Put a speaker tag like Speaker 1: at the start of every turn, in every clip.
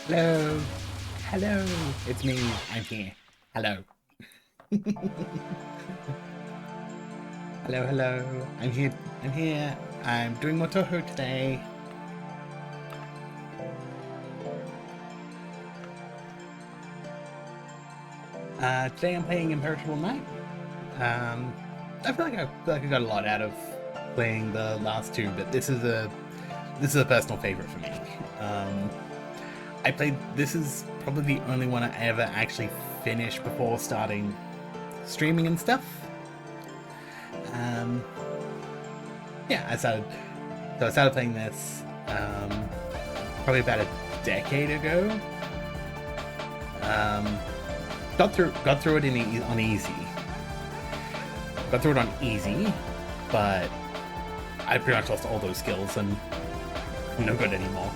Speaker 1: Hello. Hello. It's me. I'm here. Hello. Hello, hello. I'm here. I'm here. I'm doing more Touhou today. Today I'm playing Imperishable Night. I feel like I got a lot out of playing the last two, but this is a personal favorite for me. This is probably the only one I ever actually finished before starting streaming and stuff. Yeah, I started playing this probably about a decade ago. Got through it on easy. Got through it on easy, but I pretty much lost all those skills and I'm no good anymore.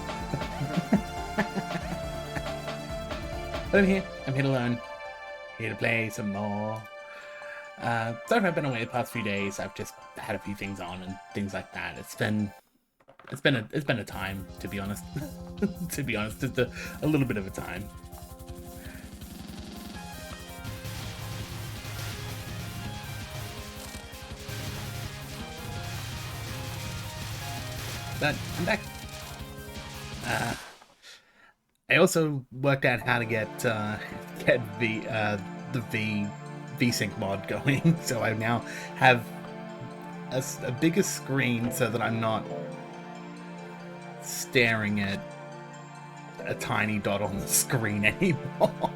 Speaker 1: But I'm here to learn, here to play some more. Sorry if I've been away the past few days. I've just had a few things on and things like that. It's been a time, to be honest. To be honest, just a little bit of a time. But I'm back. I also worked out how to get the VSync mod going, so I now have a bigger screen so that I'm not staring at a tiny dot on the screen anymore.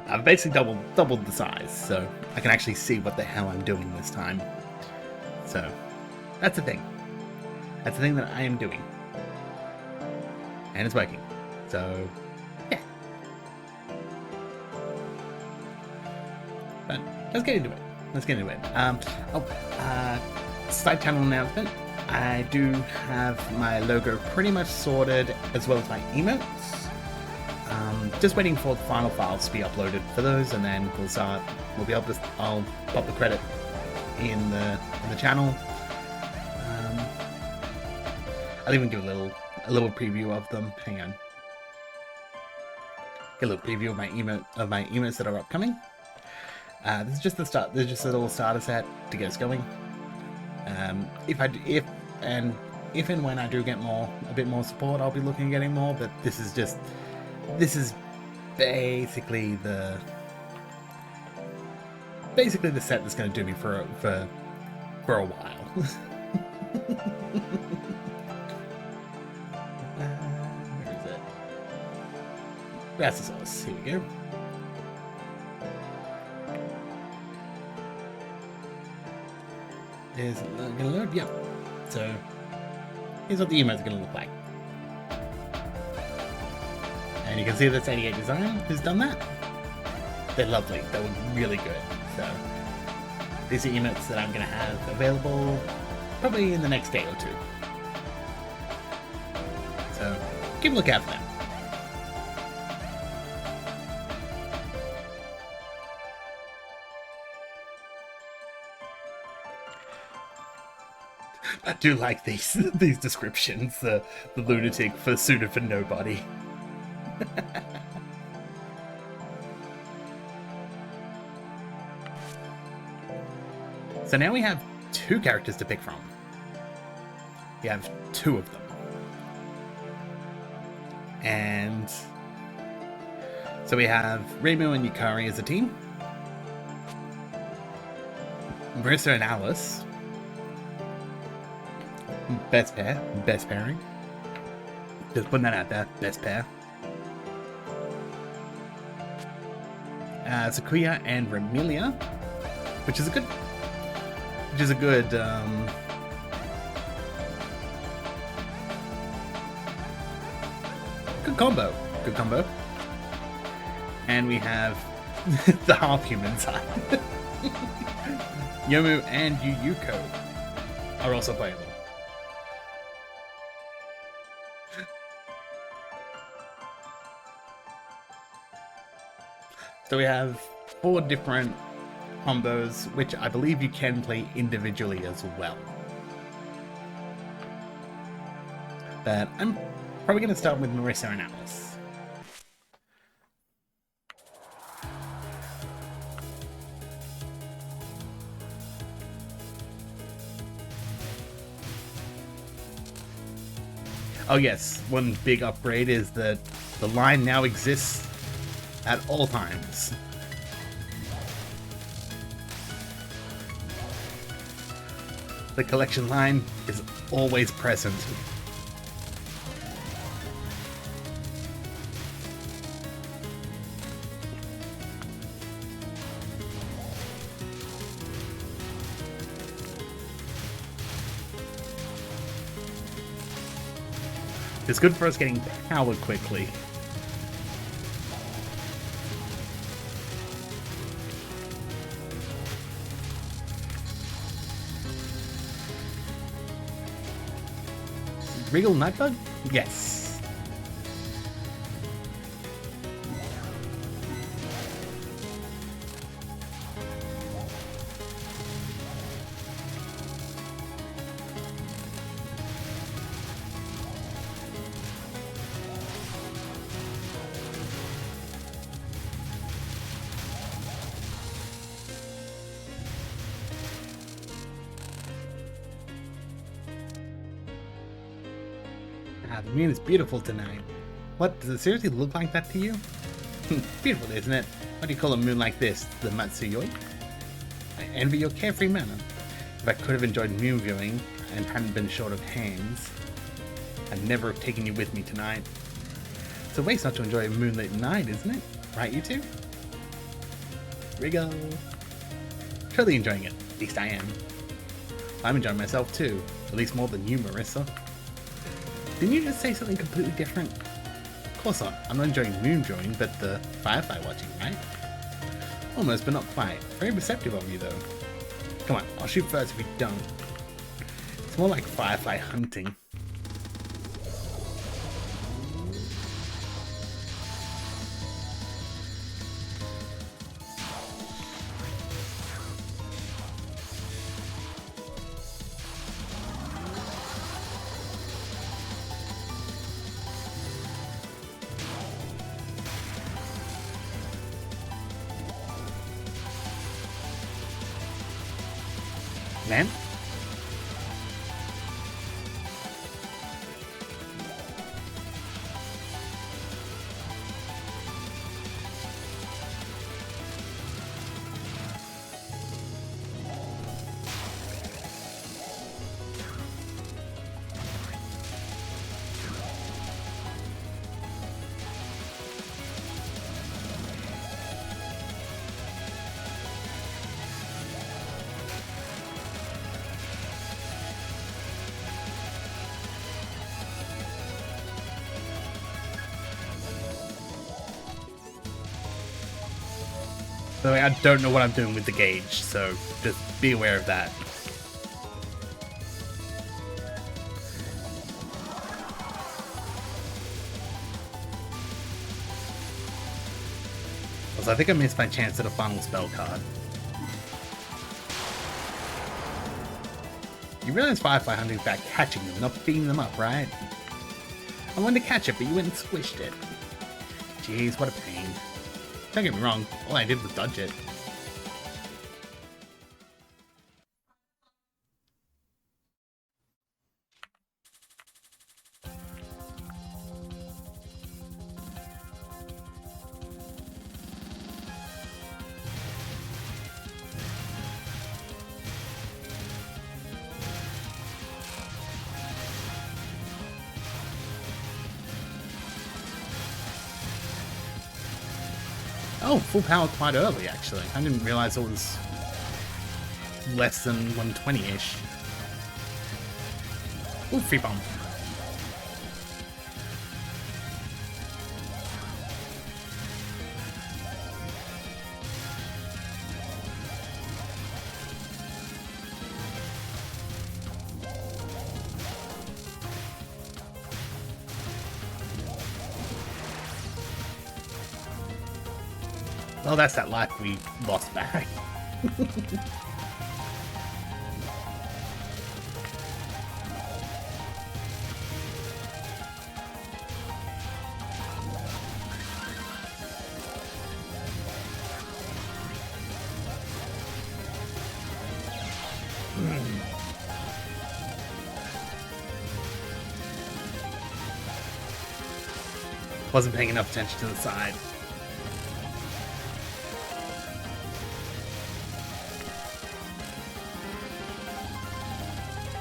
Speaker 1: I've basically doubled the size, so I can actually see what the hell I'm doing this time. So that's the thing. That's the thing that I am doing. And it's working. So, yeah. But let's get into it. Side channel announcement. I do have my logo pretty much sorted, as well as my emotes. Just waiting for the final files to be uploaded for those, and then we'll be able to. I'll pop the credit in the channel. I'll even give a little preview of them. Hang on. Get a little preview of my emotes that are upcoming. This is just the start. This is just a little starter set to get us going. If and when I do get a bit more support, I'll be looking at getting more. But this is basically the set that's going to do me for a while. That's the sauce. Here we go. Is it gonna load? Yep. So here's what the emote's gonna look like. And you can see that's 88 Design who's done that. They're lovely. They look really good. So these are emotes that I'm gonna have available probably in the next day or two. So keep a look out for them. I do like these descriptions. The lunatic suited for nobody. So now we have two characters to pick from. We have two of them. And so we have Reimu and Yukari as a team. Marissa and Alice. Best pairing. Just putting that out there. Best pair. Sakuya and Remilia, which is a good combo. Good combo. And we have the half-human side. Yomu and Yuyuko are also playable. So we have 4 different combos, which I believe you can play individually as well. But I'm probably going to start with Marissa and Alice. Oh yes, one big upgrade is that the line now exists at all times. The collection line is always present. It's good for us getting power quickly. Regal Nightbug? Yes. Ah, the moon is beautiful tonight. What, does it seriously look like that to you? Beautiful, isn't it? What do you call a moon like this? The Matsuyoi? I envy your carefree manner. If I could have enjoyed moon viewing and hadn't been short of hands, I'd never have taken you with me tonight. It's a waste not to enjoy a moonlit night, isn't it? Right, you two? Rigo. Truly enjoying it. At least I am. I'm enjoying myself too. At least more than you, Marissa. Didn't you just say something completely different? Of course not. I'm not enjoying moon viewing, but the firefly watching, right? Almost, but not quite. Very receptive of you, though. Come on, I'll shoot first if you don't. It's more like firefly hunting. Man? By the way, I don't know what I'm doing with the gauge, so just be aware of that. Also, I think I missed my chance at a final spell card. You realize Firefly hunting is about catching them, not beating them up, right? I wanted to catch it, but you went and squished it. Jeez, what a pain. Don't get me wrong, all I did was dodge it. Oh, full power quite early, actually. I didn't realize it was less than 120-ish. Ooh, free bomb. Well, that's that life we lost back. Wasn't paying enough attention to the side.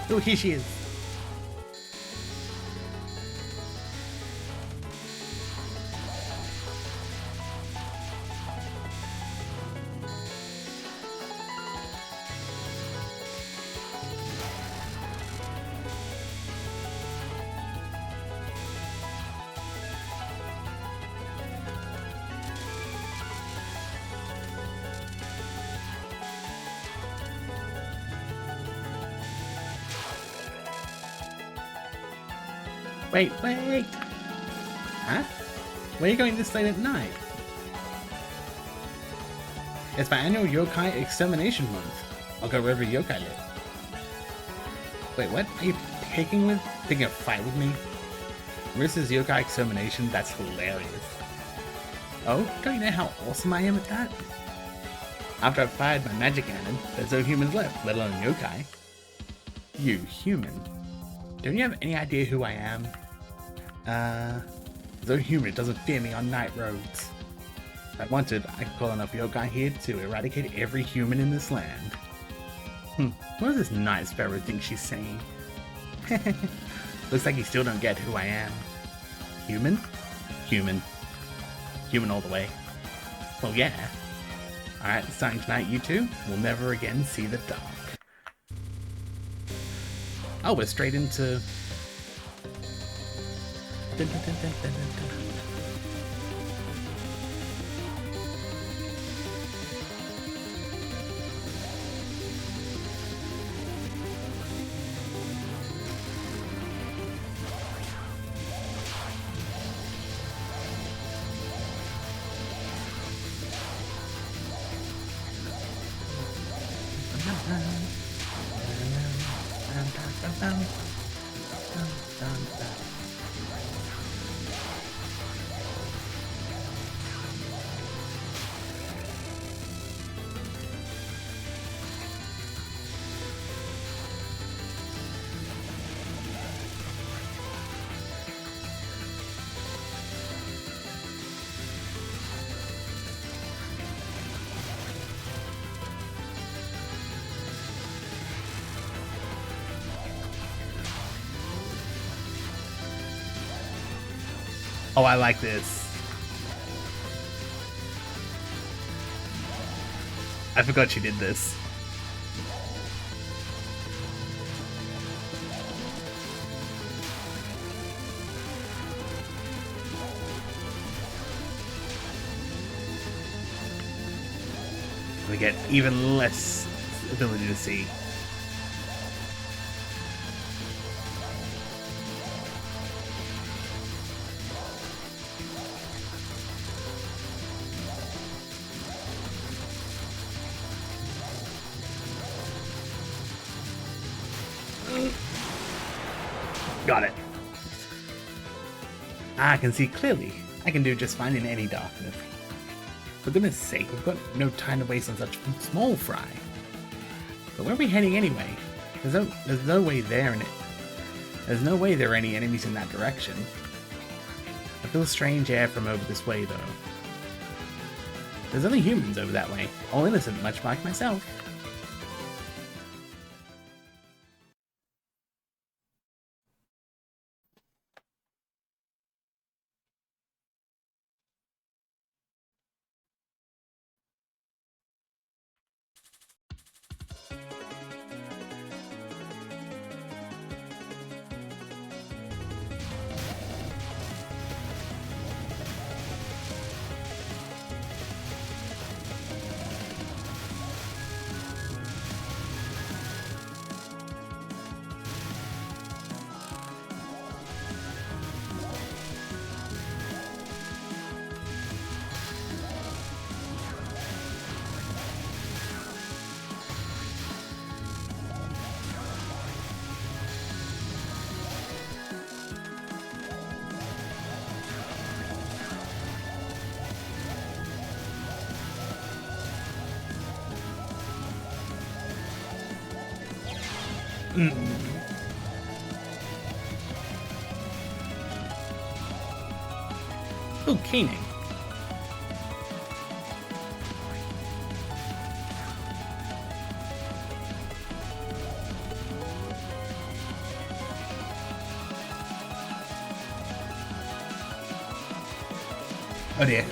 Speaker 1: Oh, here she is. Wait. Huh? Where are you going this late at night? It's my annual yokai extermination month. I'll go wherever yokai live. Wait, what? Are you picking a fight with me? Versus yokai extermination? That's hilarious. Oh, don't you know how awesome I am at that? After I've fired my magic cannon, there's no humans left, let alone yokai. You human. Don't you have any idea who I am? Though human doesn't fear me on night roads. If I wanted, I could call enough yokai here to eradicate every human in this land. What does this night sparrow think she's saying? Looks like you still don't get who I am. Human? Human. Human all the way. Well, yeah. Alright, starting tonight, you two will never again see the dark. Oh, we're straight into... Dun, dun, dun, dun, dun, dun, dun. Oh, I like this. I forgot she did this. We get even less ability to see. Got it. I can see clearly. I can do just fine in any darkness. For goodness sake, we've got no time to waste on such small fry. But where are we heading anyway? There's no way there in it. There's no way there are any enemies in that direction. I feel strange air from over this way though. There's only humans over that way, all innocent, much like myself. Oh, caning. Oh dear.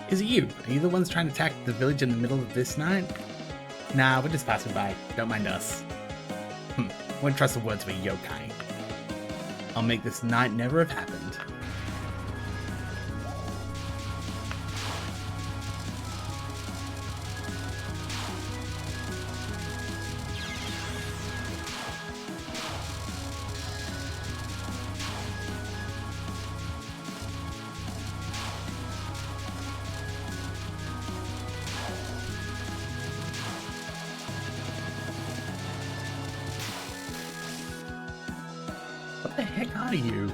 Speaker 1: Is it you? Are you the ones trying to attack the village in the middle of this night? Nah, we're just passing by. Don't mind us. Wouldn't trust the words of a yokai. I'll make this night never have happened. What the heck are you?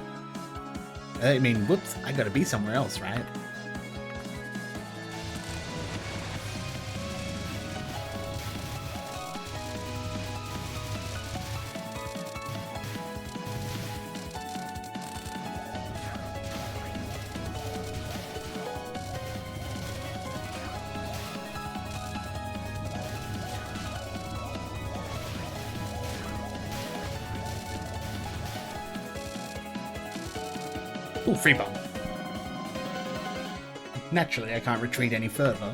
Speaker 1: I mean, whoops, I gotta be somewhere else, right? Ooh, free bomb. Naturally, I can't retreat any further.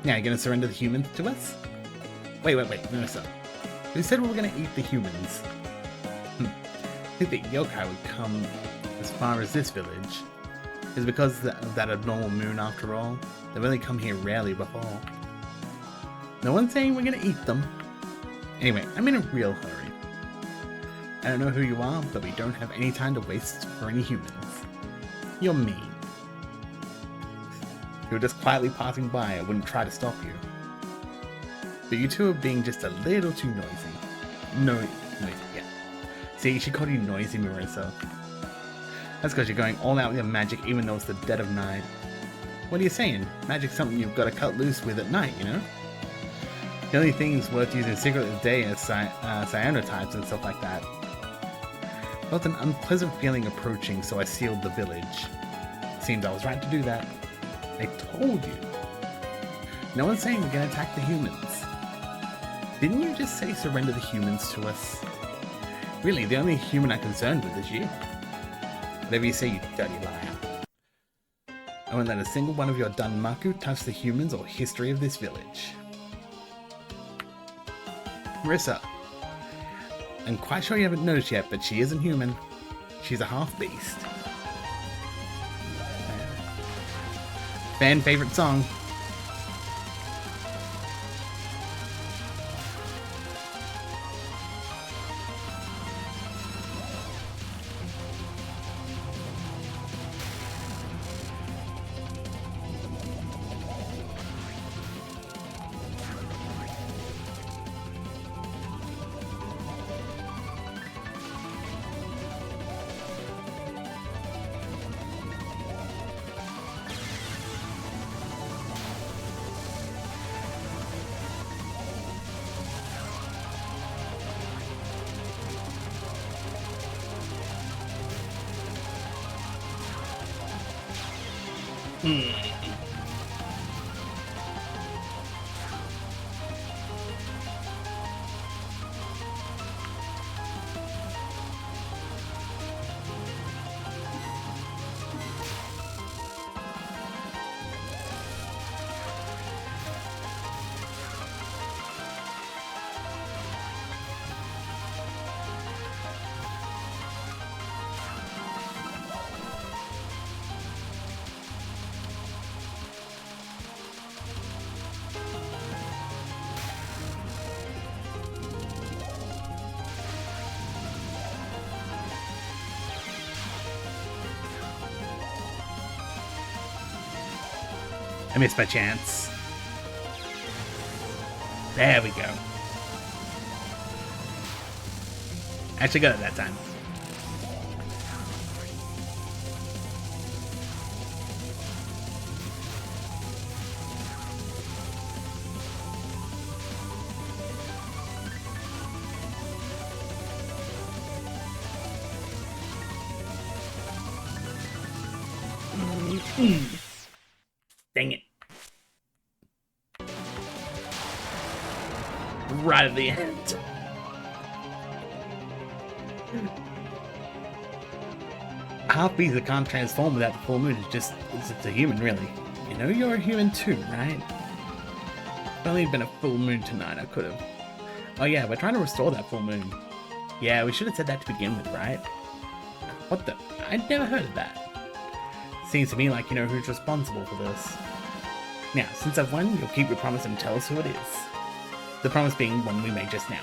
Speaker 1: Yeah, you're gonna surrender the humans to us? Wait, no, sir. Who said we were gonna eat the humans? I think the yokai would come as far as this village. Is it because of that abnormal moon after all? They've only come here rarely before. No one's saying we're gonna eat them. Anyway, I'm in a real hurry. I don't know who you are, but we don't have any time to waste for any humans. You're mean. If you were just quietly passing by, I wouldn't try to stop you. But you two are being just a little too noisy. Noisy, yeah. See, she called you noisy, Marissa. That's because you're going all out with your magic even though it's the dead of night. What are you saying? Magic's something you've got to cut loose with at night, you know? The only things worth using secretly at the day are cyanotypes and stuff like that. I felt an unpleasant feeling approaching, so I sealed the village. Seems I was right to do that. I told you. No one's saying we're gonna attack the humans. Didn't you just say surrender the humans to us? Really, the only human I'm concerned with is you. Whatever you say, you dirty liar. I won't let a single one of your Danmaku touch the humans or history of this village. Marissa. I'm quite sure you haven't noticed yet, but she isn't human. She's a half-beast. Fan favorite song. I missed my chance. There we go. Actually got it that time. Dang it. Right at the end. Half beings that can't transform without the full moon is just, it's a human, really. You know you're a human too, right? If only it'd been a full moon tonight, I could've. Oh yeah, we're trying to restore that full moon. Yeah, we should have said that to begin with, right? What the? I'd never heard of that. Seems to me like you know who's responsible for this. Now, since I've won, you'll keep your promise and tell us who it is. The promise being one we made just now.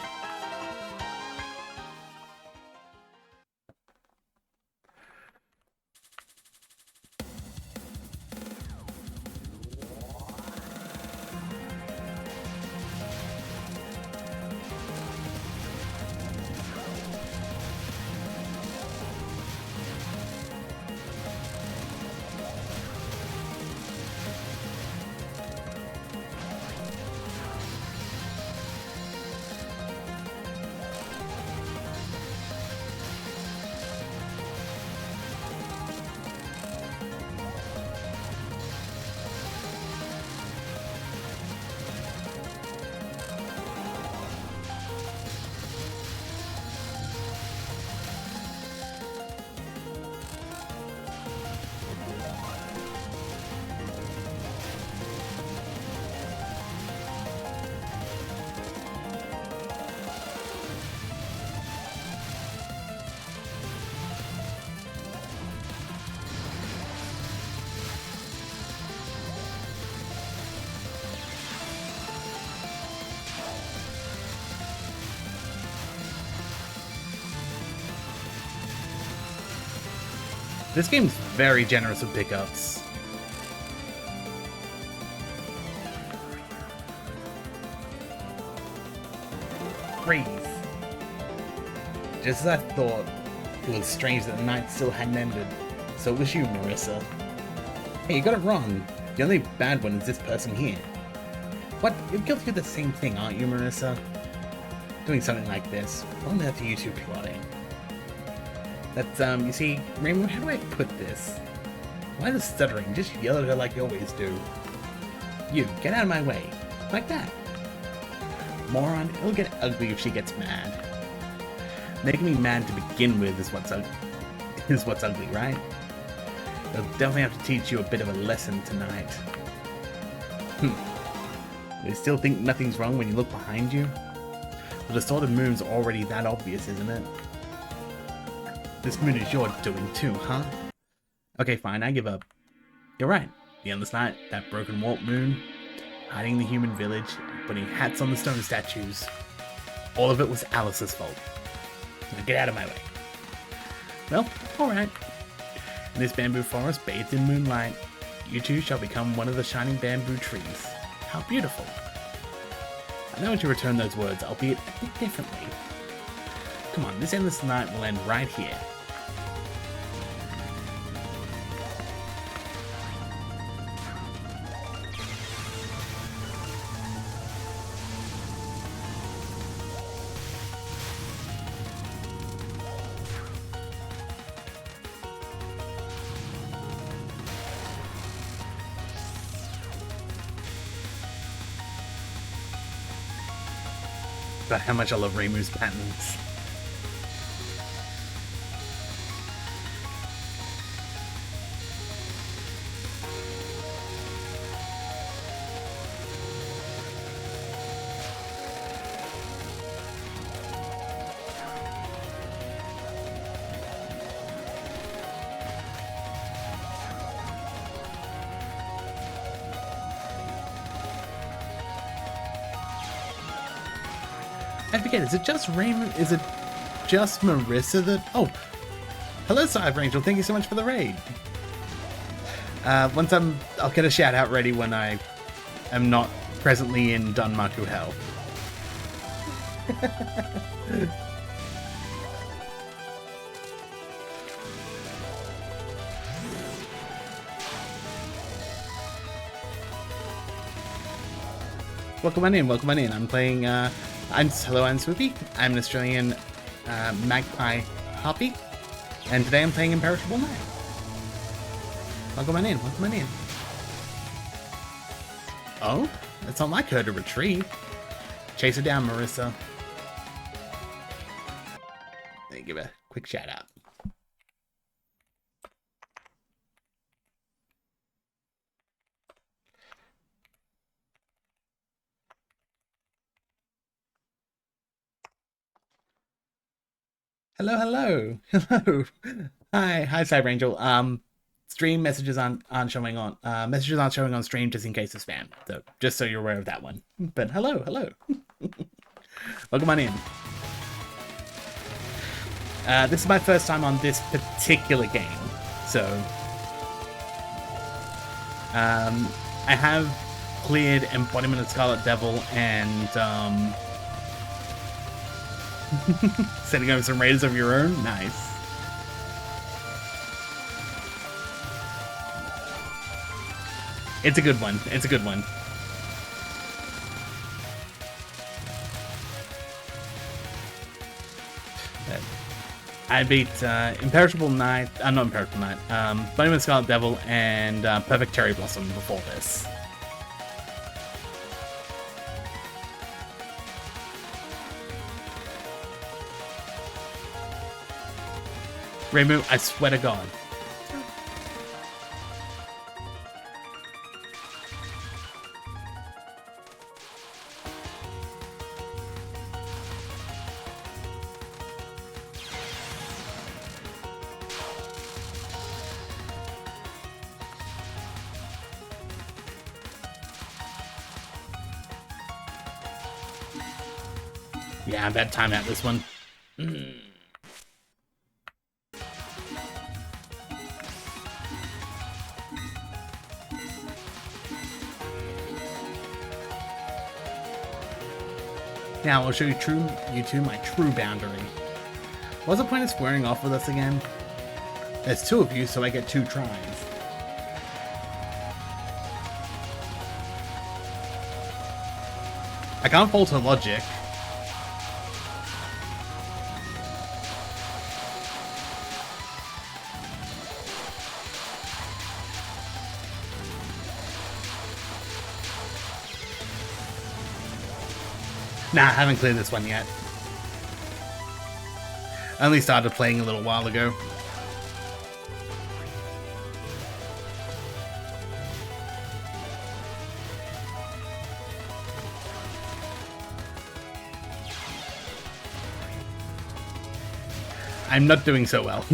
Speaker 1: This game's very generous with pickups. Freeze. Just as I thought, it was strange that the night still hadn't ended. So it was you, Marissa. Hey, you got it wrong. The only bad one is this person here. What? You're guilty of the same thing, aren't you, Marissa? Doing something like this. What on earth are you two plotting? That's, you see, Raymond, how do I put this? Why the stuttering? Just yell at her like you always do. You, get out of my way. Like that. Moron, it'll get ugly if she gets mad. Making me mad to begin with is what's ugly, right? They'll definitely have to teach you a bit of a lesson tonight. You still think nothing's wrong when you look behind you? The distorted moon's already that obvious, isn't it? This moon is your doing too, huh? Okay, fine, I give up. You're right. The endless night, that broken warp moon, hiding in the human village, putting hats on the stone statues. All of it was Alice's fault. Now get out of my way. Well, alright. In this bamboo forest bathed in moonlight, you two shall become one of the shining bamboo trees. How beautiful. I know to return those words, albeit a bit differently. Come on, this endless night will end right here. But how much I love Reimu's patterns. I forget, is it just Raymond? Is it just Marissa that... Oh! Hello, Cyber Angel, thank you so much for the raid! I'll get a shout out ready when I am not presently in Dunmaku Hell. Welcome on in, I'm playing, hello, I'm Swoopy. I'm an Australian magpie hoppy, and today I'm playing Imperishable Night. Welcome on in, welcome on in. Oh, it's not like her to retreat. Chase her down, Marissa. Let me give a quick shout out. Hello, hello, hello. Hi, Cyber Angel. Stream messages aren't showing on. Messages aren't showing on stream just in case of spam. So just so you're aware of that one. But hello, hello. Welcome on in. This is my first time on this particular game, so I have cleared Embodiment of Scarlet Devil and sending over some raiders of your own. Nice. It's a good one. It's a good one. I beat Imperishable Knight, not Imperishable Knight, Embodiment of Scarlet Devil and Perfect Cherry Blossom before this. Remu, I swear to God. Yeah, I'm bad time at this one. Now I'll show you two my true boundary. What's the point of squaring off with us again? There's two of you, so I get 2 tries. I can't fault her logic. Nah, I haven't cleared this one yet. I only started playing a little while ago. I'm not doing so well.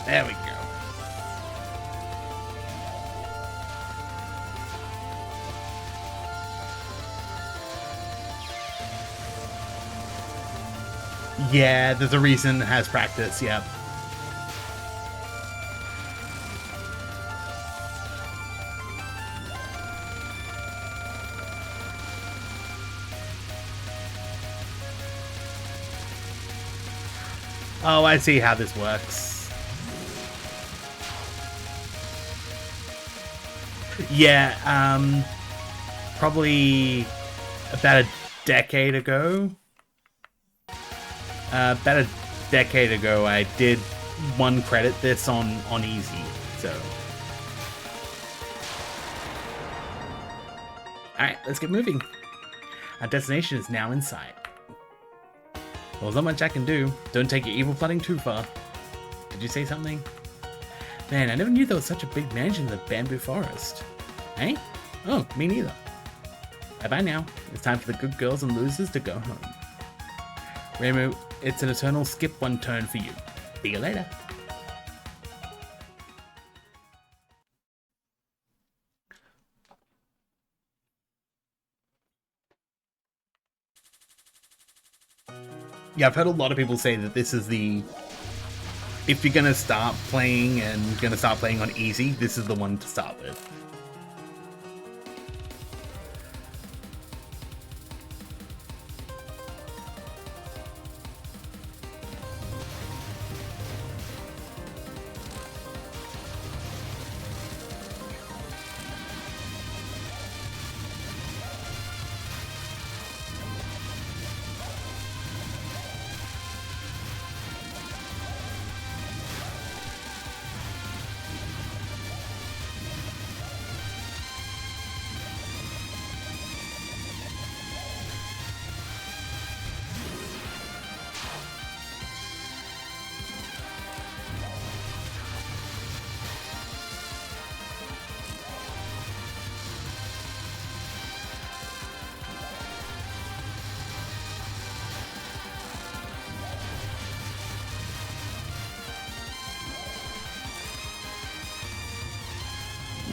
Speaker 1: There we go. Yeah, there's a reason it has practice, yep. Oh, I see how this works. Yeah, probably about a decade ago. I did 1 credit this on easy, so. Alright, let's get moving. Our destination is now in sight. Well, there's not much I can do. Don't take your evil plotting too far. Did you say something? Man, I never knew there was such a big mansion in the bamboo forest. Eh? Oh, me neither. Bye-bye now. It's time for the good girls and losers to go home. Remu, it's an eternal skip 1 turn for you. See you later. Yeah, I've heard a lot of people say that this is the... If you're gonna start playing and gonna start playing on easy, this is the one to start with.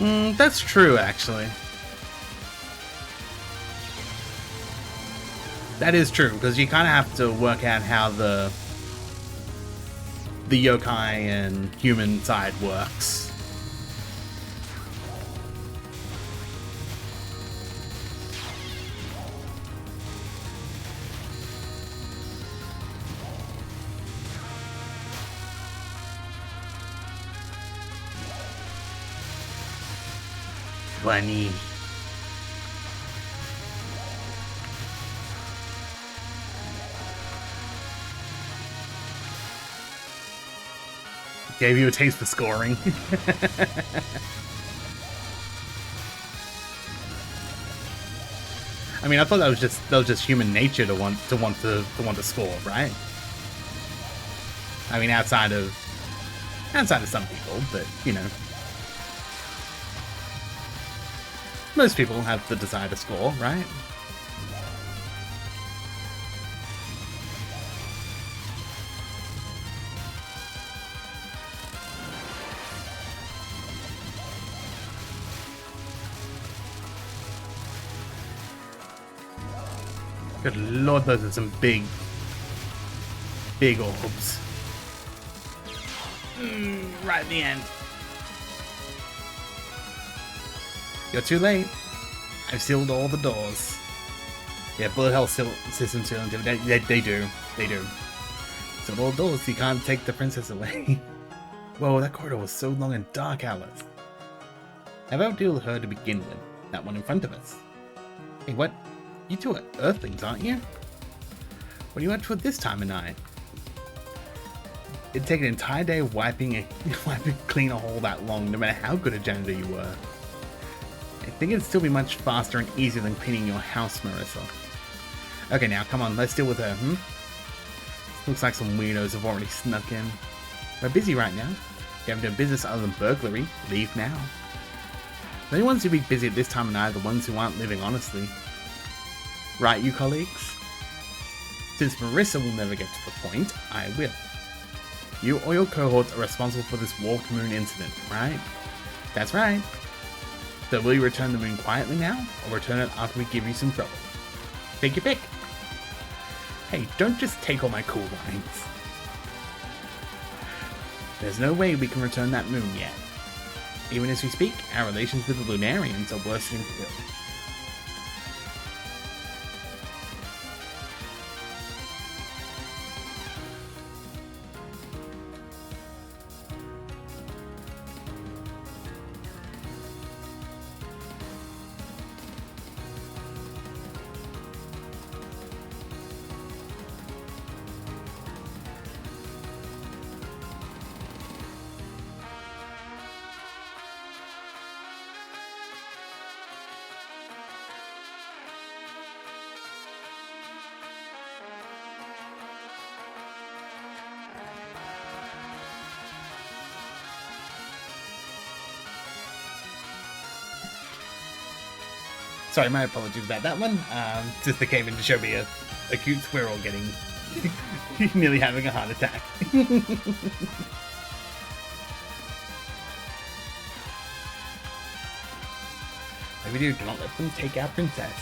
Speaker 1: That's true, actually. That is true, because you kind of have to work out how the yokai and human side works. Funny. Gave you a taste for scoring. I mean, I thought that was just human nature to want to score, right? I mean, outside of some people, but you know, most people have the desire to score, right? Good lord, those are some big orbs. Right at the end. You're too late. I've sealed all the doors. Yeah, bullet hell system sealing. They do. Sealed all the doors, so you can't take the princess away. Whoa, that corridor was so long and dark, Alice. How about deal with her to begin with? That one in front of us. Hey, what? You two are Earthlings, aren't you? What are you up to at this time of night? It'd take an entire day of wiping clean a hole that long, no matter how good a janitor you were. I think it'd still be much faster and easier than cleaning your house, Marissa. Okay, now, come on, let's deal with her, Looks like some weirdos have already snuck in. We're busy right now. If you haven't done business other than burglary, leave now. The only ones who be busy at this time of night are the ones who aren't living honestly. Right, you colleagues? Since Marissa will never get to the point, I will. You or your cohorts are responsible for this warped moon incident, right? That's right. So will you return the moon quietly now, or return it after we give you some trouble? Take your pick. Hey, don't just take all my cool lines. There's no way we can return that moon yet. Even as we speak, our relations with the Lunarians are worsening still. Sorry, my apologies about that one. Just they came in to show me a cute squirrel getting nearly having a heart attack. Maybe do not let them take our princess.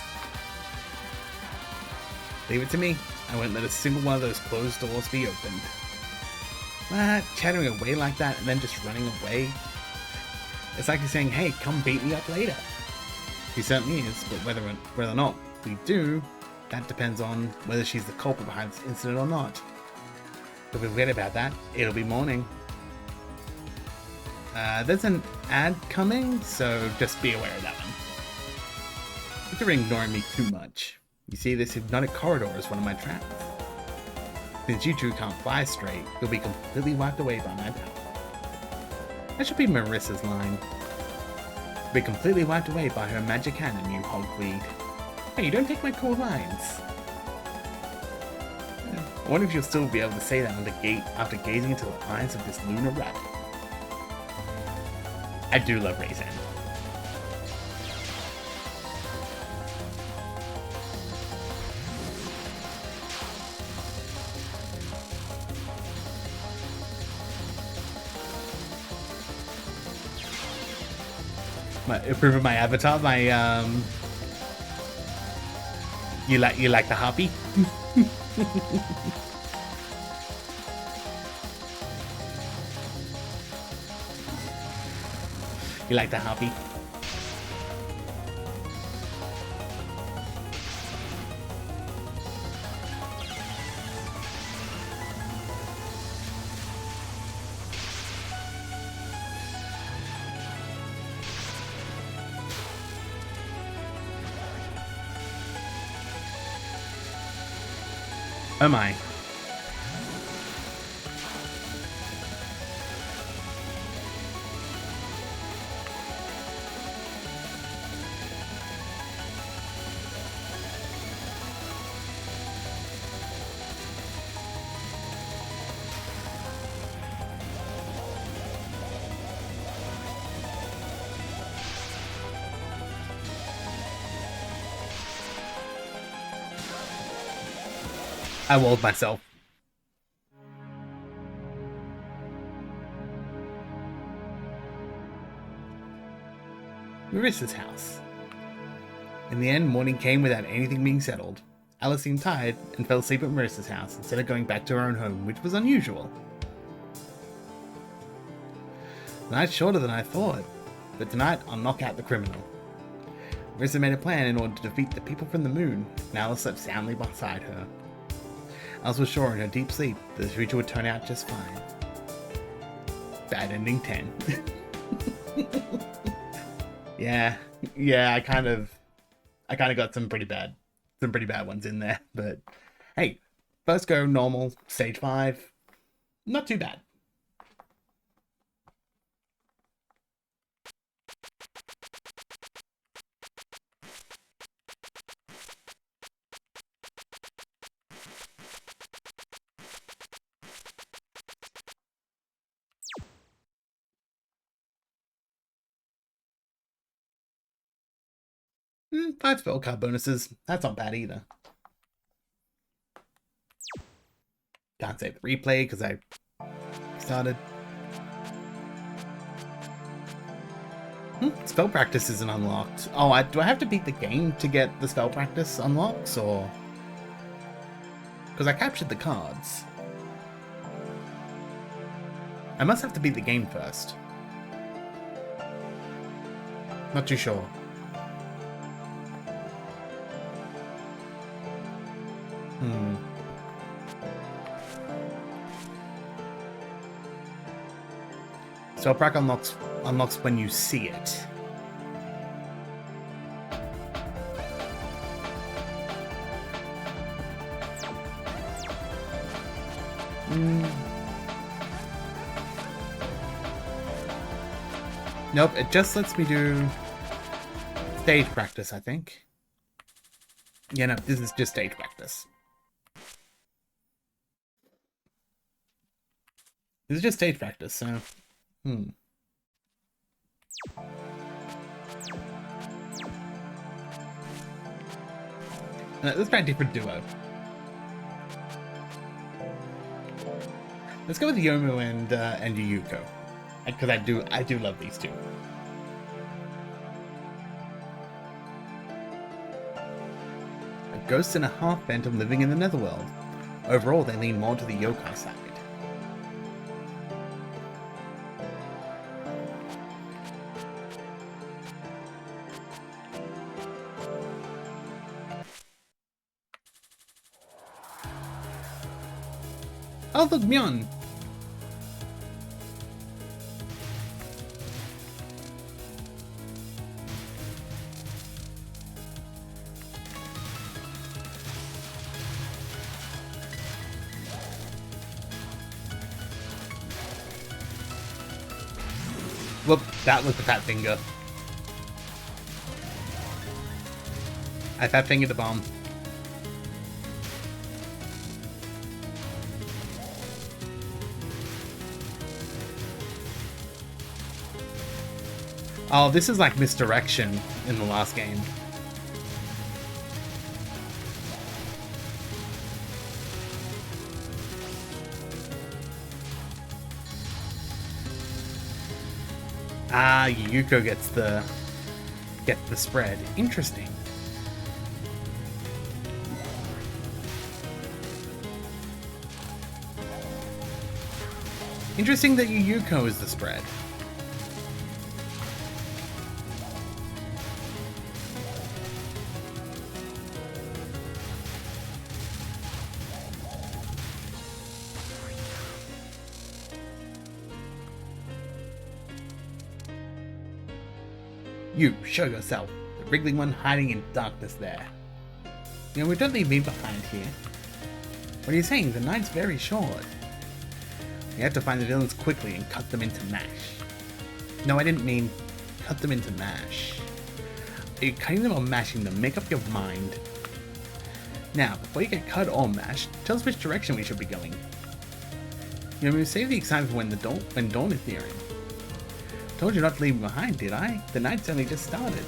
Speaker 1: Leave it to me. I won't let a single one of those closed doors be opened. What? Chattering away like that and then just running away? It's like you're saying, hey, come beat me up later. He certainly is, but whether or not we do, that depends on whether she's the culprit behind this incident or not. If we forget about that, it'll be morning. There's an ad coming, so just be aware of that one. You're ignoring me too much. You see, this hypnotic corridor is one of my traps. Since you two can't fly straight, you'll be completely wiped away by my power. That should be Marissa's line. Be completely wiped away by her magic cannon, you hogweed. Hey, you don't take my cool lines. I wonder if you'll still be able to say that after gazing into the eyes of this lunar rabbit. I do love Raisin. Improving my avatar. You like the harpy? You like the harpy? Oh my. I walled myself. Marissa's house. In the end, morning came without anything being settled. Alice seemed tired and fell asleep at Marissa's house instead of going back to her own home, which was unusual. The night's shorter than I thought, but tonight I'll knock out the criminal. Marissa made a plan in order to defeat the people from the moon, and Alice slept soundly beside her. Alice was sure in her deep sleep that the future would turn out just fine. Bad ending 10. Yeah, I kind of got some pretty bad ones in there, but hey, first go normal, stage 5, not too bad. Five spell card bonuses. That's not bad either. Can't save the replay because I started. Spell practice isn't unlocked. Oh, do I have to beat the game to get the spell practice unlocks, or? Because I captured the cards. I must have to beat the game first. Not too sure. Spellprac unlocks when you see it. Nope, it just lets me do stage practice, I think. Yeah, no, this is just stage practice. This is just stage practice, so... Let's try a different duo. Let's go with Yomu and Yuko, because I do love these two. A ghost and a half phantom living in the netherworld. Overall, they lean more to the yokai side. Oh, look, Myeon! Whoop, that was the fat finger. I fat fingered the bomb. Oh, this is like misdirection in the last game. Ah, Yuko gets the get the spread. Interesting. Interesting that Yuko is the spread. You, show yourself. The wriggling one hiding in darkness there. You know, don't leave me behind here. What are you saying? The night's very short. We have to find the villains quickly and cut them into mash. No, I didn't mean cut them into mash. Are you cutting them or mashing them? Make up your mind. Now, before you get cut or mashed, tell us which direction we should be going. You know, save the excitement for when dawn is nearing. Told you not to leave me behind, did I? The night's only just started.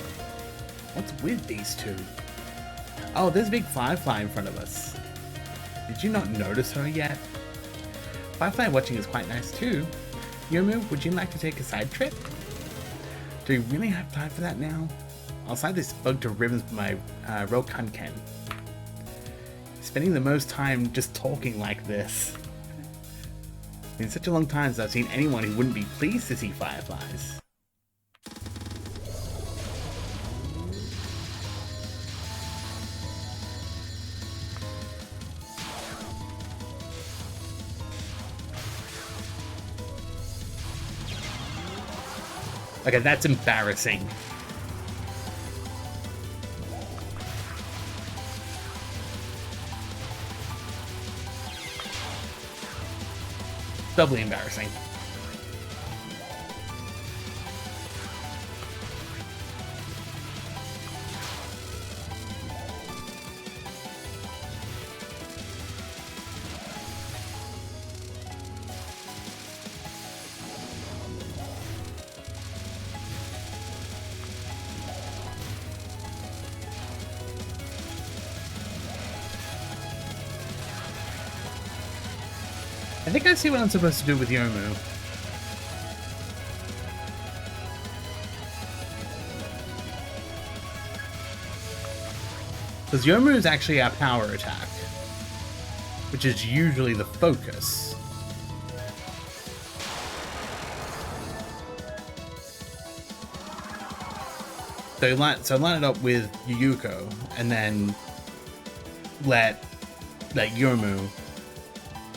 Speaker 1: What's with these two? Oh, there's a big firefly in front of us. Did you not notice her yet? Firefly watching is quite nice too. Yomu, would you like to take a side trip? Do we really have time for that now? I'll side this bug to ribbons with my Rokanken. Spending the most time just talking like this. In such a long time since I've seen anyone who wouldn't be pleased to see fireflies. Okay, that's embarrassing. Doubly embarrassing. I think I see what I'm supposed to do with Yomu. Because Yomu is actually our power attack, which is usually the focus. So line it up with Yuko, and then let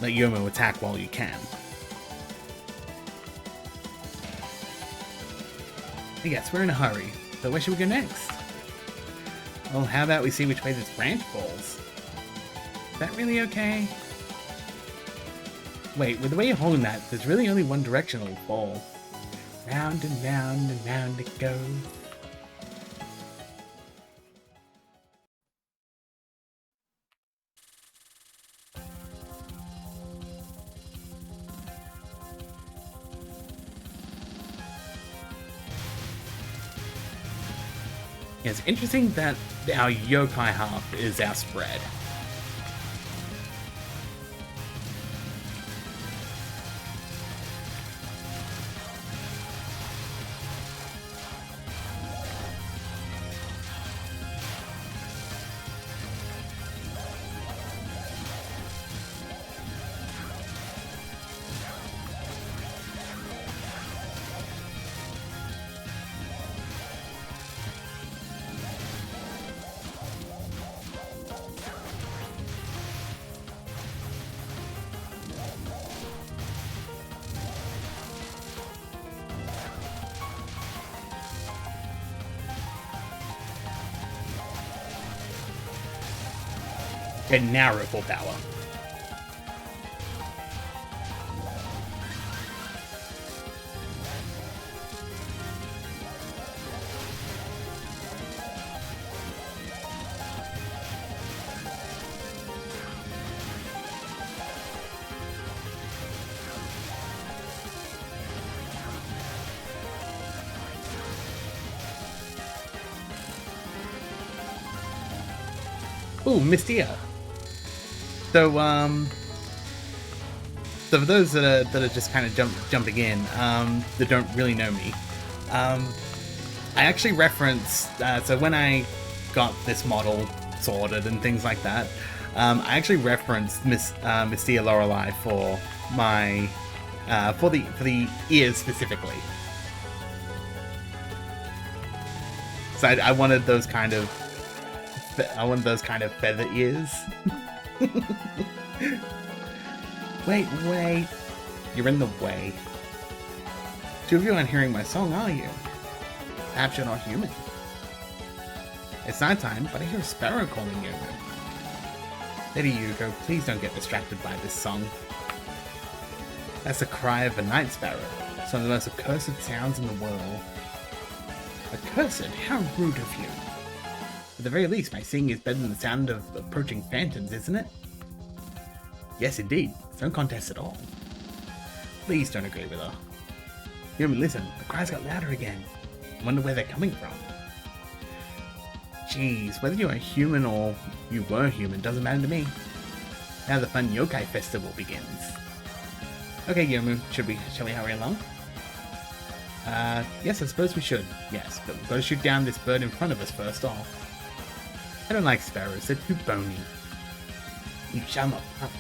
Speaker 1: Yomu attack while you can. I guess we're in a hurry, so where should we go next? Well, how about we see which way this branch falls? Is that really okay? Wait, with the way you're holding that, there's really only one direction it'll fall. Round and round and round it goes. Yeah, it's interesting that our yokai half is our spread. And now we're full power. Ooh, Mistia. So for those that are just kind of jumping in, that don't really know me, I actually referenced, so when I got this model sorted and things like that, I actually referenced Mystia Lorelei for my, for the ears specifically. So I wanted those kind of, feather ears. Wait, you're in the way. Two of you aren't hearing my song, are you? Perhaps you're not human. It's nighttime, but I hear a sparrow calling you. Lady Yuko, please don't get distracted by this song. That's the cry of a night sparrow. It's one of the most accursed sounds in the world. Accursed? How rude of you. At the very least, my singing is better than the sound of approaching phantoms, isn't it? Yes, indeed. It's no contest at all. Please don't agree with her. Human, listen. The cries got louder again. I wonder where they're coming from. Jeez, whether you're a human or you were human doesn't matter to me. Now the fun yokai festival begins. Okay, Yomu, shall we hurry along? Yes, I suppose we should. Yes, but we've got to shoot down this bird in front of us first off. I don't like sparrows, they're too bony. You shall not pass.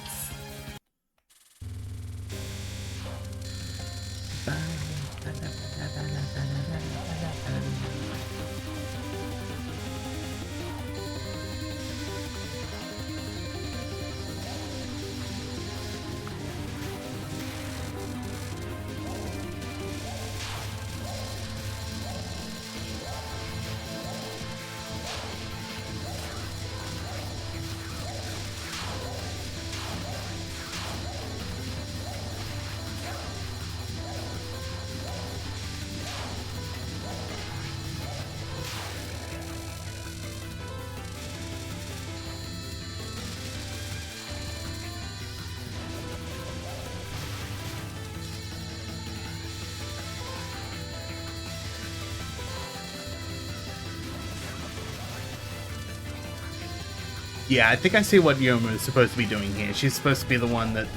Speaker 1: Yeah, I think I see what Yomu is supposed to be doing here. She's supposed to be the one that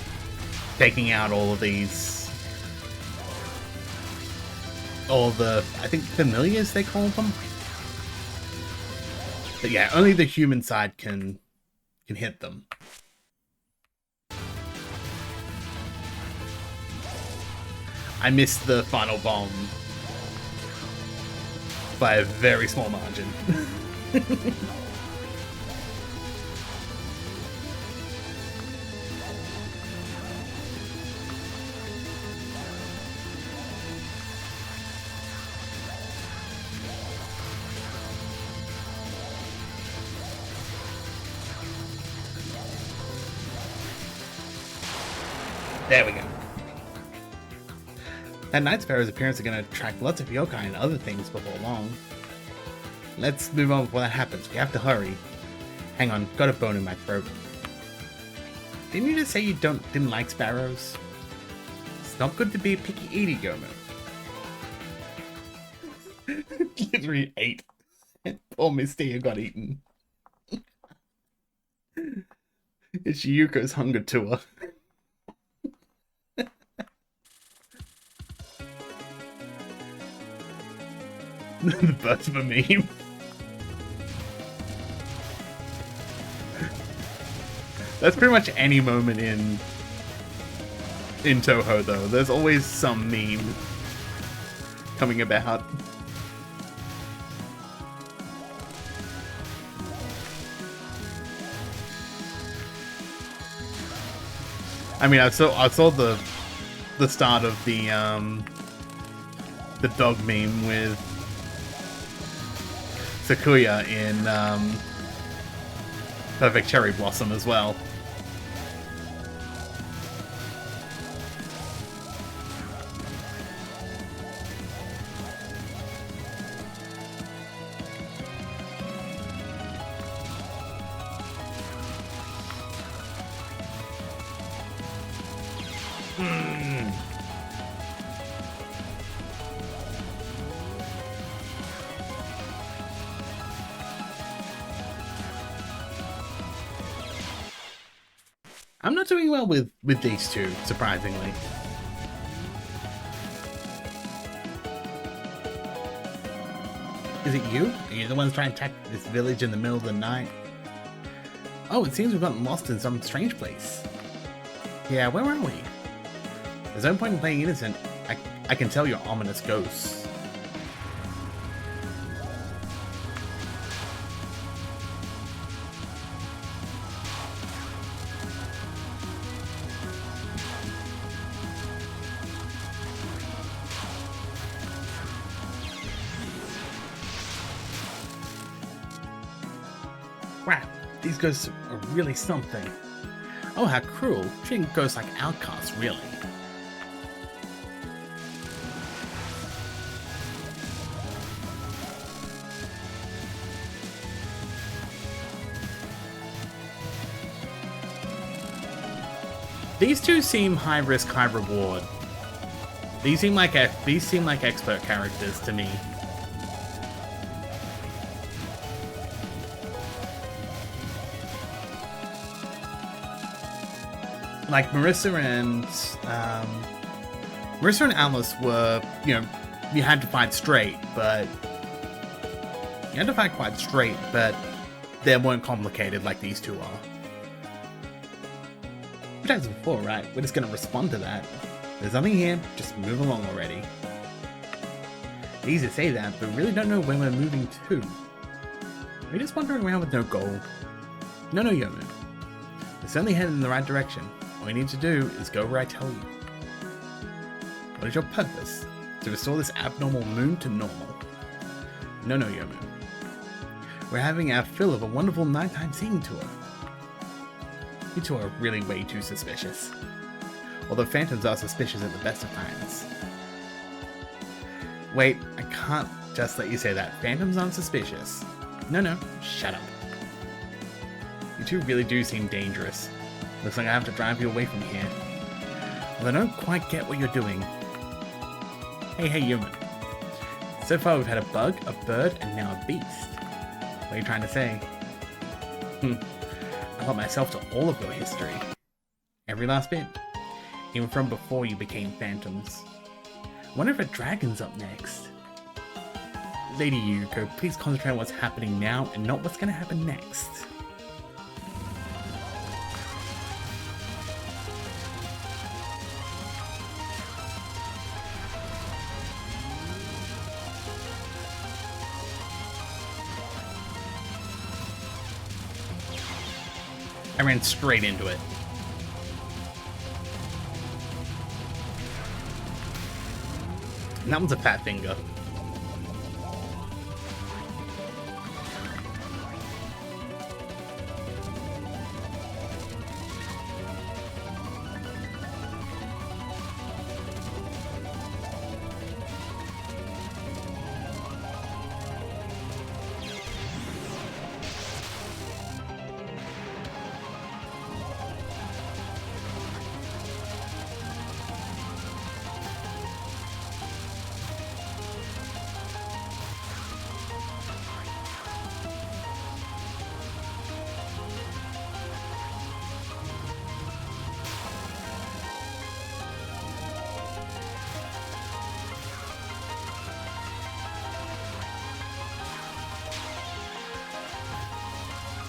Speaker 1: taking out all of these, all the, I think, familiars they call them. But yeah, only the human side can hit them. I missed the final bomb by a very small margin. There we go. That Night Sparrow's appearance is going to attract lots of yokai and other things before long. Let's move on before that happens. We have to hurry. Hang on, got a bone in my throat. Didn't you just say you didn't like sparrows? It's not good to be a picky eater, Gomu. Literally ate. Poor Misty got eaten. It's Yuko's hunger tour. The birth of a meme. That's pretty much any moment in Touhou, though. There's always some meme coming about. I mean, I saw the start of the dog meme with Sakuya in Perfect Cherry Blossom as well. I'm not doing well with these two, surprisingly. Is it you? Are you the ones trying to attack this village in the middle of the night? Oh, it seems we've gotten lost in some strange place. Yeah, where are we? There's no point in playing innocent. I can tell you're ominous ghosts. Wow, these ghosts are really something. Oh, how cruel. Treating ghosts like outcasts, really. These two seem high risk, high reward. These seem like expert characters to me. Like Marissa and Alice were, you had to fight straight, but they weren't complicated like these two are. Which I said before, right? We're just gonna respond to that. There's nothing here, just move along already. Easy to say that, but we really don't know where we're moving to. We're just wandering around with no goal. No, Yomu. We're certainly headed in the right direction. All you need to do is go where I tell you. What is your purpose? To restore this abnormal moon to normal. No, Yomu. We're having our fill of a wonderful nighttime singing tour. You two are really way too suspicious. Although phantoms are suspicious at the best of times. Wait, I can't just let you say that. Phantoms aren't suspicious. No, shut up. You two really do seem dangerous. Looks like I have to drive you away from here. Well, I don't quite get what you're doing. Hey, human. So far we've had a bug, a bird, and now a beast. What are you trying to say? I hold myself to all of your history. Every last bit. Even from before you became phantoms. I wonder if a dragon's up next. Lady Yuko, please concentrate on what's happening now and not what's going to happen next. I ran straight into it. And that one's a fat finger.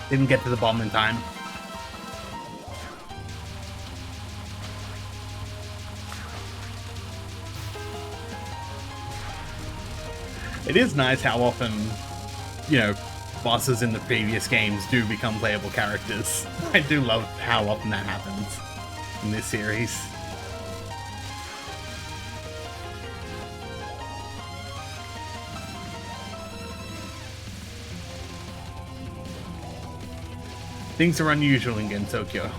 Speaker 1: Didn't get to the bomb in time. It is nice how often, bosses in the previous games do become playable characters. I do love how often that happens in this series. Things are unusual in Gensokyo.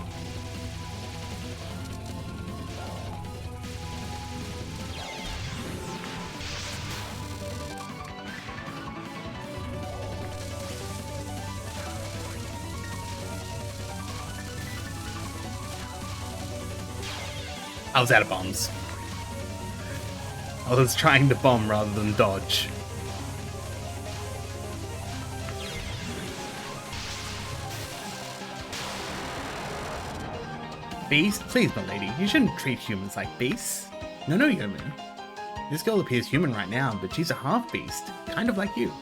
Speaker 1: I was out of bombs. I was trying to bomb rather than dodge. Beast? Please, my lady, you shouldn't treat humans like beasts. No, Yomu. This girl appears human right now, but she's a half-beast, kind of like you.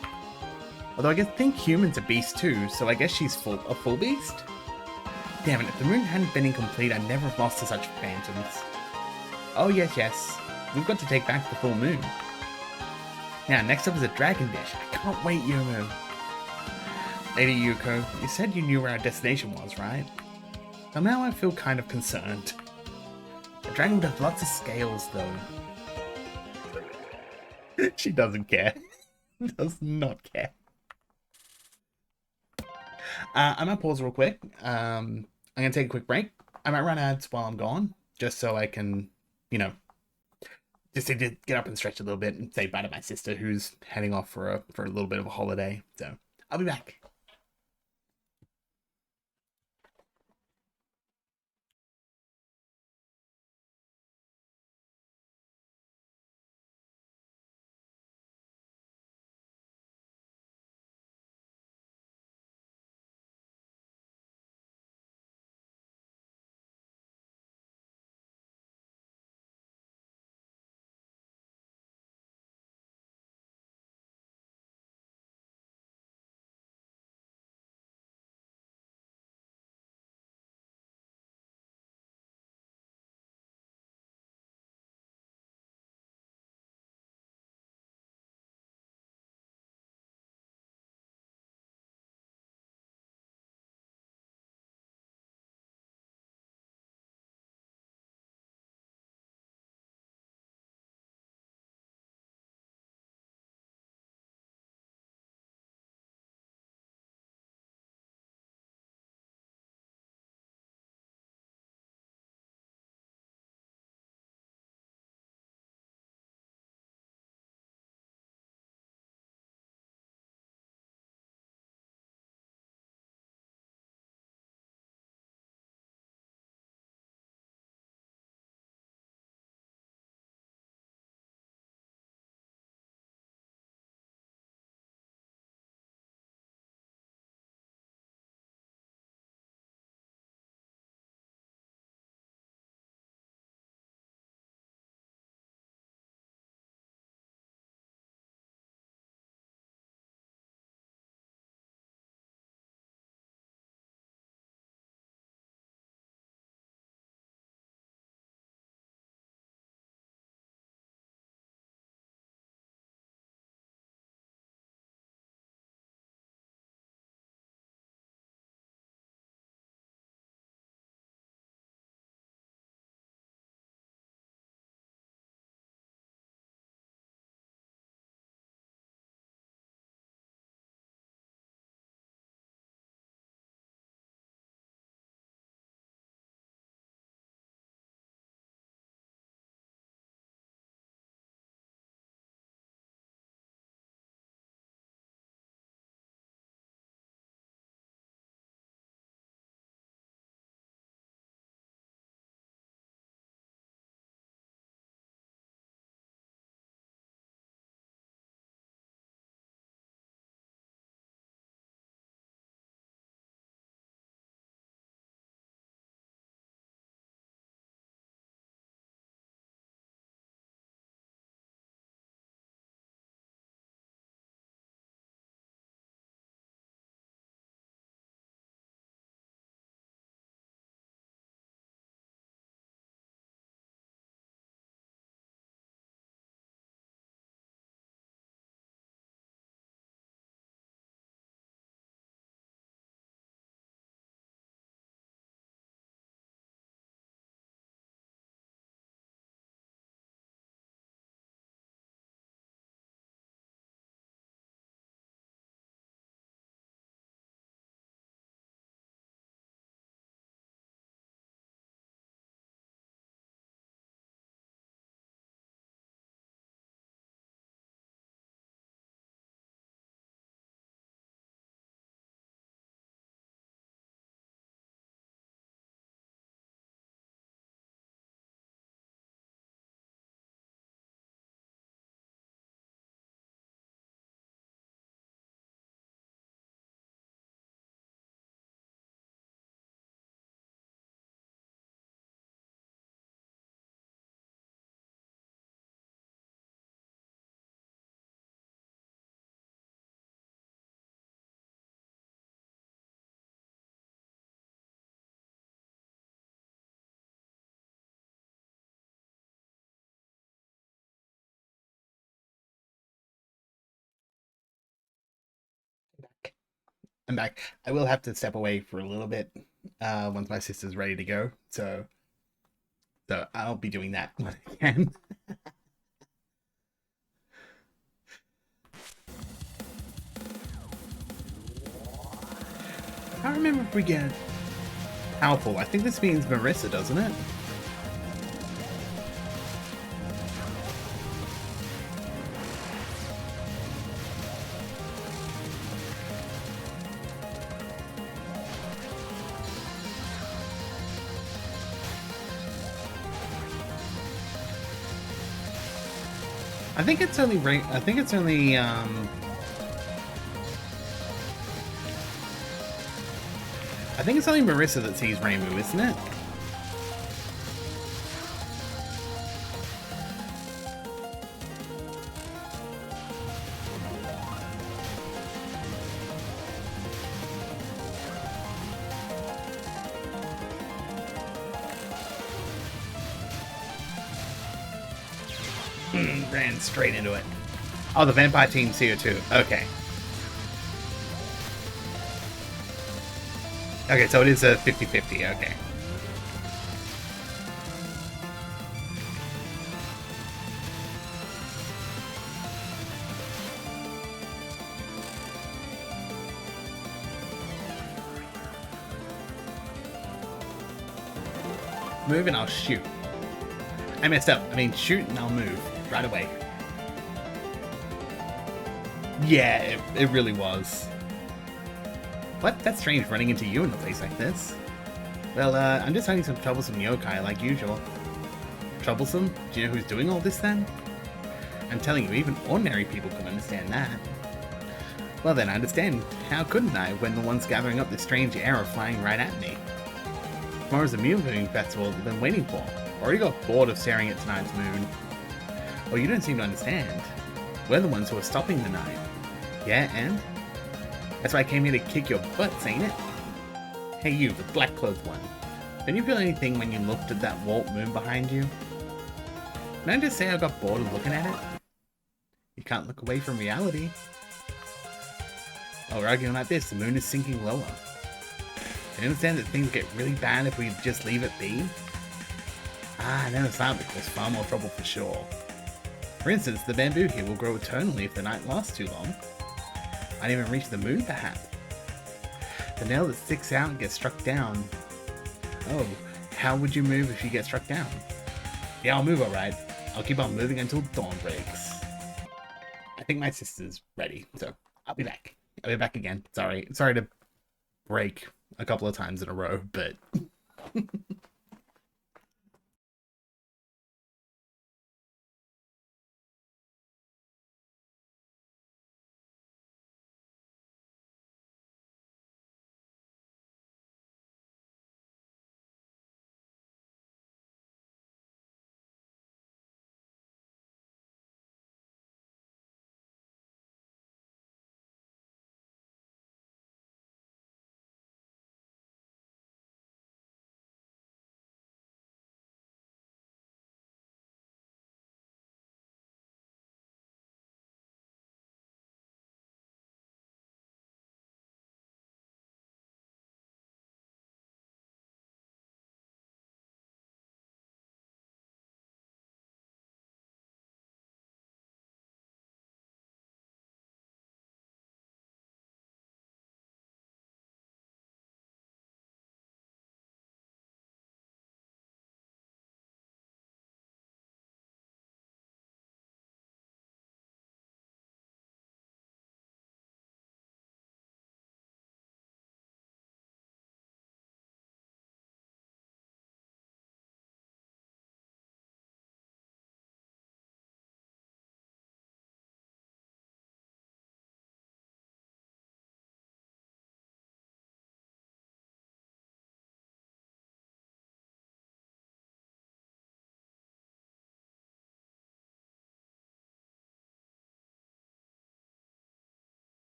Speaker 1: Although I think humans are beasts too, so I guess she's a full beast? Damn it, if the moon hadn't been incomplete, I'd never have lost to such phantoms. Oh yes, yes. We've got to take back the full moon. Now, next up is a dragon dish. I can't wait, Yumo. Lady Yuko, you said you knew where our destination was, right? Well, now I feel kind of concerned. A dragon would have lots of scales, though. She doesn't care. Does not care. I'm gonna pause real quick. I'm gonna take a quick break. I might run ads while I'm gone, just so I can, you know, just to get up and stretch a little bit and say bye to my sister, who's heading off for a little bit of a holiday. So I'll be back. I'm back. I will have to step away for a little bit once my sister's ready to go. So I'll be doing that when I can. I can't remember if we get powerful. I think this means Marissa, doesn't it? I think it's only I think it's only I think it's only Marissa that sees Rainbow, isn't it? Ran straight into it. Oh, the vampire team's here too. Okay. Okay, so it is a 50-50. Okay. Move and I'll shoot. I messed up. I mean, shoot and I'll move right away. Yeah, it really was. What? That's strange running into you in a place like this. Well, I'm just finding some troublesome yokai like usual. Troublesome? Do you know who's doing all this then? I'm telling you, even ordinary people can understand that. Well then, I understand. How couldn't I when the ones gathering up this strange air are flying right at me? Tomorrow's the moon festival I've been waiting for. Already got bored of staring at tonight's moon. Well, you don't seem to understand. We're the ones who are stopping the night. Yeah, and? That's why I came here to kick your butts, ain't it? Hey you, the black-clothed one. Didn't you feel anything when you looked at that walled moon behind you? Can I just say I got bored of looking at it? You can't look away from reality. Oh, we're arguing like this, the moon is sinking lower. Do you understand that things get really bad if we just leave it be? Ah, no, it's not, because far more trouble for sure. For instance, the bamboo here will grow eternally if the night lasts too long. Might even reach the moon, perhaps. The nail that sticks out gets struck down. Oh, how would you move if you get struck down? Yeah, I'll move alright. I'll keep on moving until dawn breaks. I think my sister's ready, so I'll be back. I'll be back again. Sorry to break a couple of times in a row, but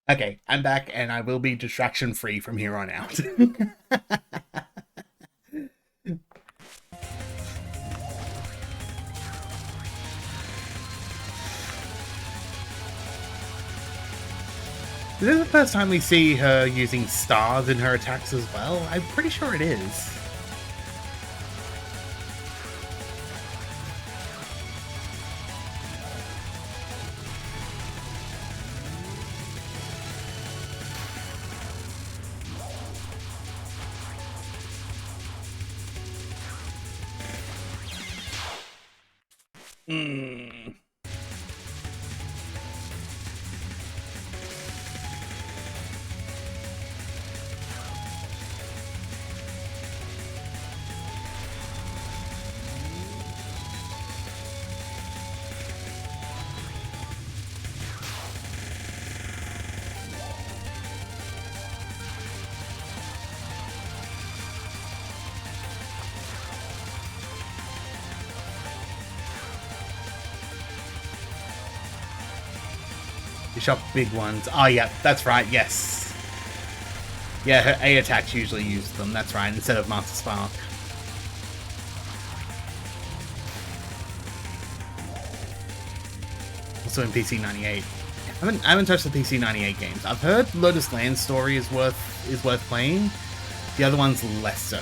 Speaker 1: Okay, I'm back, and I will be distraction free from here on out. Is this the first time we see her using stars in her attacks as well? I'm pretty sure it is. Hmm. You shot big ones. Oh, yeah, that's right, yes. Yeah, her A attacks usually use them, that's right, instead of Master Spark. Also in PC98. I haven't touched the PC98 games. I've heard Lotus Land Story is worth playing. The other one's less so.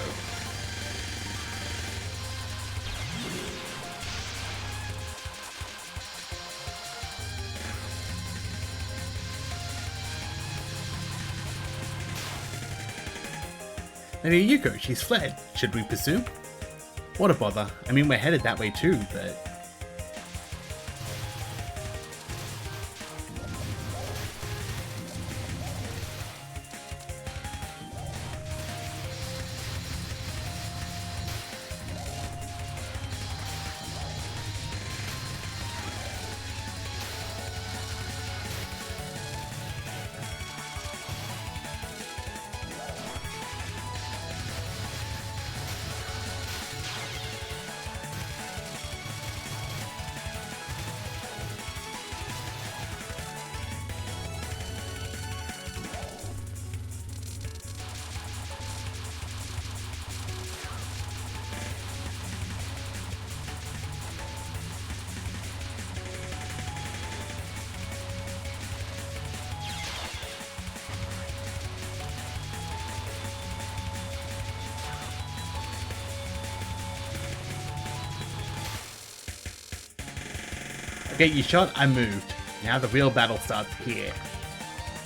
Speaker 1: Maybe Yuko, she's fled. Should we pursue? What a bother. I mean, we're headed that way too, but... Okay, you shot, I moved. Now the real battle starts here.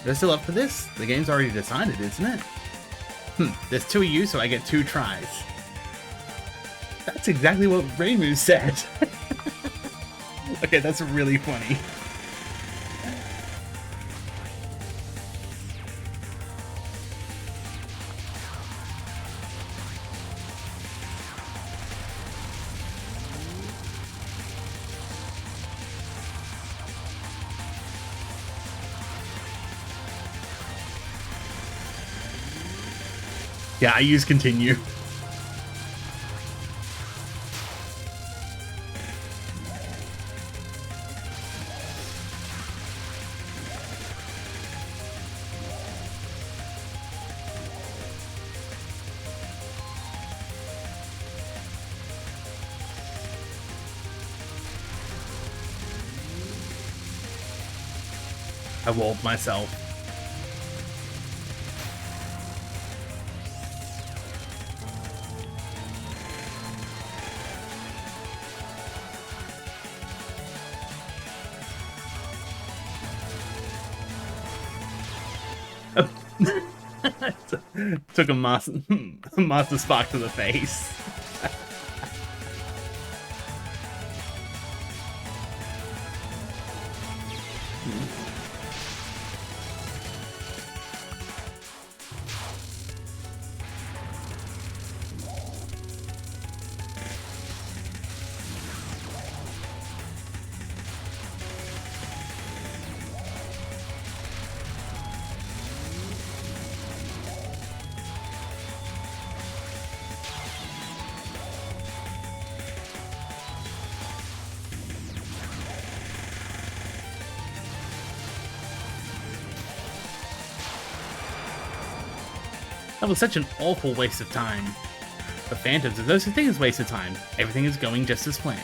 Speaker 1: You're still up for this? The game's already decided, isn't it? There's 2 of you, so I get 2 tries. That's exactly what Reimu said. Okay, that's really funny. Yeah, I use continue. I walled myself. Took a master spark to the face. That was such an awful waste of time. The Phantoms are no such thing as waste of time. Everything is going just as planned.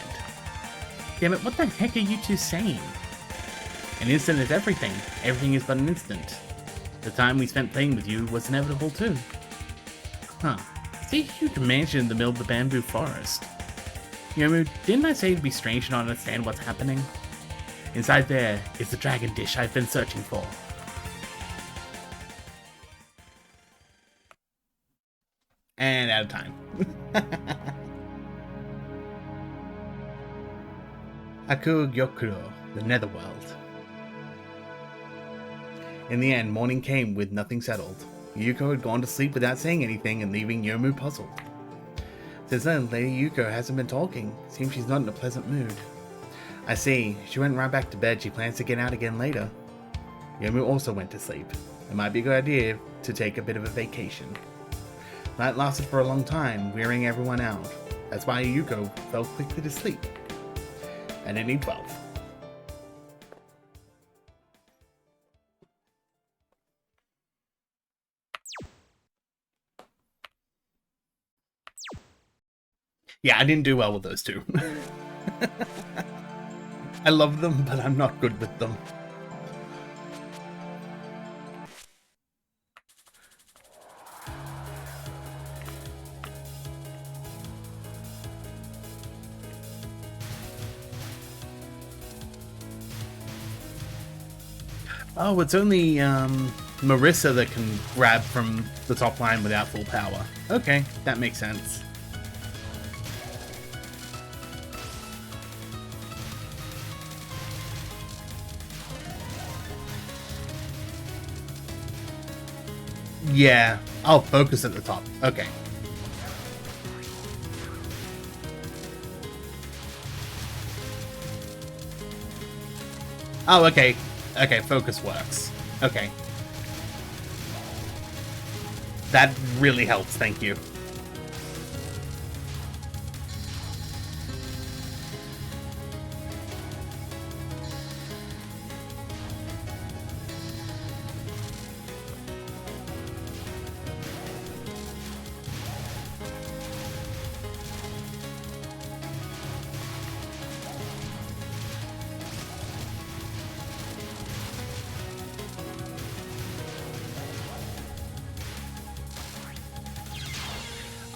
Speaker 1: Damn it, what the heck are you two saying? An instant is everything. Everything is but an instant. The time we spent playing with you was inevitable too. Huh. See a huge mansion in the middle of the bamboo forest. Yomu, didn't I say it'd be strange to not understand what's happening? Inside there is the dragon dish I've been searching for. And out of time. Haku Gyokuro, the Netherworld. In the end, morning came with nothing settled. Yuko had gone to sleep without saying anything and leaving Yomu puzzled. Since then, Lady Yuko hasn't been talking. Seems she's not in a pleasant mood. I see. She went right back to bed. She plans to get out again later. Yomu also went to sleep. It might be a good idea to take a bit of a vacation. Night lasted for a long time, wearing everyone out. That's why Yuko fell quickly to sleep. And ending 12. Yeah, I didn't do well with those two. I love them, but I'm not good with them. Oh, it's only Marissa that can grab from the top line without full power. Okay, that makes sense. Yeah, I'll focus at the top. Okay. Oh, okay. Okay, focus works. Okay. That really helps, thank you.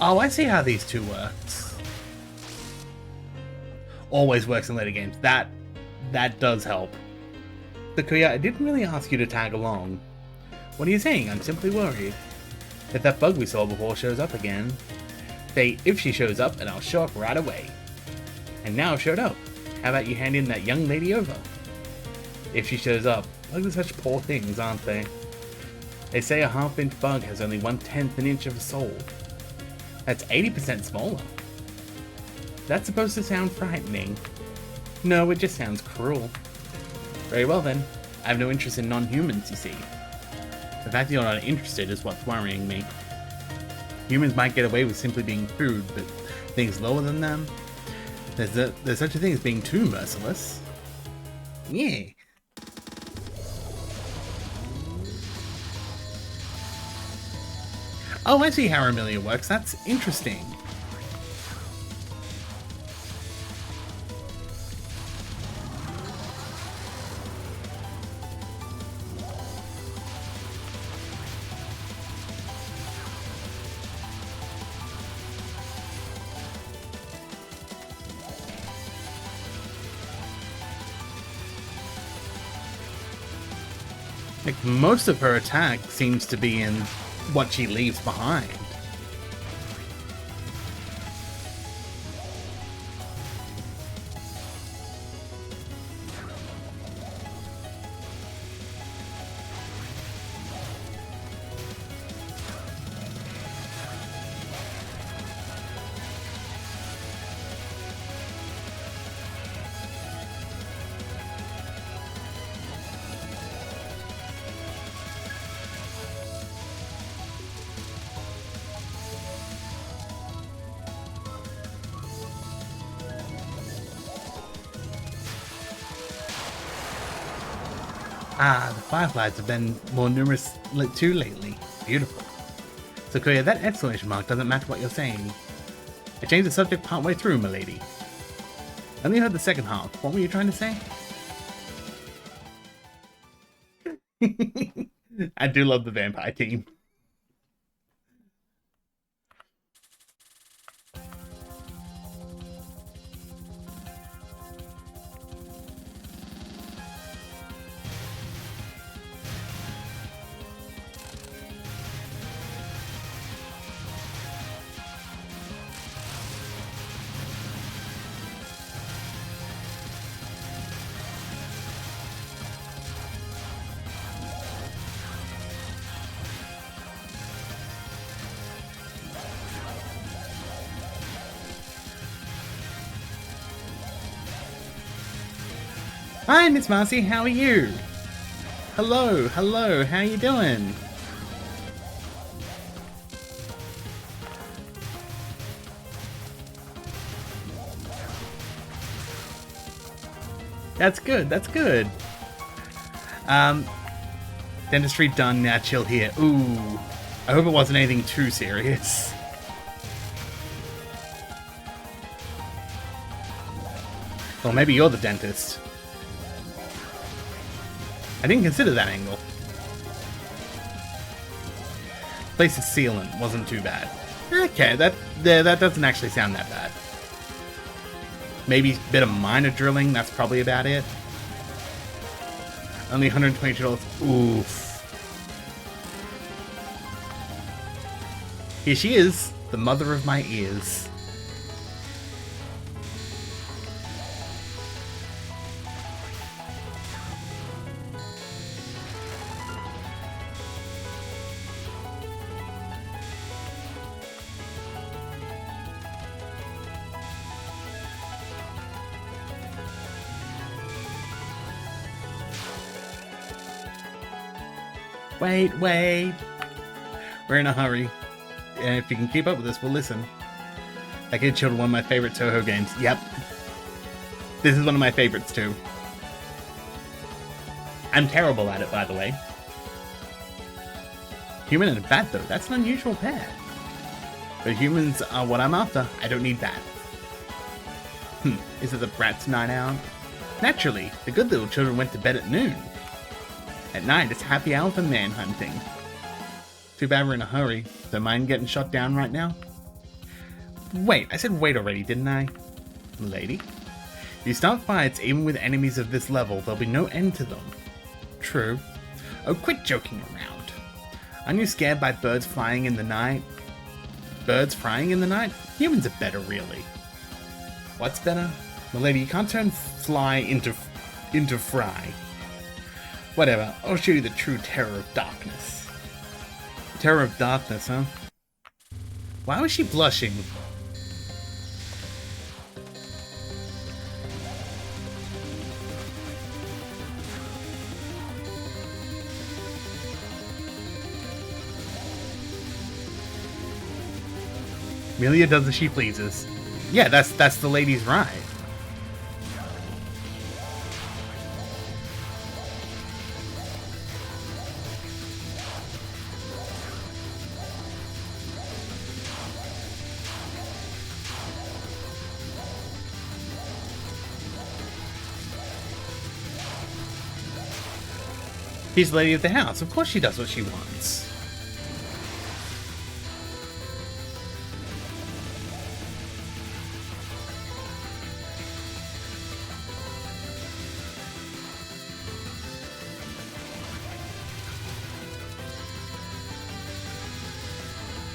Speaker 1: Oh, I see how these two works. Always works in later games. That does help. Takuya, I didn't really ask you to tag along. What are you saying? I'm simply worried. If that bug we saw before shows up again, say if she shows up and I'll show up right away. And now it showed up. How about you hand in that young lady over? If she shows up, bugs are such poor things, aren't they? They say a half-inch bug has only 1/10 an inch of a soul. That's 80% smaller. That's supposed to sound frightening. No, it just sounds cruel. Very well then. I have no interest in non-humans, you see. The fact that you're not interested is what's worrying me. Humans might get away with simply being crude, but things lower than them? There's such a thing as being too merciless. Yeah. Oh, I see how Amelia works. That's interesting. Like, most of her attack seems to be in what she leaves behind. Ah, the fireflies have been more numerous too lately. Beautiful. So clear, that exclamation mark doesn't match what you're saying. I changed the subject partway through, milady. I only heard the second half. What were you trying to say? I do love the vampire team. Hi, Miss Marcy, how are you? Hello, hello, how you doing? That's good, that's good. Dentistry done, now chill here. Ooh, I hope it wasn't anything too serious. Well, maybe you're the dentist. I didn't consider that angle. Place's sealant wasn't too bad. Okay, that doesn't actually sound that bad. Maybe a bit of minor drilling, that's probably about it. Only $122. Oof. Here she is, the mother of my ears. Wait. We're in a hurry. And if you can keep up with this, we'll listen. Like Kid Children, one of my favorite Touhou games. Yep. This is one of my favorites too. I'm terrible at it, by the way. Human and a bat, though. That's an unusual pair. But humans are what I'm after. I don't need that. Is it the brat's night out? Naturally, the good little children went to bed at noon. At night, it's happy hour for man hunting. Too bad we're in a hurry. Don't mind getting shot down right now? Wait, I said wait already, didn't I? Lady? If you start fights, even with enemies of this level, there'll be no end to them. True. Oh, quit joking around. Aren't you scared by birds flying in the night? Birds flying in the night? Humans are better, really. What's better? Milady, you can't turn fly into fry. Whatever, I'll show you the true terror of darkness. Terror of darkness, huh? Why was she blushing? Amelia does as she pleases. Yeah, that's the lady's right. She's the lady of the house. Of course she does what she wants.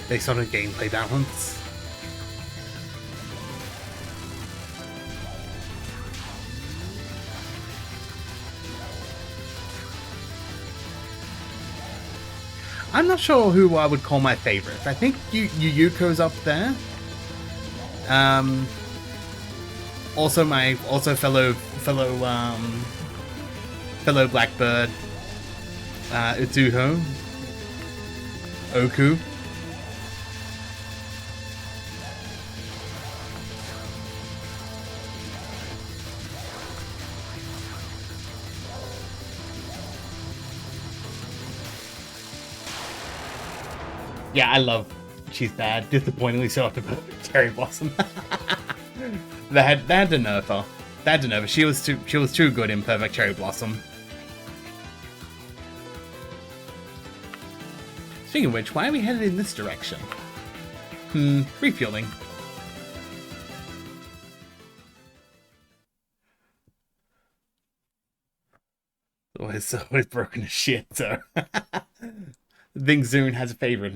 Speaker 1: Based on a gameplay balance. I'm not sure who I would call my favorite. I think Yuko's up there. Also fellow Blackbird, Touhou, Oku. Yeah, I love She's Bad. Disappointingly so after Cherry Blossom. they had to nerf her. They had to nerf her. She was too good in Perfect Cherry Blossom. Speaking of which, why are we headed in this direction? Refueling. Always broken as shit, so. Think Zune has a favorite,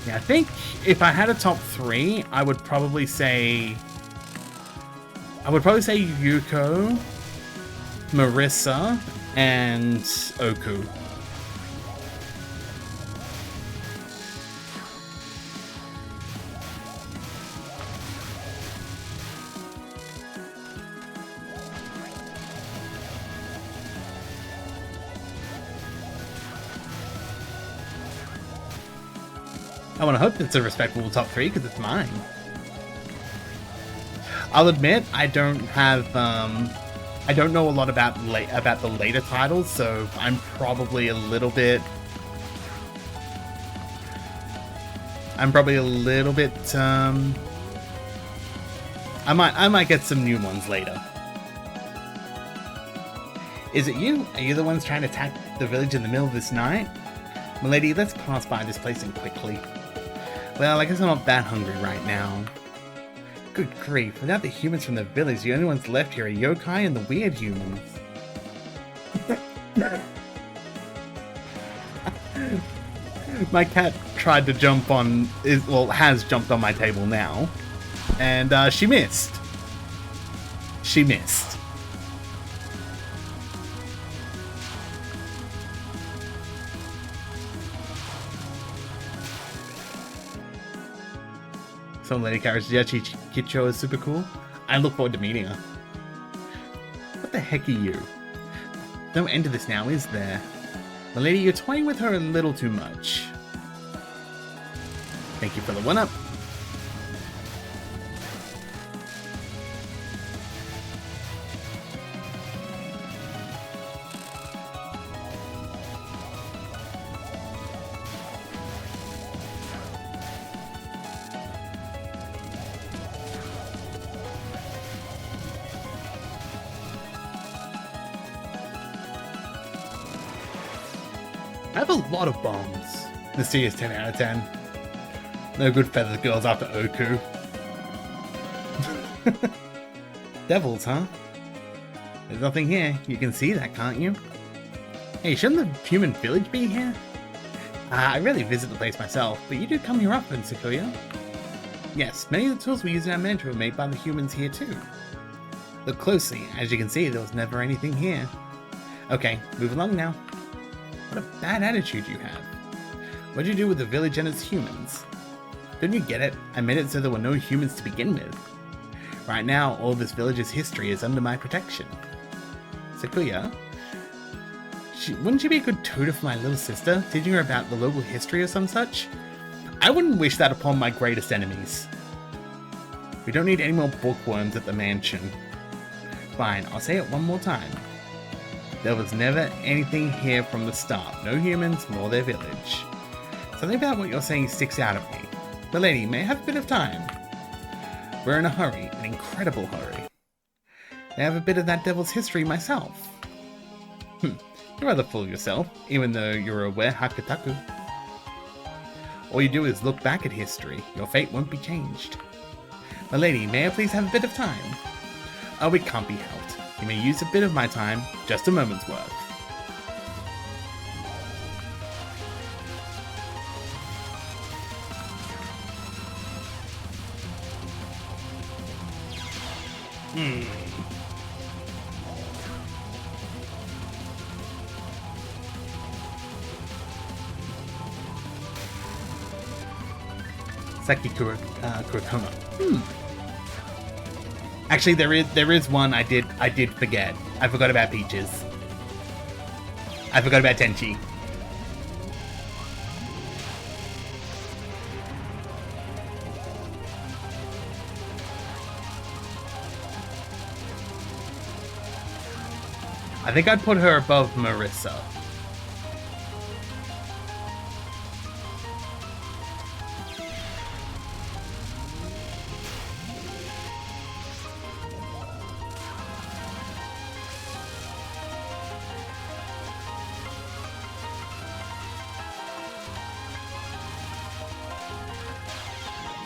Speaker 1: Yeah, I think if I had a top 3, I would probably say Yuko, Marissa, and Oku. I want to hope it's a respectable top 3 because it's mine. I'll admit I don't have I don't know a lot about the later titles, so I'm probably a little bit I might get some new ones later. Is it you? Are you the ones trying to attack the village in the middle of this night? Milady, let's pass by this place and quickly. Well, I guess I'm not that hungry right now. Good grief, without the humans from the village, the only ones left here are yokai and the weird humans. My cat tried to jump on, has jumped on my table now. And she missed. She missed. Some lady character, Yachi Kicho, is super cool. I look forward to meeting her. What the heck are you? No end to this now, is there? The lady, you're toying with her a little too much. Thank you for the 1-up. I have a lot of bombs. The C is 10 out of 10. No good feathered girls after Oku. Devils, huh? There's nothing here. You can see that, can't you? Hey, shouldn't the human village be here? I rarely visit the place myself, but you do come here often, Sakuya. Yes, many of the tools we use in our mantra were made by the humans here too. Look closely. As you can see, there was never anything here. Okay, move along now. What a bad attitude you have. What'd you do with the village and its humans? Don't you get it? I made it so there were no humans to begin with. Right now, all this village's history is under my protection. Sakuya? Wouldn't she be a good tutor for my little sister, teaching her about the local history or some such? I wouldn't wish that upon my greatest enemies. We don't need any more bookworms at the mansion. Fine, I'll say it one more time. There was never anything here from the start. No humans, nor their village. Something about what you're saying sticks out at me. But lady, may I have a bit of time? We're in a hurry, an incredible hurry. May I have a bit of that devil's history myself? You're rather full of yourself, even though you're aware Hakutaku. All you do is look back at history. Your fate won't be changed. My lady, may I please have a bit of time? Oh, it can't be helped. You may use a bit of my time, just a moment's worth. Saki Kurokoma. Actually, there is one I did forget. I forgot about Peaches. I forgot about Tenchi. I think I'd put her above Marissa.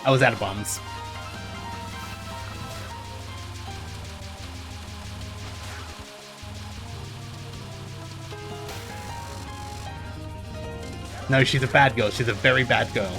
Speaker 1: I was out of bombs. No, she's a bad girl. She's a very bad girl.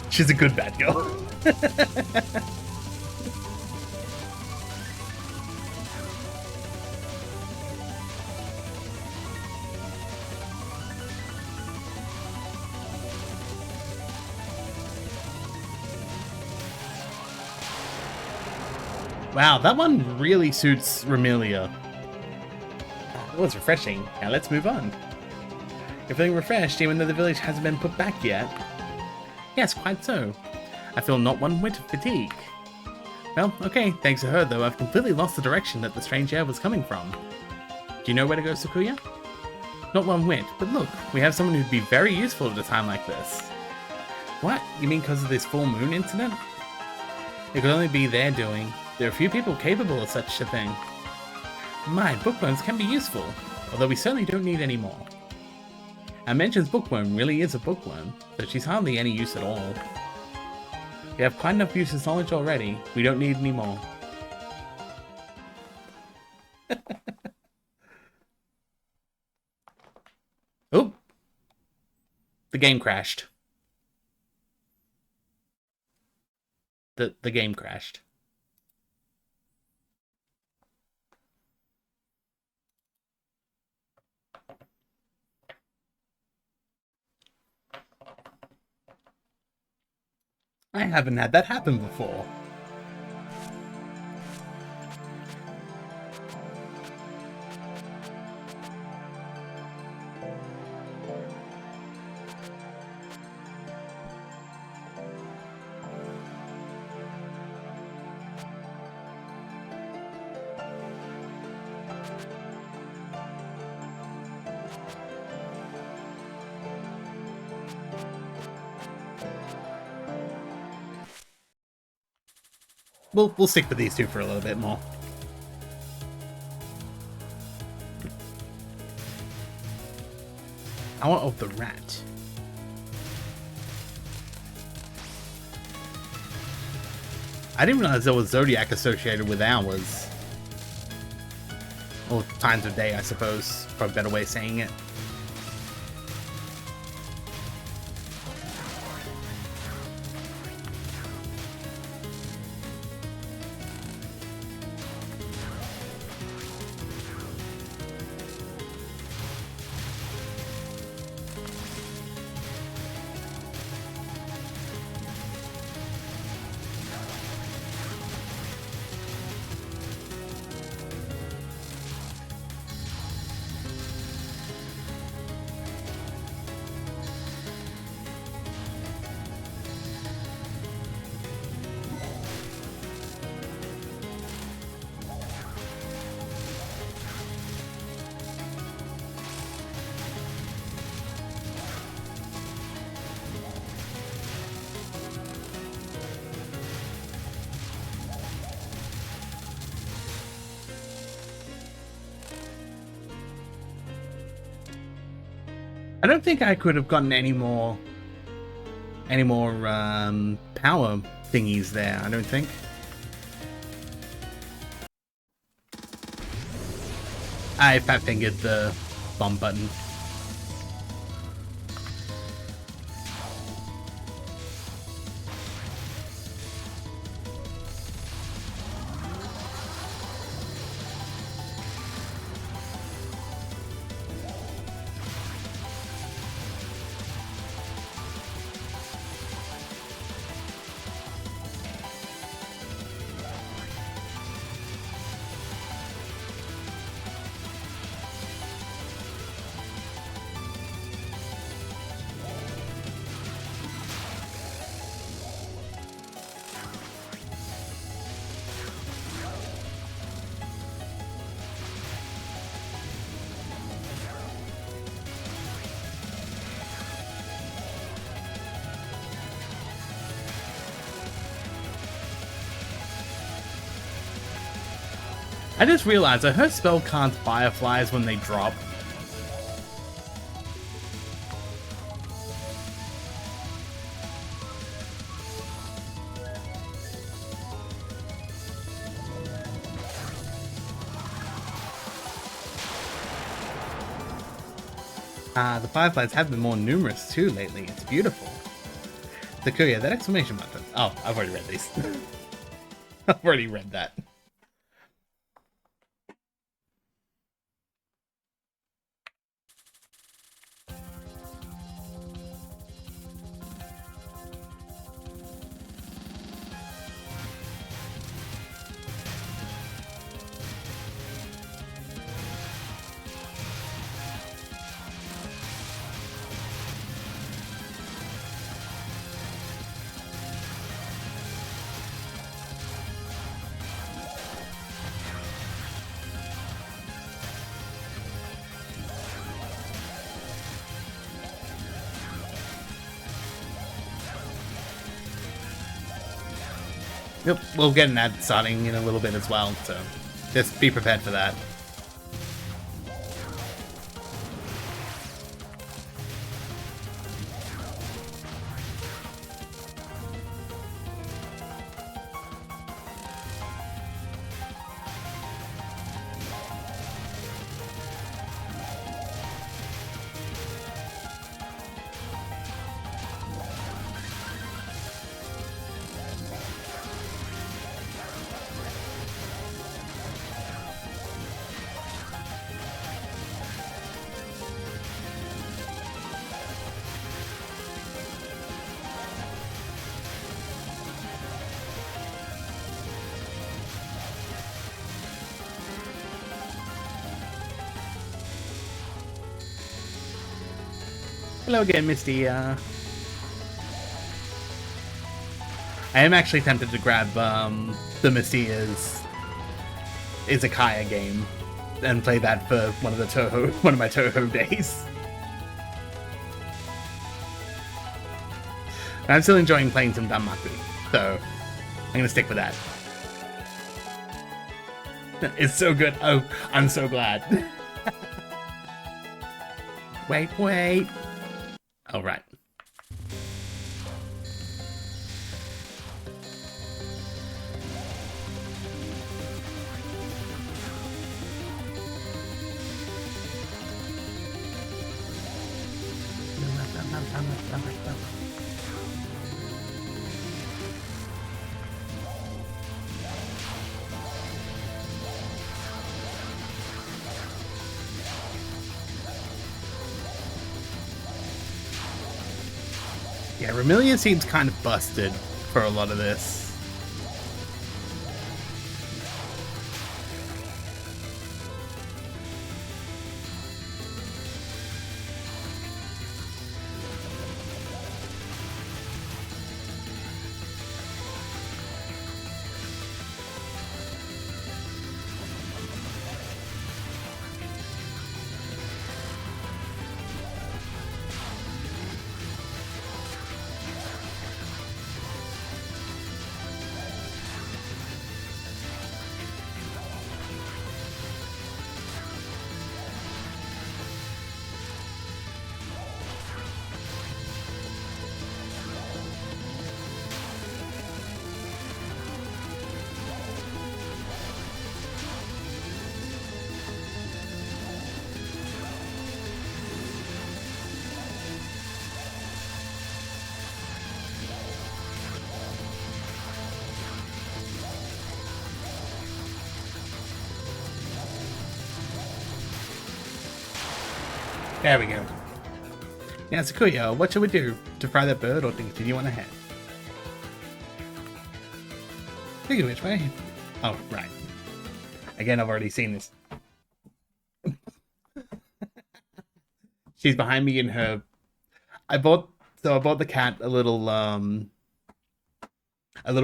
Speaker 1: She's a good bad girl. Wow, that one really suits Remilia. It was refreshing. Now let's move on. You're feeling refreshed even though the village hasn't been put back yet? Yes, quite so. I feel not one whit of fatigue. Well, okay, thanks to her though, I've completely lost the direction that the strange air was coming from. Do you know where to go, Sakuya? Not one whit, but look, we have someone who'd be very useful at a time like this. What? You mean because of this full moon incident? It could only be their doing. There are few people capable of such a thing. My, bookworms can be useful, although we certainly don't need any more. I mentions bookworm really is a bookworm, but she's hardly any use at all. We have quite enough useless knowledge already, we don't need any more. Oh! The game crashed. The game crashed. I haven't had that happen before. We'll stick with these two for a little bit more. Hour of the Rat. I didn't realize there was Zodiac associated with hours. Or times of day, I suppose. Probably a better way of saying it. I don't think I could have gotten any more power thingies there, I don't think. I fat-fingered the bomb button. I just realized I heard spell can't fireflies when they drop. The fireflies have been more numerous too lately. It's beautiful. The courier, that exclamation mark. Oh, I've already read these. I've already read that. Yep, we'll get an ad starting in a little bit as well, so just be prepared for that. Hello again, Misty. I am actually tempted to grab the Misty's Izakaya game and play that for one of my Touhou days. I'm still enjoying playing some Danmaku, so I'm gonna stick with that. It's so good. Oh, I'm so glad. Wait. All right. Yeah, Remilia seems kind of busted for a lot of this. There we go. Now, Sakuya, what should we do? To fry that bird or to continue on ahead? Speaking of which way? Oh, right. Again, I've already seen this. She's behind me in her... I bought the cat a little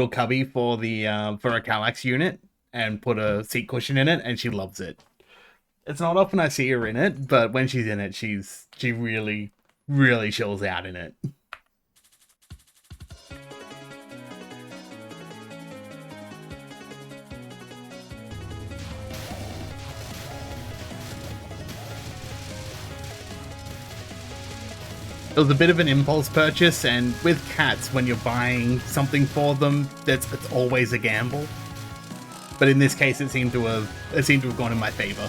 Speaker 1: cubby for the for a Kallax unit and put a seat cushion in it, and she loves it. It's not often I see her in it, but when she's in it, she really, really chills out in it. It was a bit of an impulse purchase, and with cats, when you're buying something for them, it's always a gamble. But in this case, it seemed to have gone in my favor.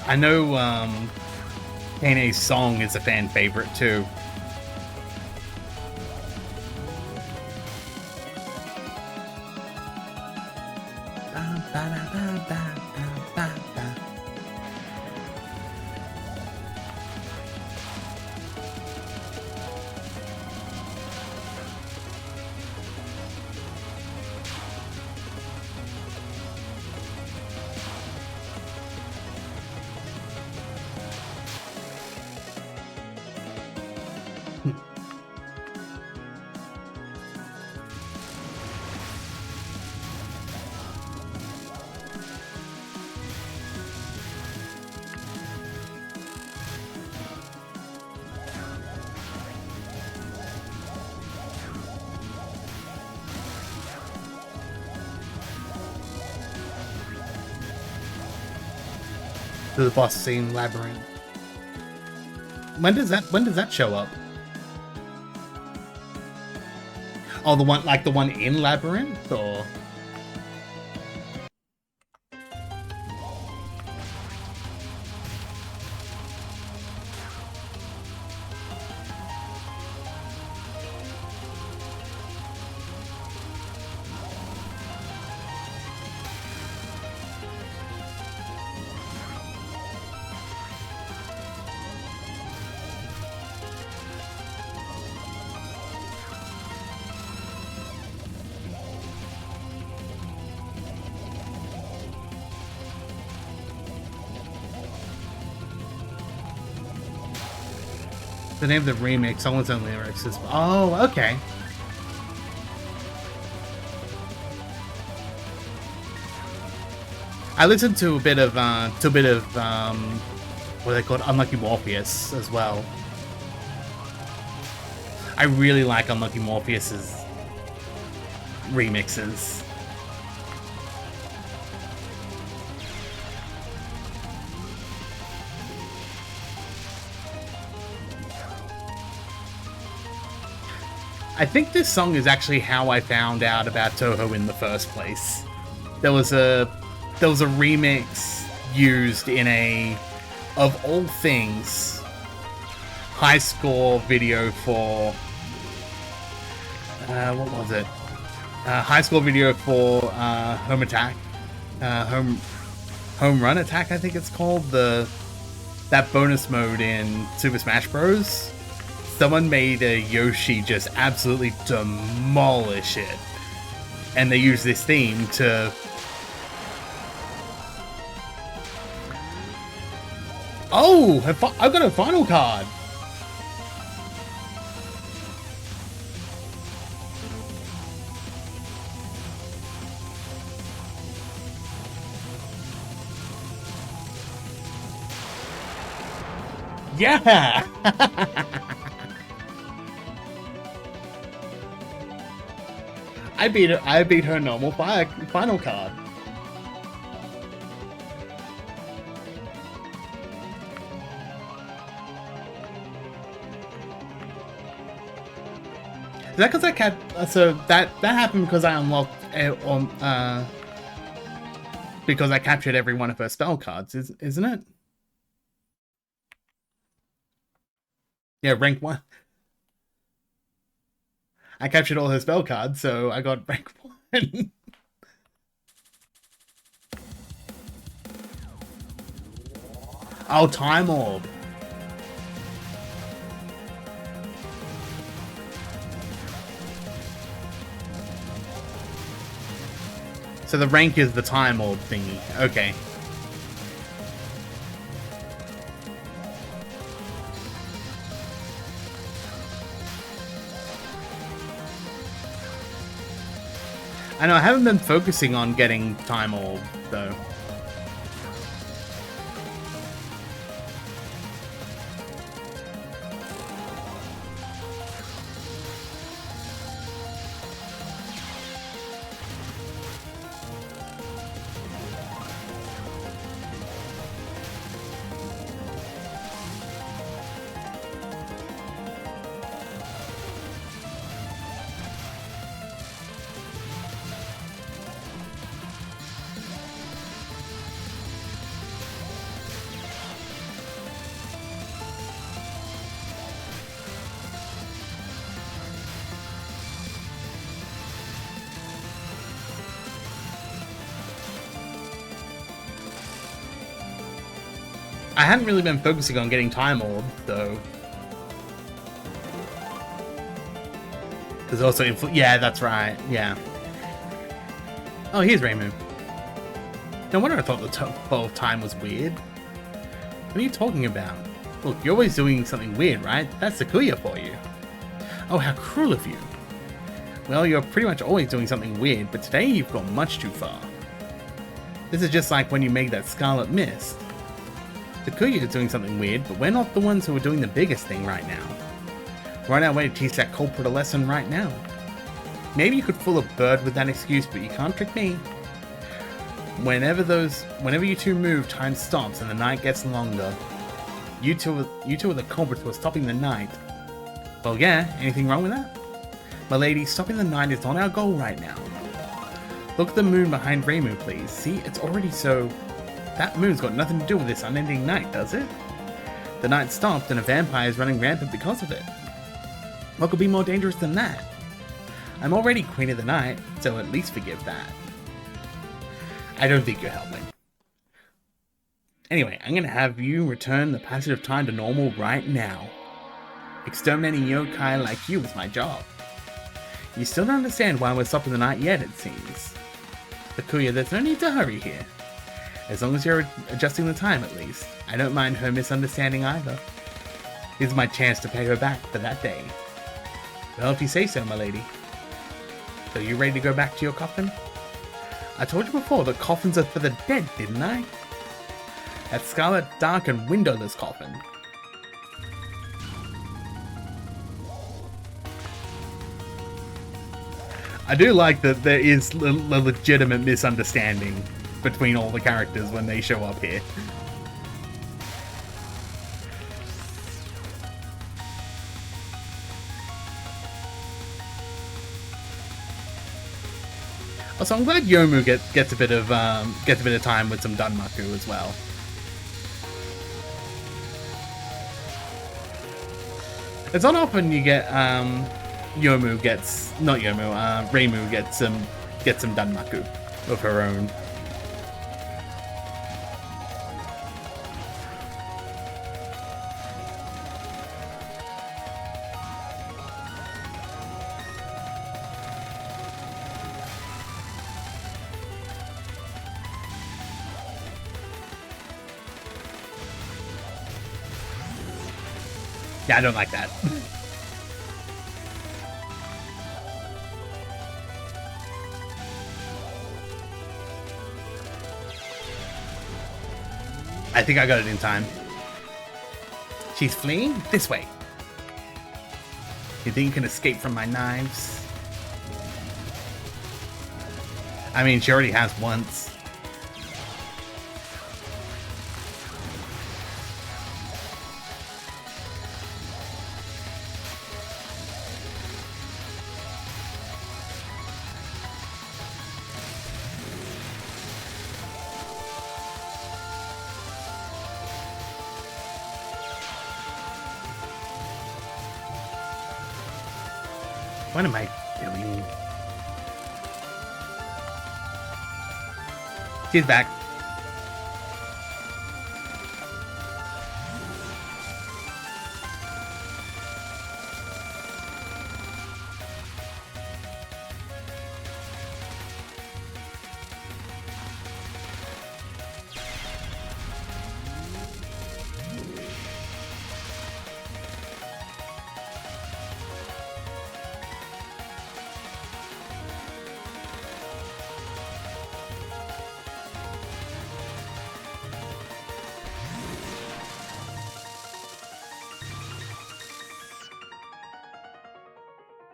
Speaker 1: I know Kane's song is a fan favorite too. The boss scene labyrinth. When does that show up? Oh, the one in Labyrinth, or the name of the remake, someone's own lyrics is... Oh, okay. I listened to a bit of what are they called? Unlucky Morpheus as well. I really like Unlucky Morpheus's remixes. I think this song is actually how I found out about Touhou in the first place. There was a remix used in a, of all things, high score video for what was it? High score video for Home Attack, Home Run Attack, I think it's called, that bonus mode in Super Smash Bros. Someone made a Yoshi just absolutely demolish it, and they used this theme to... Oh! I've got a final card! Yeah! I beat her normal final card. Is that because I so that happened because I unlocked because I captured every one of her spell cards, isn't it? Yeah, rank 1. I captured all her spell cards, so I got rank 1. Oh, Time Orb. So the rank is the Time Orb thingy. Okay. I know I haven't been focusing on getting Time Orb, though. I hadn't really been focusing on getting Time Orb, though. There's also yeah, that's right, yeah. Oh, here's Reimu. No wonder I thought the flow of time was weird. What are you talking about? Look, you're always doing something weird, right? That's Takuya for you. Oh, how cruel of you. Well, you're pretty much always doing something weird, but today you've gone much too far. This is just like when you make that Scarlet Mist. Takuya is doing something weird, but we're not the ones who are doing the biggest thing right now. We're on our way to teach that culprit a lesson right now. Maybe you could fool a bird with that excuse, but you can't trick me. Whenever you two move, time stops and the night gets longer. You two are the culprits who are stopping the night. Well, yeah, anything wrong with that? My lady, stopping the night is not our goal right now. Look at the moon behind Reimu, please. See, it's already so... That moon's got nothing to do with this unending night, does it? The night stopped and a vampire is running rampant because of it. What could be more dangerous than that? I'm already Queen of the Night, so at least forgive that. I don't think you're helping. Anyway, I'm gonna have you return the passage of time to normal right now. Exterminating yokai like you is my job. You still don't understand why we're stopping the night yet, it seems. Takuya, there's no need to hurry here. As long as you're adjusting the time, at least. I don't mind her misunderstanding either. This is my chance to pay her back for that day. Well, if you say so, my lady. So you ready to go back to your coffin? I told you before that coffins are for the dead, didn't I? That scarlet, dark, and windowless coffin. I do like that there is a legitimate misunderstanding between all the characters when they show up here. Also, I'm glad Yomu gets a bit of time with some Danmaku as well. It's not often you get Reimu gets some Danmaku of her own. Yeah, I don't like that. I think I got it in time. She's fleeing? This way. You think you can escape from my knives? I mean, she already has once. What am I doing? She's back.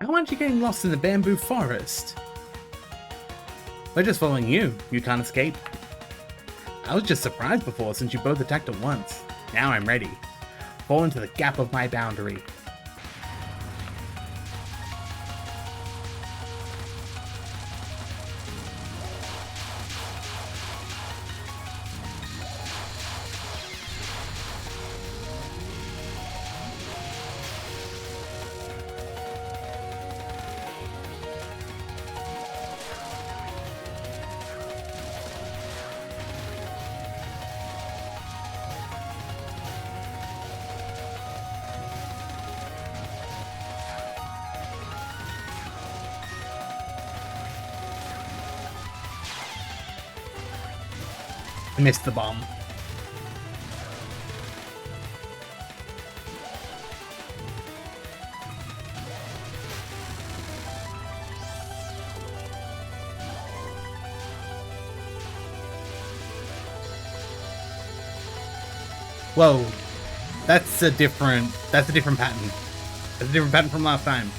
Speaker 1: How aren't you getting lost in the bamboo forest? We're just following you. You can't escape. I was just surprised before since you both attacked at once. Now I'm ready. Fall into the gap of my boundary. I missed the bomb. Whoa, that's a different pattern. That's a different pattern from last time.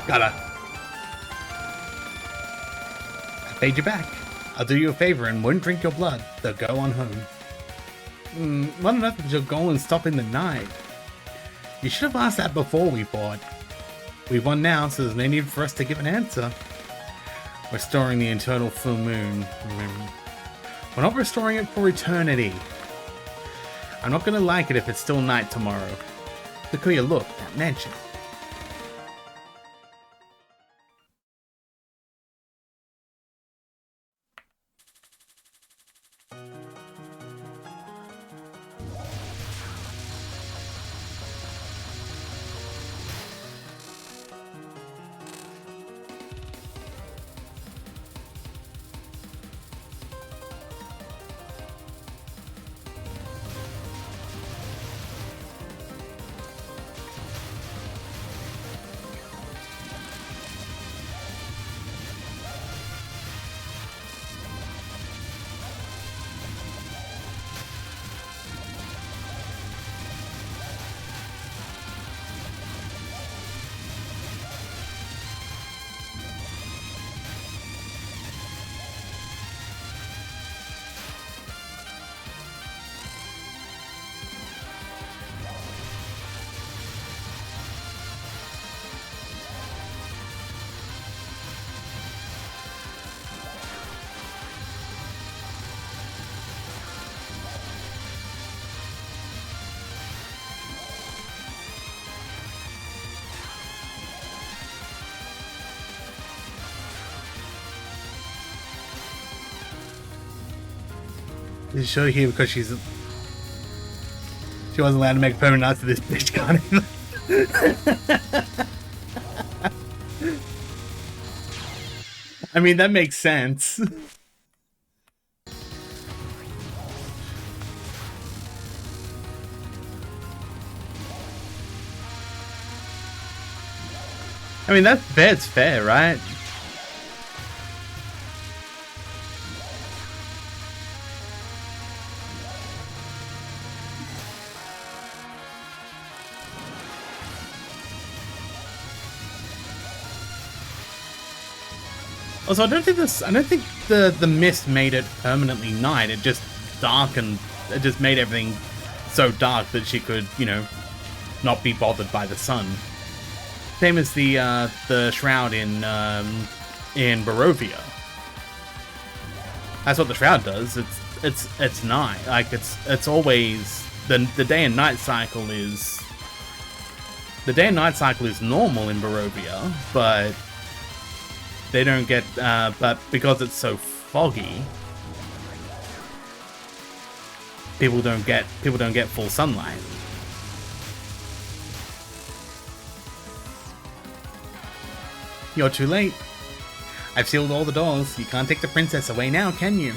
Speaker 1: Gotta. I paid you back. I'll do you a favor and won't drink your blood, though go on home. What on earth is your goal in stopping the night? You should have asked that before we fought. We've won now, so there's no need for us to give an answer. Restoring the eternal full moon. We're not restoring it for eternity. I'm not gonna like it if it's still night tomorrow. Look where you look, that mansion. This show here because she wasn't allowed to make permanent art to this bitch, can't even. I mean, that makes sense. I mean, that's fair, it's fair, right? Also, I don't think the mist made it permanently night. It just darkened. It just made everything so dark that she could, you know, not be bothered by the sun. Same as the shroud in Barovia. That's what the shroud does. It's night. Like it's always the day and night cycle is normal in Barovia, but They don't get, but because it's so foggy, people don't get full sunlight. You're too late. I've sealed all the doors. You can't take the princess away now, can you?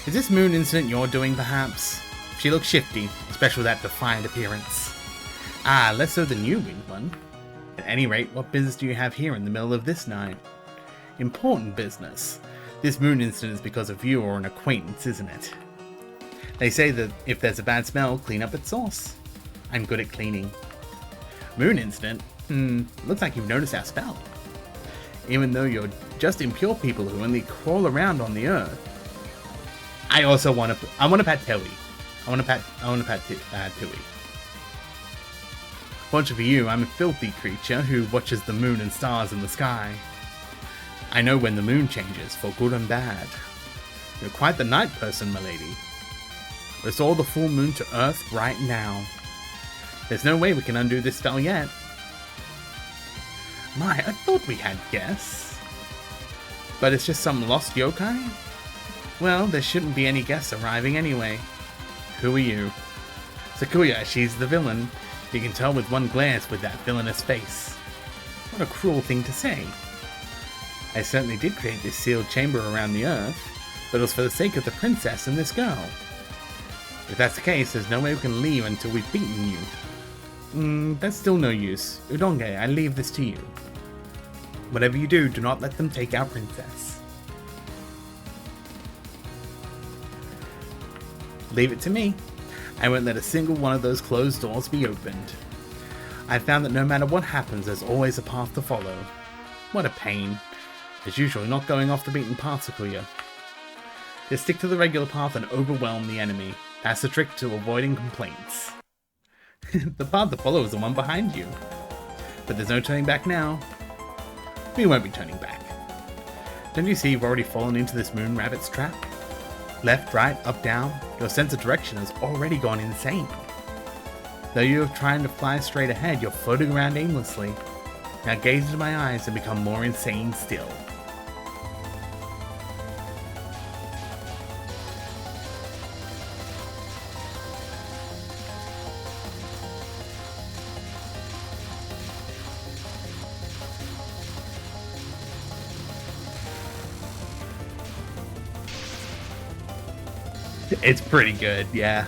Speaker 1: Is this moon incident your doing, perhaps? She looks shifty, especially with that defiant appearance. Ah, less so than you, winged one. At any rate, what business do you have here in the middle of this night? Important business. This moon incident is because of you or an acquaintance, isn't it? They say that if there's a bad smell, clean up its source. I'm good at cleaning. Moon incident? Looks like you've noticed our spell. Even though you're just impure people who only crawl around on the earth. I want to pat Touhou. I want to pat Touhou. Fortunately for you, I'm a filthy creature who watches the moon and stars in the sky. I know when the moon changes, for good and bad. You're quite the night person, milady. Restore the full moon to Earth right now. There's no way we can undo this spell yet. My, I thought we had guests. But it's just some lost yokai? Well, there shouldn't be any guests arriving anyway. Who are you? Sakuya, she's the villain. You can tell with one glance with that villainous face. What a cruel thing to say. I certainly did create this sealed chamber around the Earth, but it was for the sake of the princess and this girl. If that's the case, there's no way we can leave until we've beaten you. That's still no use. Udonge, I leave this to you. Whatever you do not let them take our princess. Leave it to me. I won't let a single one of those closed doors be opened. I've found that no matter what happens, there's always a path to follow. What a pain. As usual, not going off the beaten path, Sakuya. Just stick to the regular path and overwhelm the enemy. That's the trick to avoiding complaints. The path to follow is the one behind you. But there's no turning back now. We won't be turning back. Don't you see you've already fallen into this moon rabbit's trap? Left, right, up, down, your sense of direction has already gone insane. Though you're trying to fly straight ahead, you're floating around aimlessly. Now gaze into my eyes and become more insane still. It's pretty good, yeah.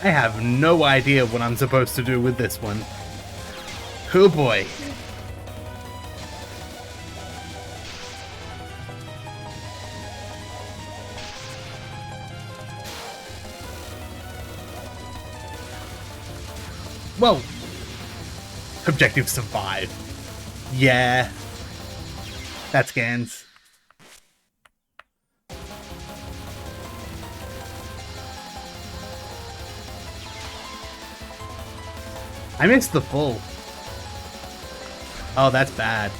Speaker 1: I have no idea what I'm supposed to do with this one. Oh boy. Well, objective survive. Yeah. That scans. I missed the full. Oh, that's bad.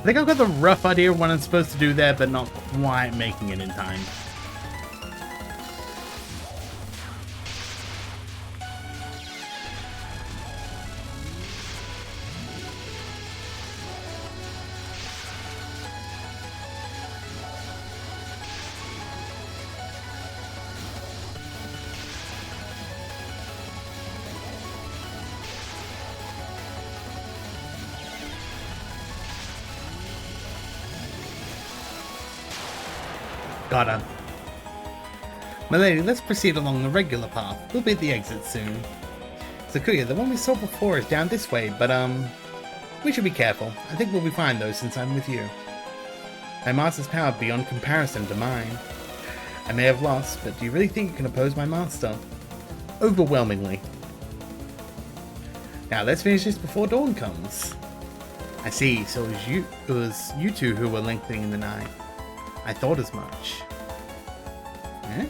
Speaker 1: I think I've got the rough idea of what I'm supposed to do there, but not quite making it in time. Got him. My lady, let's proceed along the regular path. We'll be at the exit soon. Sakuya, the one we saw before is down this way, but we should be careful. I think we'll be fine though, since I'm with you. My master's power beyond comparison to mine. I may have lost, but do you really think you can oppose my master? Overwhelmingly. Now let's finish this before dawn comes. I see, so it was you two who were lengthening the night. I thought as much. Eh?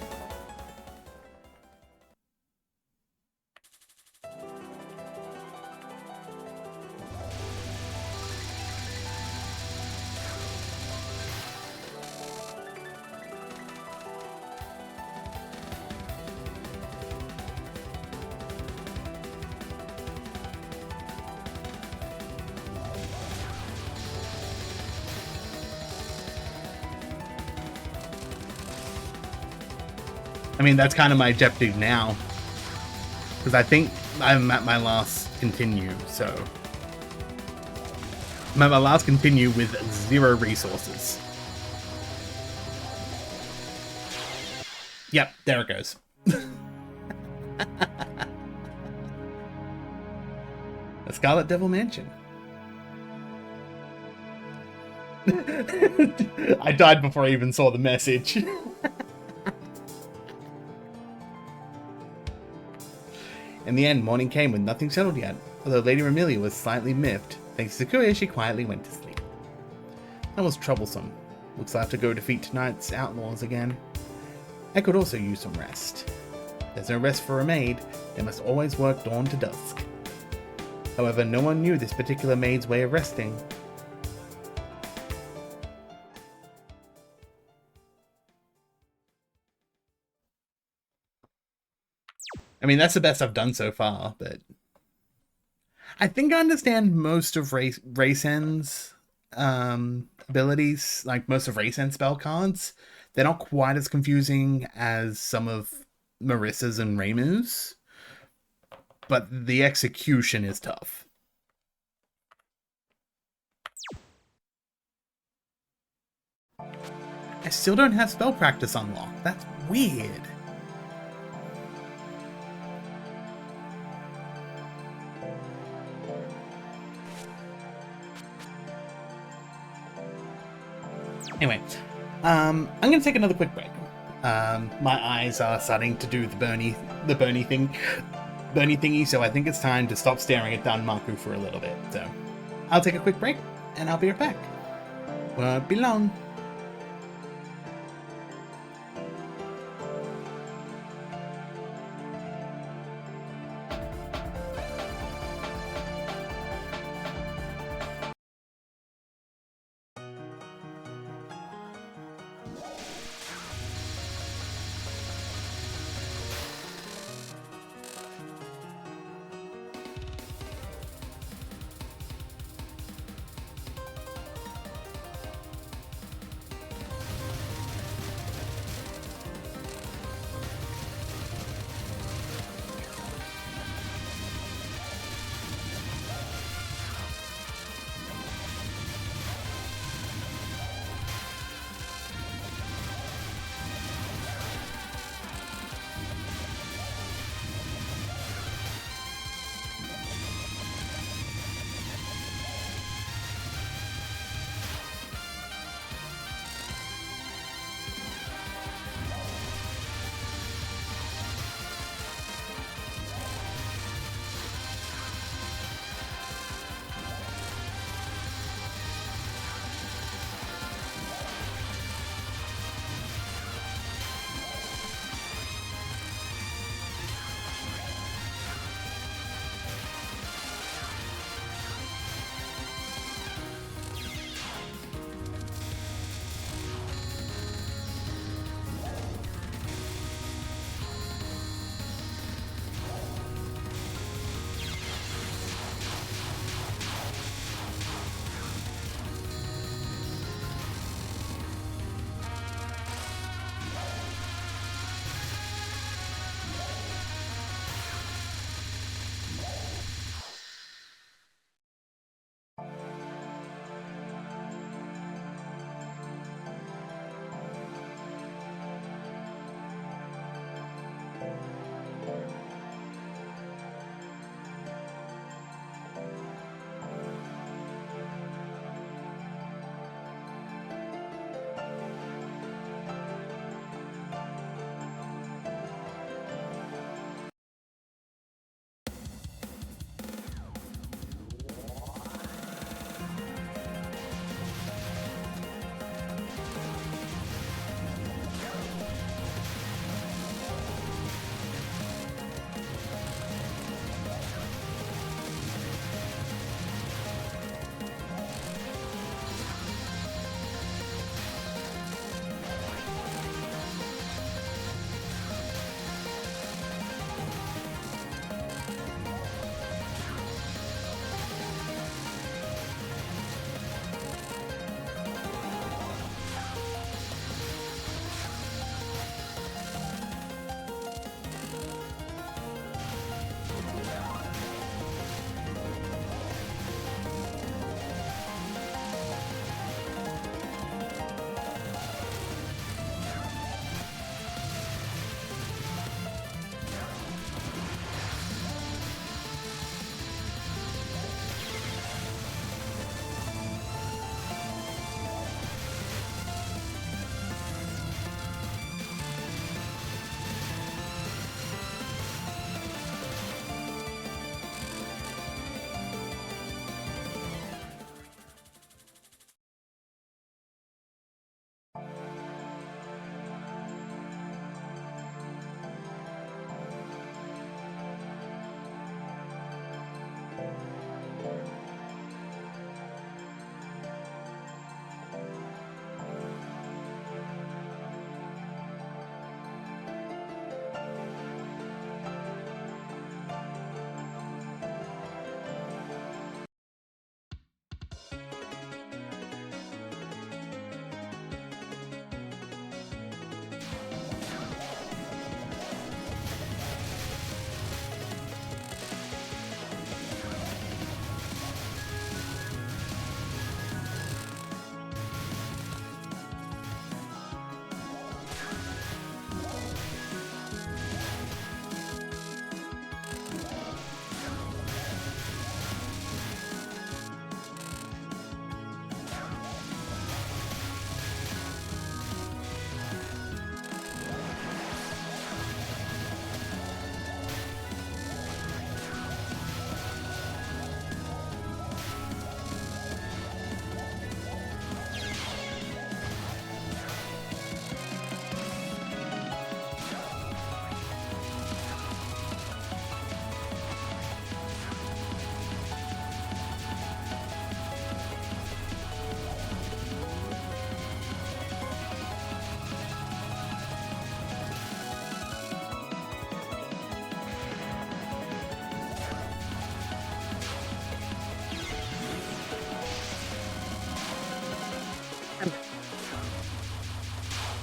Speaker 1: I mean, that's kind of my objective now. Because I think I'm at my last continue, so... I'm at my last continue with 0 resources. Yep, there it goes. The Scarlet Devil Mansion. I died before I even saw the message. In the end, morning came with nothing settled yet. Although Lady Ramilia was slightly miffed, thanks to Sakuya, she quietly went to sleep. That was troublesome. Looks like I have to go defeat tonight's outlaws again. I could also use some rest. There's no rest for a maid, they must always work dawn to dusk. However, no one knew this particular maid's way of resting. I mean, that's the best I've done so far, but... I think I understand most of Raisen's abilities, like most of Raisen's spell cards. They're not quite as confusing as some of Marissa's and Reimu's, but the execution is tough. I still don't have spell practice unlocked. That's weird. Anyway, I'm gonna take another quick break. My eyes are starting to do the Bernie thingy, so I think it's time to stop staring at Danmaku for a little bit. So, I'll take a quick break, and I'll be right back. Won't be long.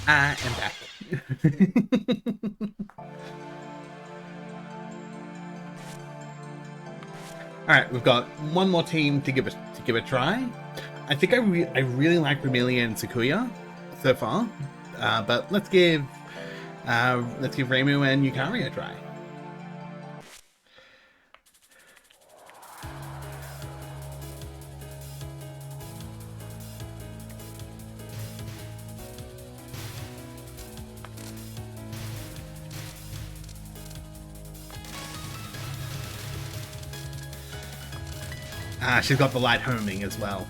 Speaker 1: I am back. All right, we've got one more team to give a try. I think I really like Ramelia and Sakuya so far, but let's give Reimu and Yukari a try. She's got the light homing as well.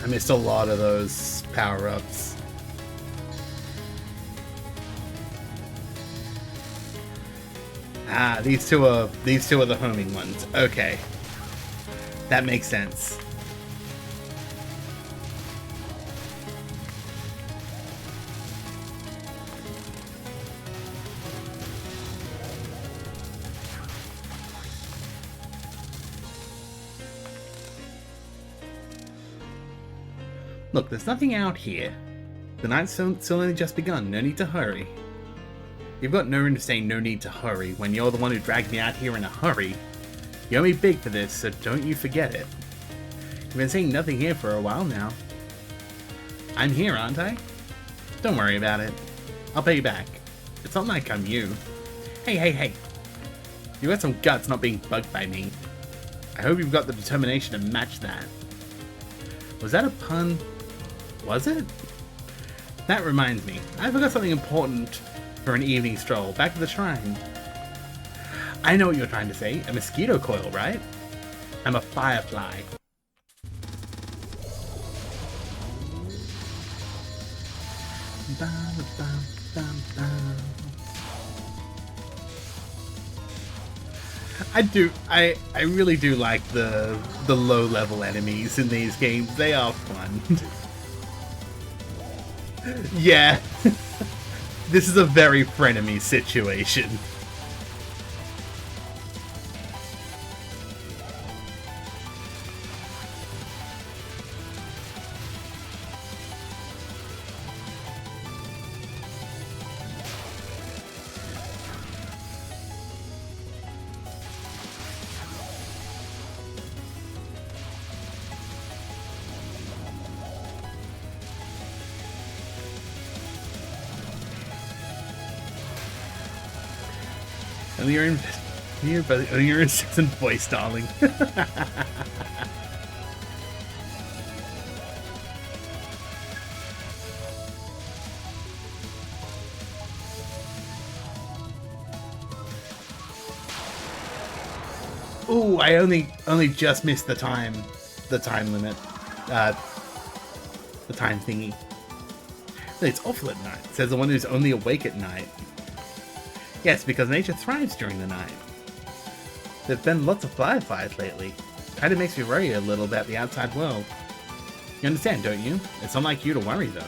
Speaker 1: I missed a lot of those power-ups. These two are the homing ones. Okay. That makes sense. Look, there's nothing out here. The night's still only just begun. No need to hurry. You've got no room to say no need to hurry when you're the one who dragged me out here in a hurry. You owe me big for this, so don't you forget it. You've been saying nothing here for a while now. I'm here, aren't I? Don't worry about it. I'll pay you back. It's not like I'm you. Hey. You got some guts not being bugged by me. I hope you've got the determination to match that. Was that a pun? Was it? That reminds me. I forgot something important for an evening stroll back to the shrine. I know what you're trying to say. A mosquito coil, right? I'm a firefly. I really do like the low level enemies in these games. They are fun. Yeah. This is a very frenemy situation. And you're in Sixth voice, darling. Ooh, I only just missed the time limit, the time thingy. It's awful at night. It says the one who's only awake at night. Yes, because nature thrives during the night. There've been lots of fireflies lately. Kinda makes me worry a little about the outside world. You understand, don't you? It's not like you to worry, though.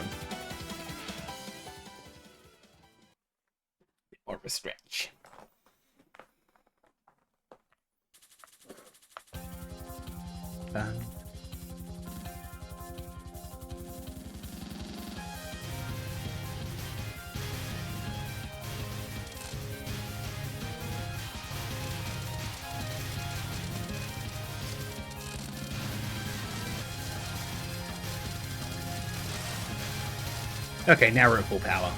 Speaker 1: Or a stretch. Okay, now we're at full power.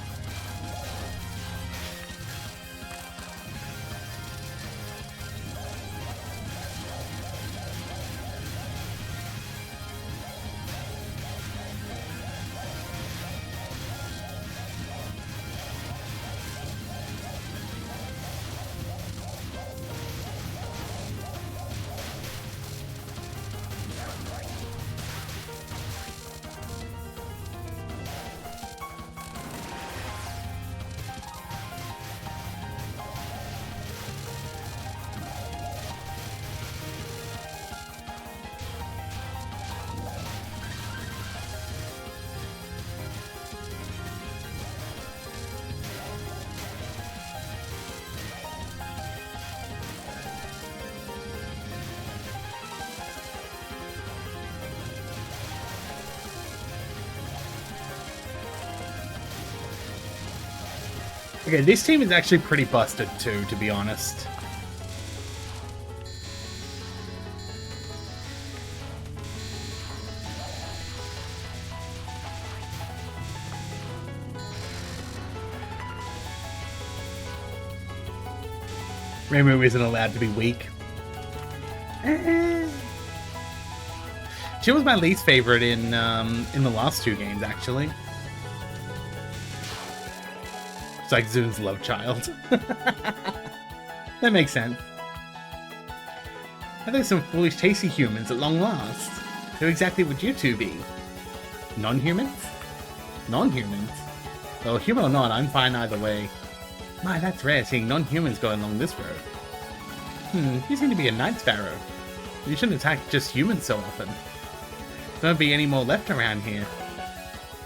Speaker 1: Okay, this team is actually pretty busted too, to be honest. Reimu isn't allowed to be weak. She was my least favorite in the last two games, actually. It's like Zoon's love child. That makes sense. Are there some foolish, tasty humans at long last? They're exactly what you two be. Non-humans? Non-humans? Well, human or not, I'm fine either way. My, that's rare, seeing non-humans going along this road. You seem to be a night sparrow. You shouldn't attack just humans so often. There won't be any more left around here.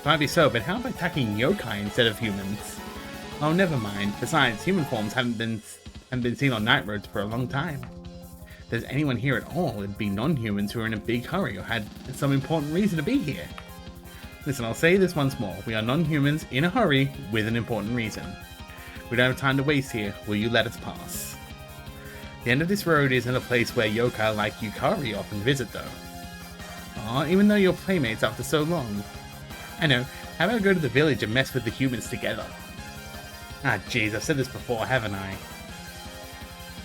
Speaker 1: Might be so, but how about attacking yokai instead of humans? Oh, never mind. Besides, human forms haven't been seen on night roads for a long time. If there's anyone here at all, it'd be non-humans who are in a big hurry or had some important reason to be here. Listen, I'll say this once more. We are non-humans in a hurry with an important reason. We don't have time to waste here. Will you let us pass? The end of this road isn't a place where yokai like Yukari often visit, though. Aw, even though you're playmates after so long. I know. How about I go to the village and mess with the humans together? Ah, jeez, I've said this before, haven't I?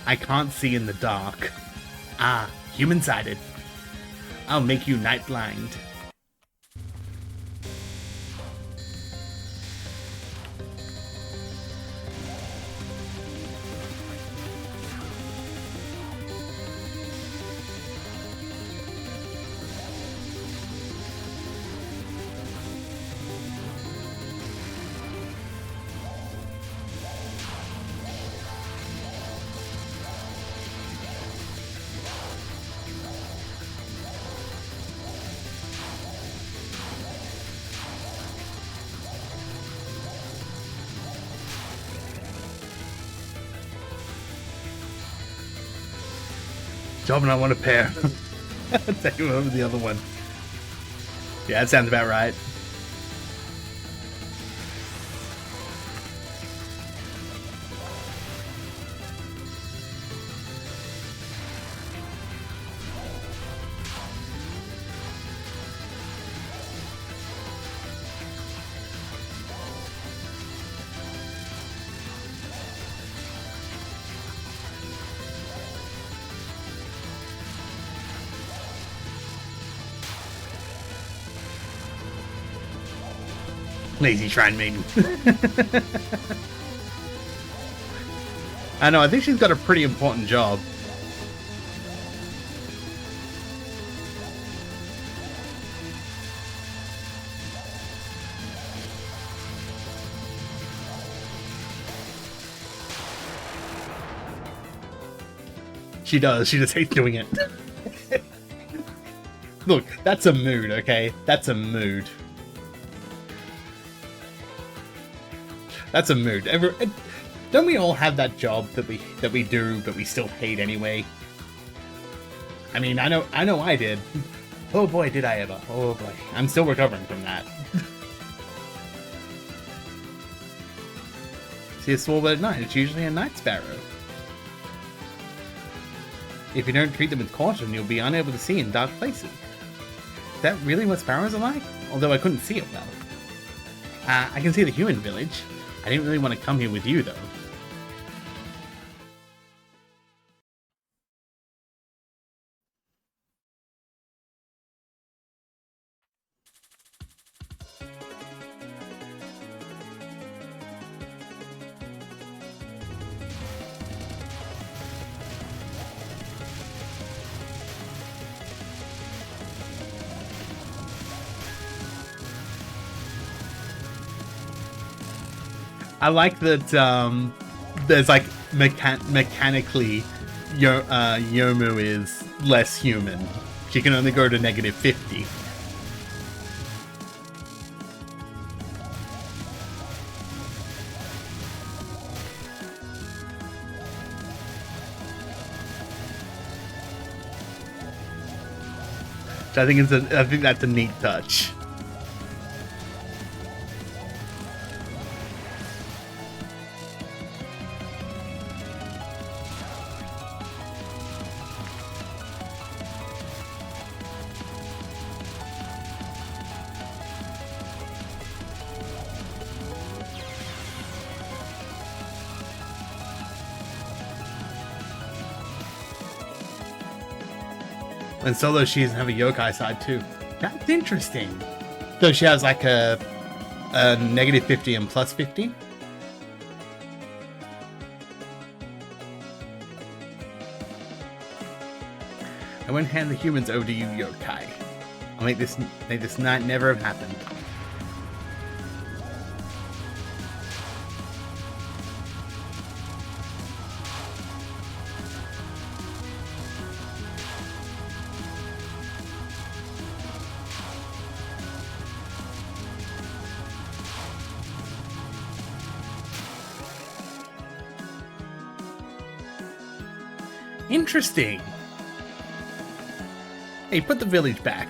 Speaker 1: I can't see in the dark. Ah, human-sided. I'll make you night blind. Job and I want a pair. Take him over the other one. Yeah, that sounds about right. Lazy Shrine Maiden. I know, I think she's got a pretty important job. She does, she just hates doing it. Look, that's a mood, okay? That's a mood. That's a mood. Don't we all have that job that we do, but we still hate anyway? I mean, I know I did. Oh boy, did I ever. Oh boy. I'm still recovering from that. See a swallow at night, it's usually a night sparrow. If you don't treat them with caution, you'll be unable to see in dark places. Is that really what sparrows are like? Although I couldn't see it well. I can see the human village. I didn't really want to come here with you, though. I like that there's like mechanically Yomu is less human. She can only go to -50. So I think that's a neat touch. In Solo, she doesn't have a yokai side too. That's interesting. So she has like a negative 50 and plus 50? I won't hand the humans over to you, yokai. I'll make this night never have happened. Interesting. Hey, put the village back.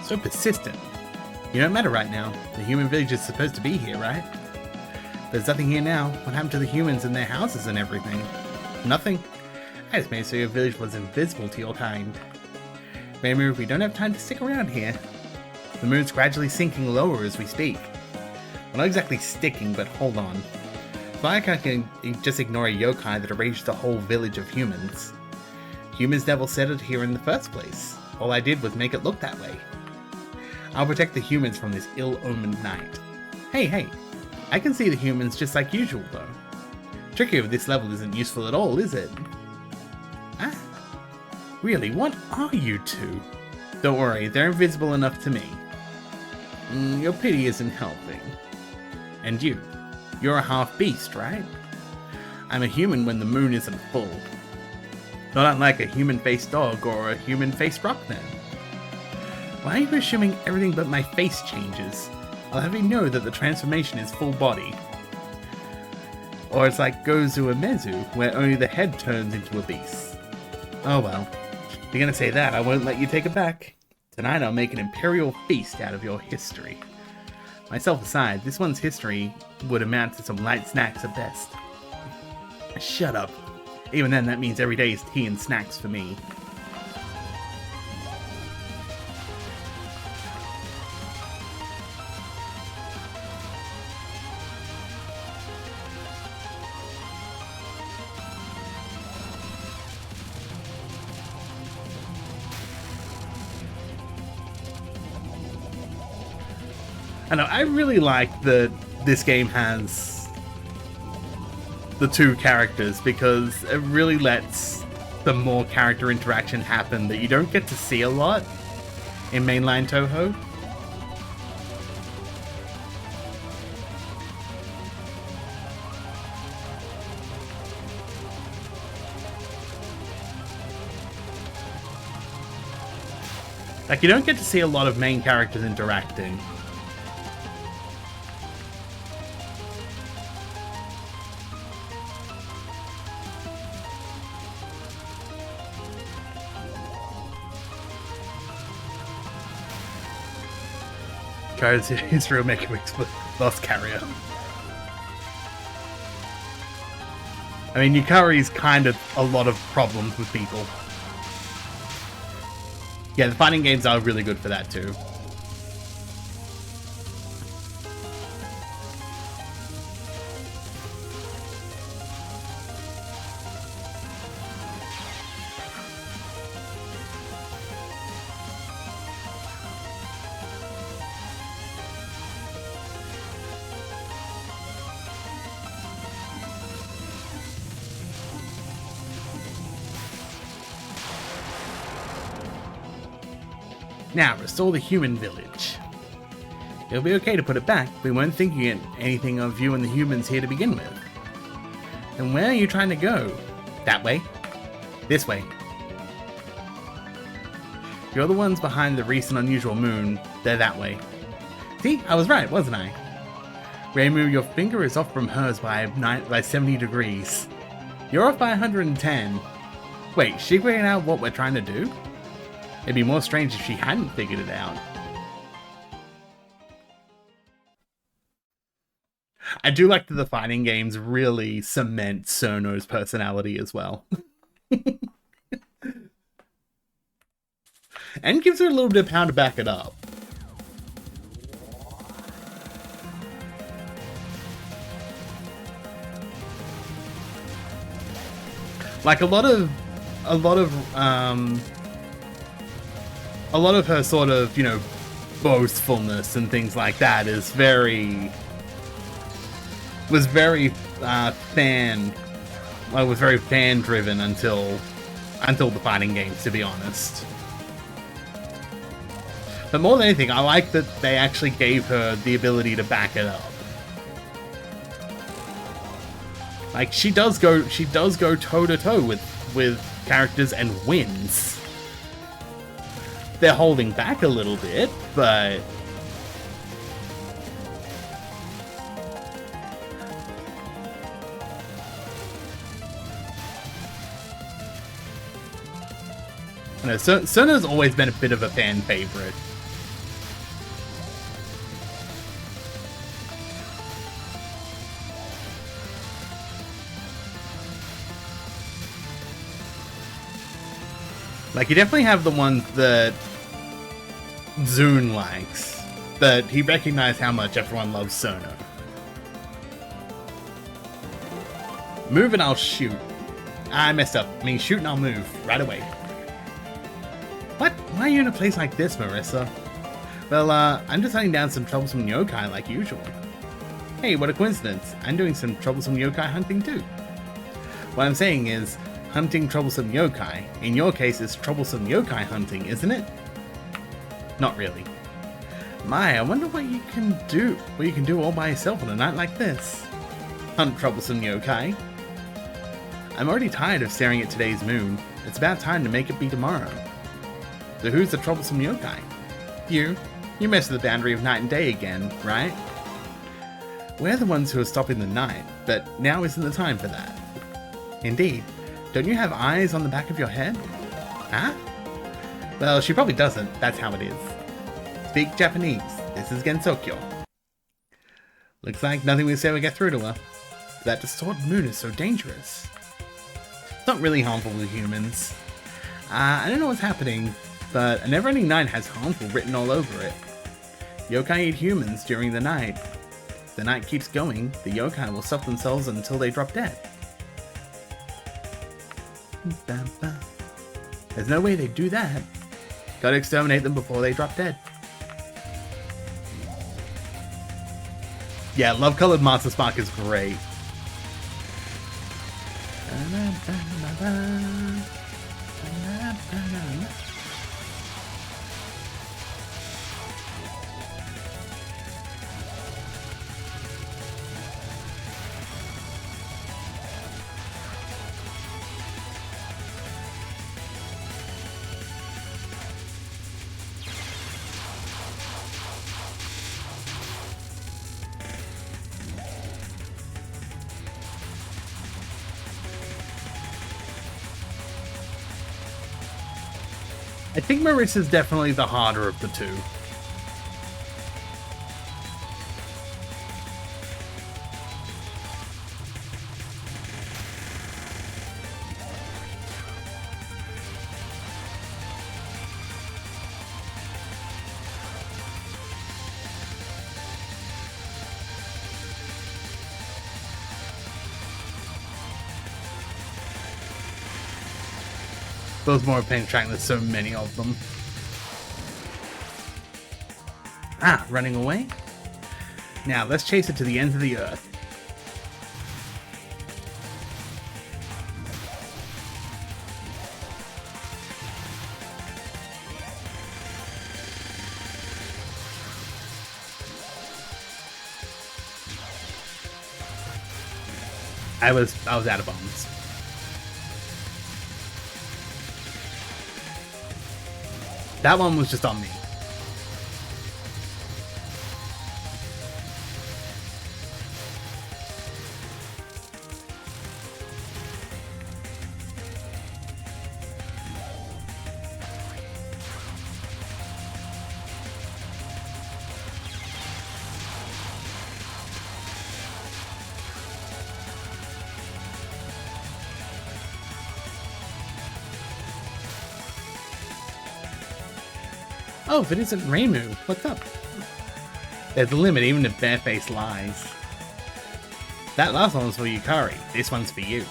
Speaker 1: So persistent. You don't matter right now. The human village is supposed to be here, right? There's nothing here now. What happened to the humans and their houses and everything? Nothing. I just made so your village was invisible to your kind. Remember, we don't have time to stick around here. The moon's gradually sinking lower as we speak. Well, not exactly sticking, but hold on. It's like I can just ignore a yokai that erased the whole village of humans. Humans never settled here in the first place. All I did was make it look that way. I'll protect the humans from this ill-omened night. Hey, I can see the humans just like usual though. Trickery of this level isn't useful at all, is it? Ah, really, what are you two? Don't worry, they're invisible enough to me. Your pity isn't helping. And you're a half-beast, right? I'm a human when the moon isn't full. Not unlike a human-faced dog or a human-faced rockman. Why are you assuming everything but my face changes? I'll have you know that the transformation is full body. Or it's like Gozu and Mezu, where only the head turns into a beast. Oh well. If you're gonna say that, I won't let you take it back. Tonight I'll make an imperial feast out of your history. Myself aside, this one's history would amount to some light snacks at best. Shut up. Even then, that means every day is tea and snacks for me. I know, I really like that this game has the two characters because it really lets the more character interaction happen that you don't get to see a lot in mainline Touhou. Like, you don't get to see a lot of main characters interacting. Cards Israel Mega Mix Lost Carrier. I mean, Yukari's kind of a lot of problems with people. Yeah, the fighting games are really good for that too. Now, restore the human village. It'll be okay to put it back. We weren't thinking anything of you and the humans here to begin with. Then where are you trying to go? That way? This way. You're the ones behind the recent unusual moon. They're that way. See, I was right, wasn't I? Reimu, your finger is off from hers by 70 degrees. You're off by 110. Wait, she figured out what we're trying to do? It'd be more strange if she hadn't figured it out. I do like that the fighting games really cement Sono's personality as well. And gives her a little bit of power to back it up. Like a lot of her sort of, you know, boastfulness and things like that was very fan driven until the fighting games, to be honest. But more than anything, I like that they actually gave her the ability to back it up. Like, she does go toe to toe with characters and wins. They're holding back a little bit, but I know Sona's always been a bit of a fan favorite. Like, you definitely have the ones that Zune likes, that he recognized how much everyone loves Sono. Move and I'll shoot. I messed up. I mean, shoot and I'll move right away. What? Why are you in a place like this, Marissa? Well, I'm just hunting down some troublesome yokai like usual. Hey, what a coincidence. I'm doing some troublesome yokai hunting too. What I'm saying is, hunting troublesome yokai. In your case, it's troublesome yokai hunting, isn't it? Not really. My, I wonder what you can do. What you can do all by yourself on a night like this. Hunt troublesome yokai. I'm already tired of staring at today's moon. It's about time to make it be tomorrow. So who's the troublesome yokai? You. You mess with the boundary of night and day again, right? We're the ones who are stopping the night, but now isn't the time for that. Indeed. Don't you have eyes on the back of your head? Huh? Well, she probably doesn't. That's how it is. Speak Japanese. This is Gensokyo. Looks like nothing we say will get through to her. That distorted moon is so dangerous. It's not really harmful to humans. I don't know what's happening, but a never-ending night has harmful written all over it. Yokai eat humans during the night. If the night keeps going, the yokai will stuff themselves until they drop dead. There's no way they'd do that. Gotta exterminate them before they drop dead. Yeah, Love Colored Master Spark is great. I think Marissa's definitely the harder of the two. Those more pain track, there's so many of them. Ah, running away? Now, let's chase it to the ends of the earth. I was out of bombs. That one was just on me. Oh, if it isn't Reimu, what's up? There's a limit even to barefaced lies. That last one was for Yukari, this one's for you.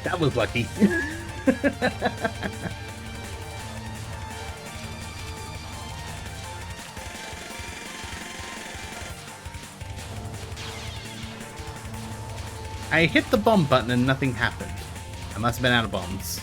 Speaker 1: That was lucky. I hit the bomb button and nothing happened. I must have been out of bombs.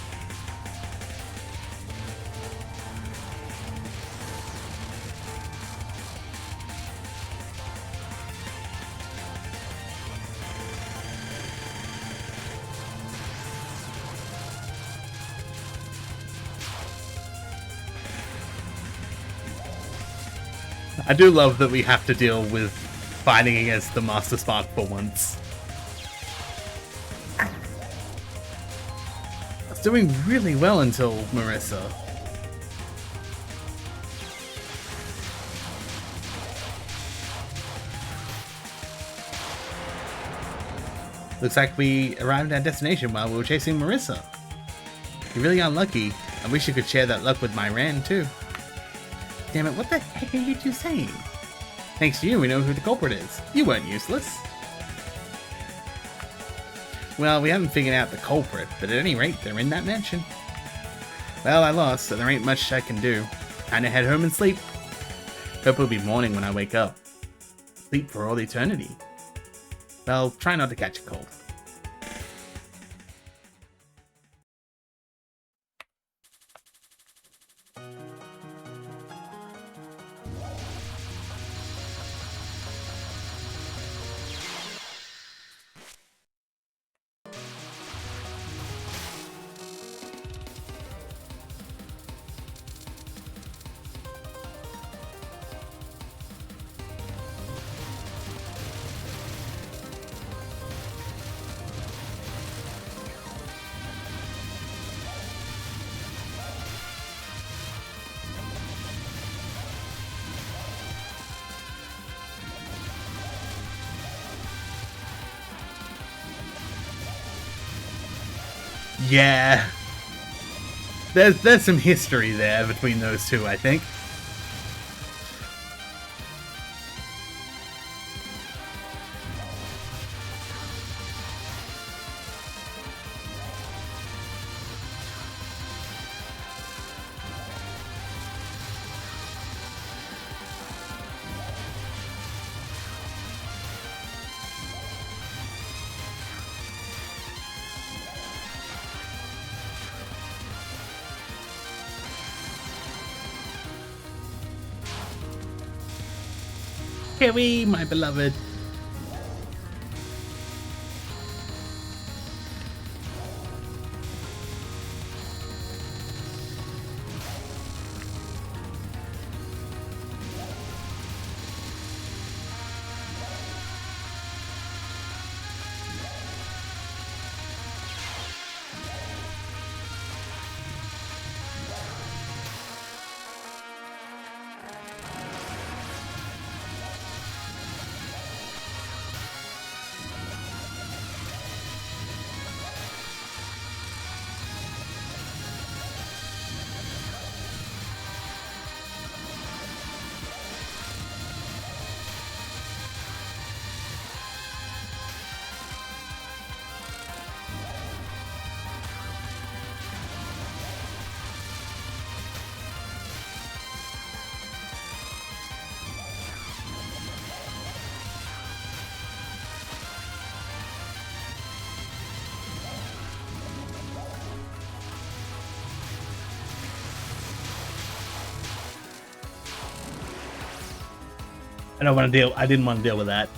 Speaker 1: I do love that we have to deal with fighting against the Master Spark for once. I was doing really well until Marissa. Looks like we arrived at our destination while we were chasing Marissa. You're really unlucky. I wish you could share that luck with my Ran too. Damn it, what the heck are you two saying? Thanks to you, we know who the culprit is. You weren't useless. Well, we haven't figured out the culprit, but at any rate, they're in that mansion. Well, I lost, so there ain't much I can do. Time to head home and sleep. Hope it'll be morning when I wake up. Sleep for all eternity. Well, try not to catch a cold. Yeah. There's some history there between those two, I think. Carrie, my beloved. I didn't want to deal with that.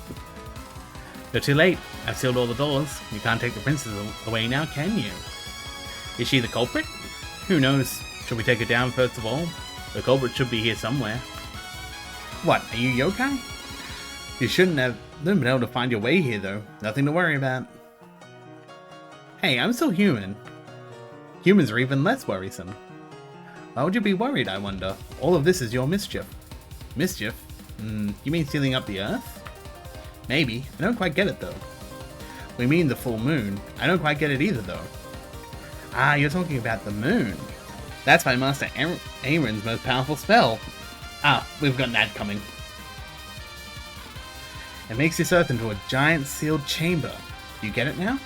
Speaker 1: You're too late. I've sealed all the doors. You can't take the princess away now, can you? Is she the culprit? Who knows? Should we take her down first of all? The culprit should be here somewhere. What, are you yokai? You shouldn't have been able to find your way here though. Nothing to worry about. Hey, I'm still human. Humans are even less worrisome. Why would you be worried, I wonder? All of this is your mischief. Mischief? You mean sealing up the Earth? Maybe. I don't quite get it though. We mean the full moon. I don't quite get it either though. Ah, you're talking about the moon. That's my Master Aaron's most powerful spell. Ah, we've got an ad coming. It makes this Earth into a giant sealed chamber. You get it now?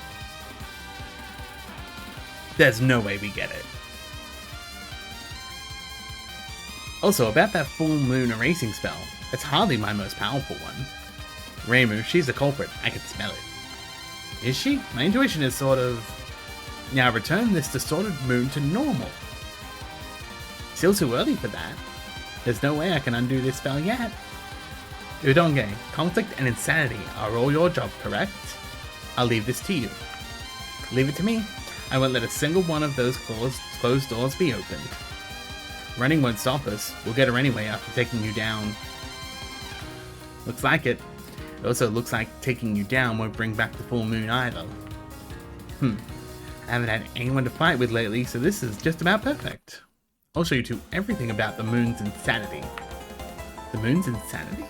Speaker 1: There's no way we get it. Also, about that full moon erasing spell, it's hardly my most powerful one. Reimu, she's the culprit. I can smell it. Is she? My intuition is sort of... Now return this distorted moon to normal. Still too early for that. There's no way I can undo this spell yet. Udonge, conflict and insanity are all your job, correct? I'll leave this to you. Leave it to me. I won't let a single one of those closed doors be opened. Running won't stop us. We'll get her anyway after taking you down. Looks like it. It also looks like taking you down won't bring back the full moon either. I haven't had anyone to fight with lately, so this is just about perfect. I'll show you two everything about the moon's insanity. The moon's insanity?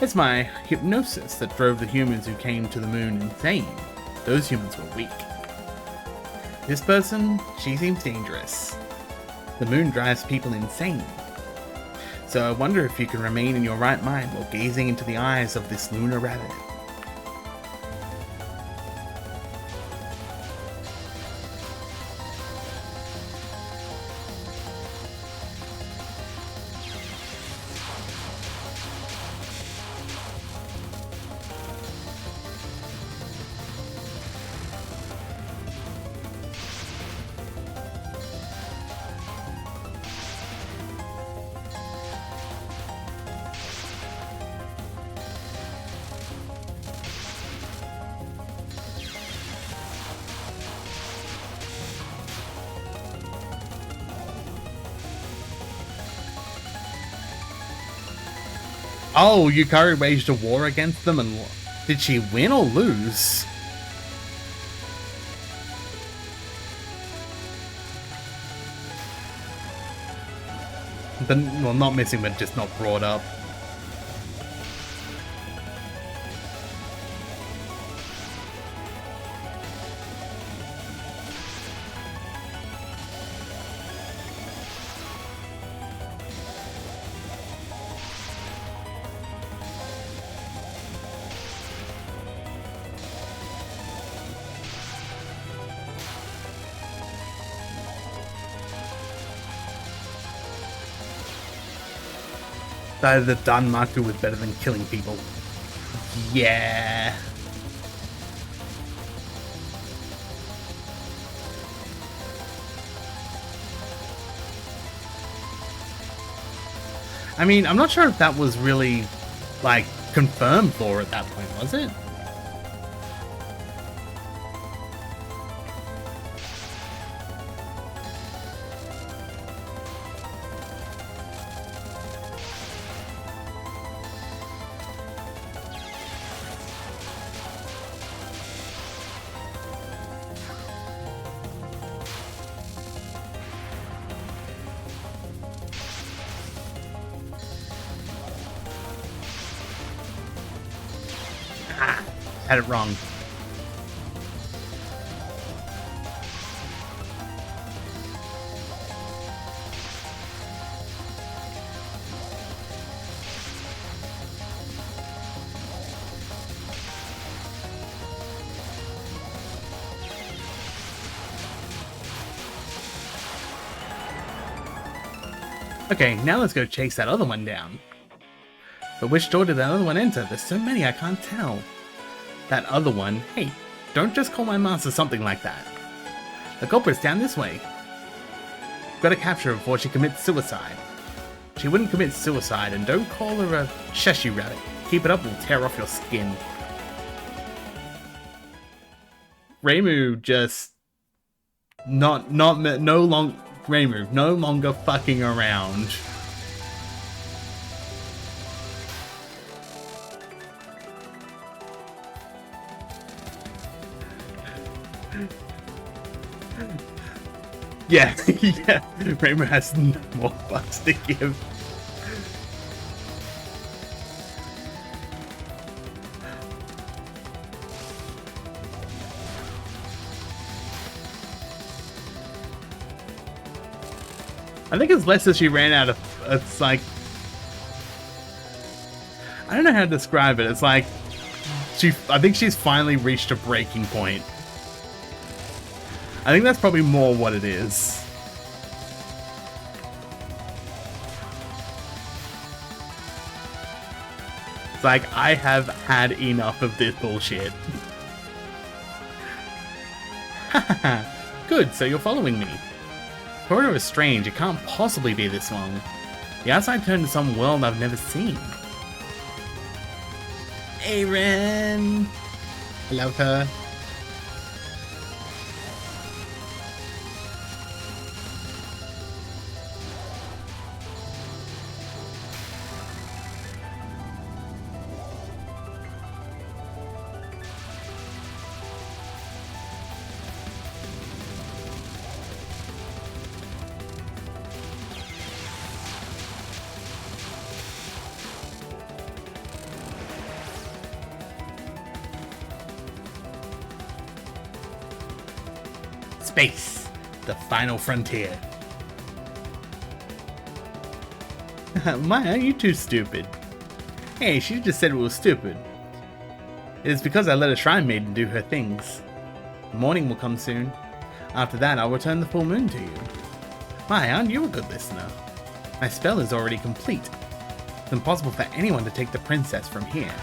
Speaker 1: It's my hypnosis that drove the humans who came to the moon insane. Those humans were weak. This person, she seems dangerous. The moon drives people insane. So I wonder if you can remain in your right mind while gazing into the eyes of this lunar rabbit. Oh, Yukari waged a war against them and did she win or lose? Well, not missing, but just not brought up. The Danmaku was better than killing people. Yeah. I mean, I'm not sure if that was really, like, confirmed lore at that point, was it? Had it wrong. Okay, now let's go chase that other one down. But which door did that other one enter? There's so many I can't tell. That other one, hey, don't just call my master something like that. The culprit's down this way. Gotta capture her before she commits suicide. She wouldn't commit suicide, and don't call her a Sheshi rabbit. Keep it up, we'll tear off your skin. Reimu just No Reimu, no longer fucking around. Yeah, yeah. Reimu has no more fucks to give. I think it's less that she ran out of. It's like, I don't know how to describe it. It's like I think she's finally reached a breaking point. I think that's probably more what it is. It's like, I have had enough of this bullshit. Haha. Good, so you're following me. The corridor is strange, it can't possibly be this long. The outside turned to some world I've never seen. Aaron! I love her. Space, the final frontier. Maya, you too stupid. Hey, she just said it was stupid. It is because I let a shrine maiden do her things. The morning will come soon. After that, I'll return the full moon to you. Maya, aren't you a good listener? My spell is already complete. It's impossible for anyone to take the princess from here.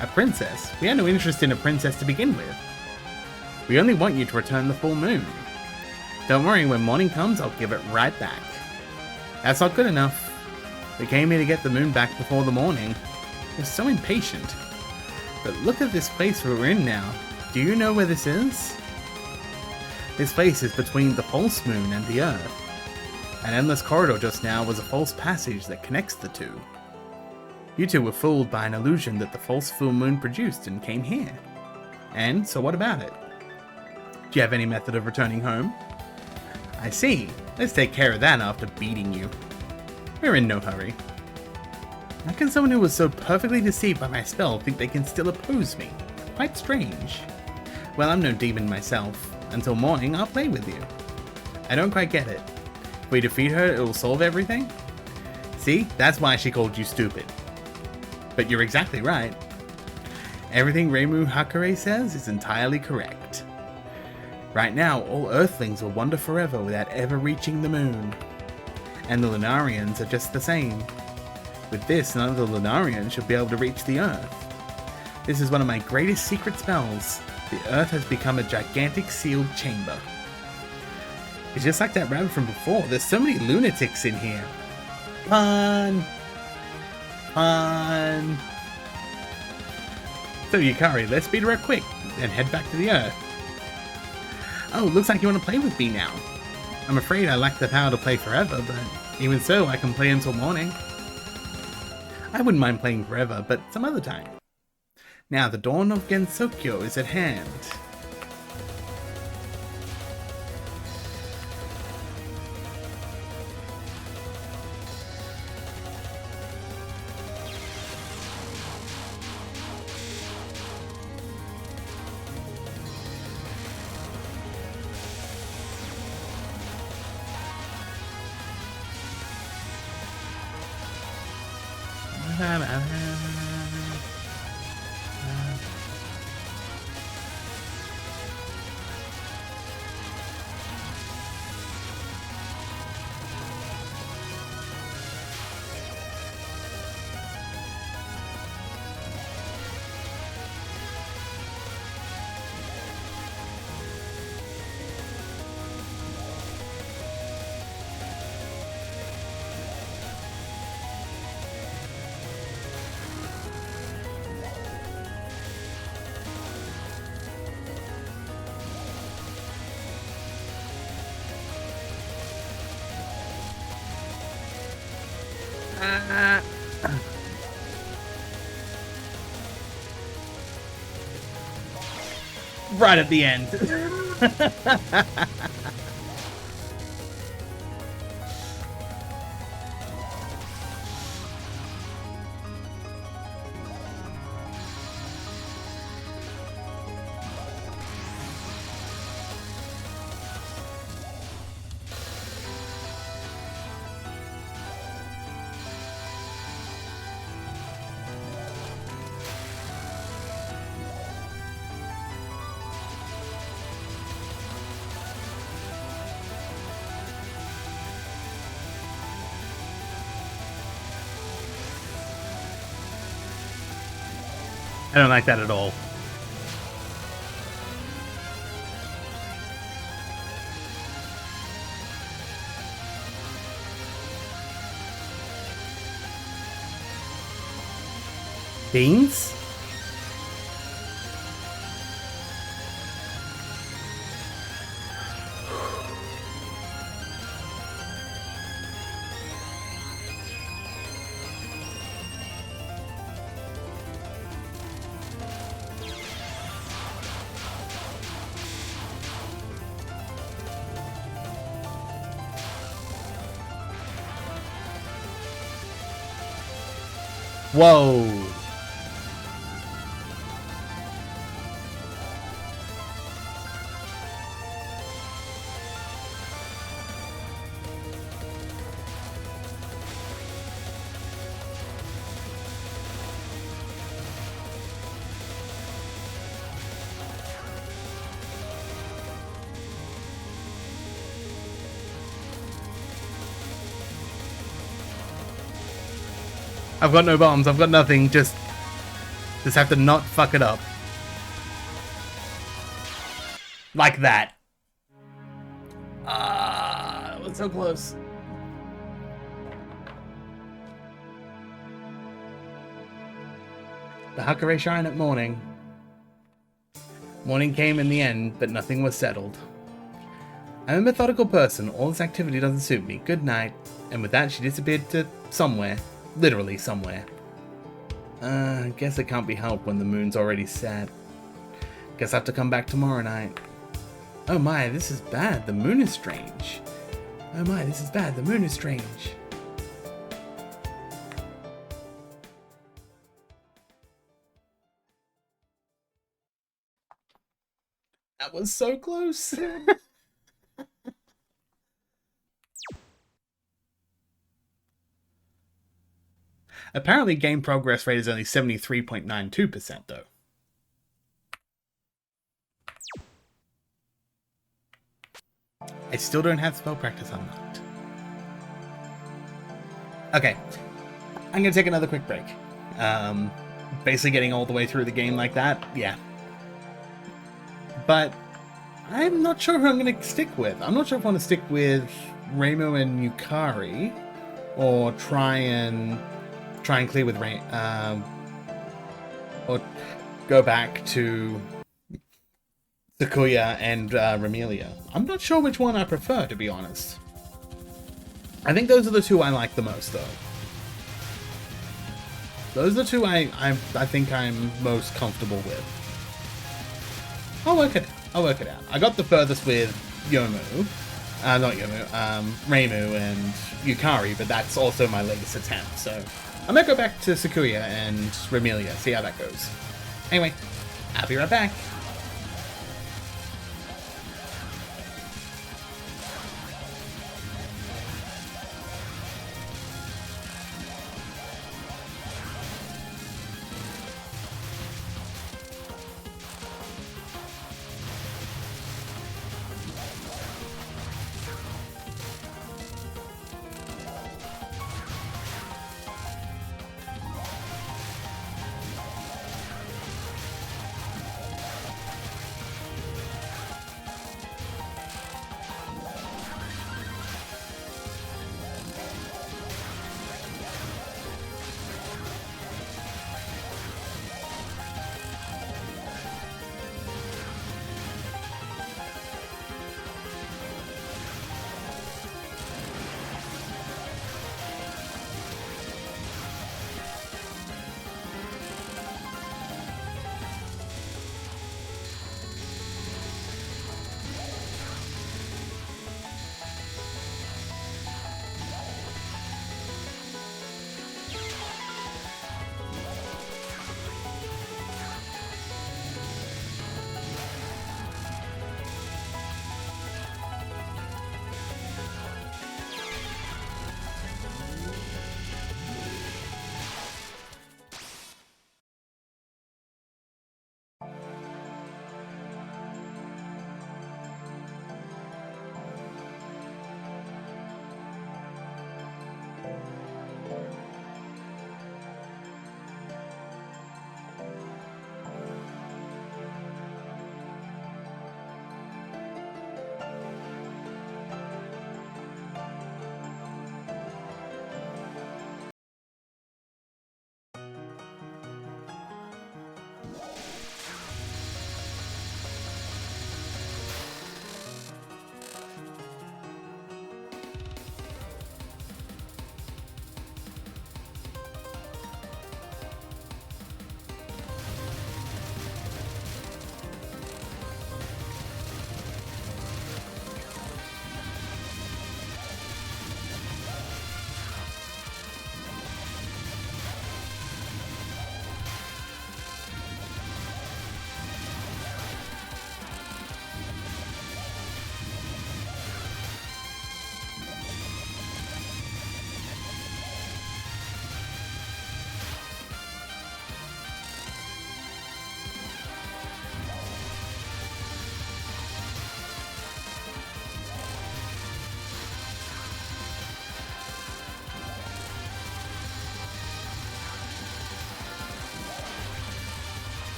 Speaker 1: A princess? We had no interest in a princess to begin with. We only want you to return the full moon. Don't worry, when morning comes, I'll give it right back. That's not good enough. We came here to get the moon back before the morning. We're so impatient. But look at this place we're in now. Do you know where this is? This place is between the false moon and the earth. An endless corridor just now was a false passage that connects the two. You two were fooled by an illusion that the false full moon produced and came here. And so what about it? Do you have any method of returning home? I see. Let's take care of that after beating you. We're in no hurry. How can someone who was so perfectly deceived by my spell think they can still oppose me? Quite strange. Well, I'm no demon myself. Until morning, I'll play with you. I don't quite get it. If we defeat her, it will solve everything? See? That's why she called you stupid. But you're exactly right. Everything Reimu Hakare says is entirely correct. Right now, all Earthlings will wander forever without ever reaching the moon. And the Lunarians are just the same. With this, none of the Lunarians should be able to reach the Earth. This is one of my greatest secret spells. The Earth has become a gigantic sealed chamber. It's just like that rabbit from before. There's so many lunatics in here. Pun! Pun! So Yukari, let's beat her up quick and head back to the Earth. Oh, looks like you want to play with me now. I'm afraid I lack the power to play forever, but even so, I can play until morning. I wouldn't mind playing forever, but some other time. Now, the dawn of Gensokyo is at hand. Right at the end. I don't like that at all. Beans? Whoa. I've got no bombs, I've got nothing, just have to not fuck it up. Like that. That was so close. The Hakare Shrine at morning. Morning came in the end, but nothing was settled. I'm a methodical person, all this activity doesn't suit me. Good night. And with that, she disappeared to somewhere. Literally somewhere. Guess it can't be helped when the moon's already set. Guess I have to come back tomorrow night. Oh my, this is bad. The moon is strange. Oh my, this is bad. The moon is strange. That was so close. Apparently, game progress rate is only 73.92% though. I still don't have spell practice unlocked. Okay, I'm gonna take another quick break. Basically getting all the way through the game like that, yeah. But I'm not sure who I'm gonna stick with. I'm not sure if I want to stick with Reimu and Yukari, or try and clear with Rain, or go back to Sakuya and Ramelia. I'm not sure which one I prefer, to be honest. I think those are the two I like the most, though. Those are the two I think I'm most comfortable with. I'll work it out. I got the furthest with Yomu. Not Yomu, Reimu and Yukari, but that's also my latest attempt, so I might go back to Sakuya and Ramelia, see how that goes. Anyway, I'll be right back.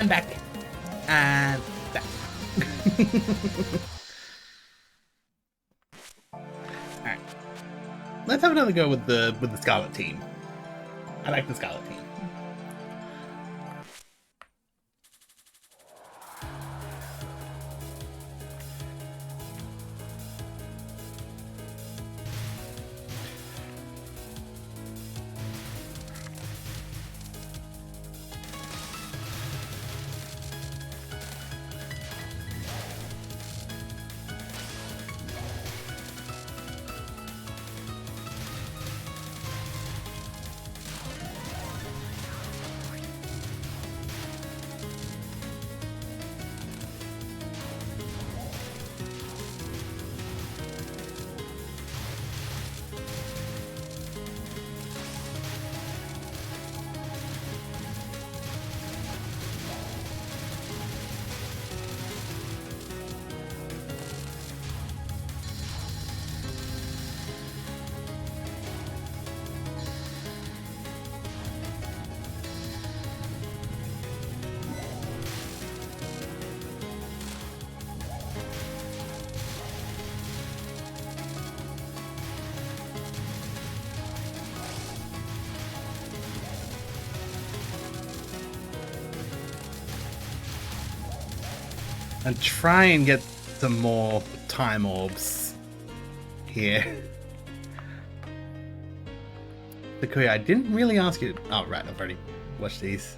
Speaker 1: I'm back. And back. Alright. Let's have another go with the Scarlet team. I like the Scarlet team. And try and get some more time orbs here. Takuya, I didn't really ask you. Oh, right, I've already watched these.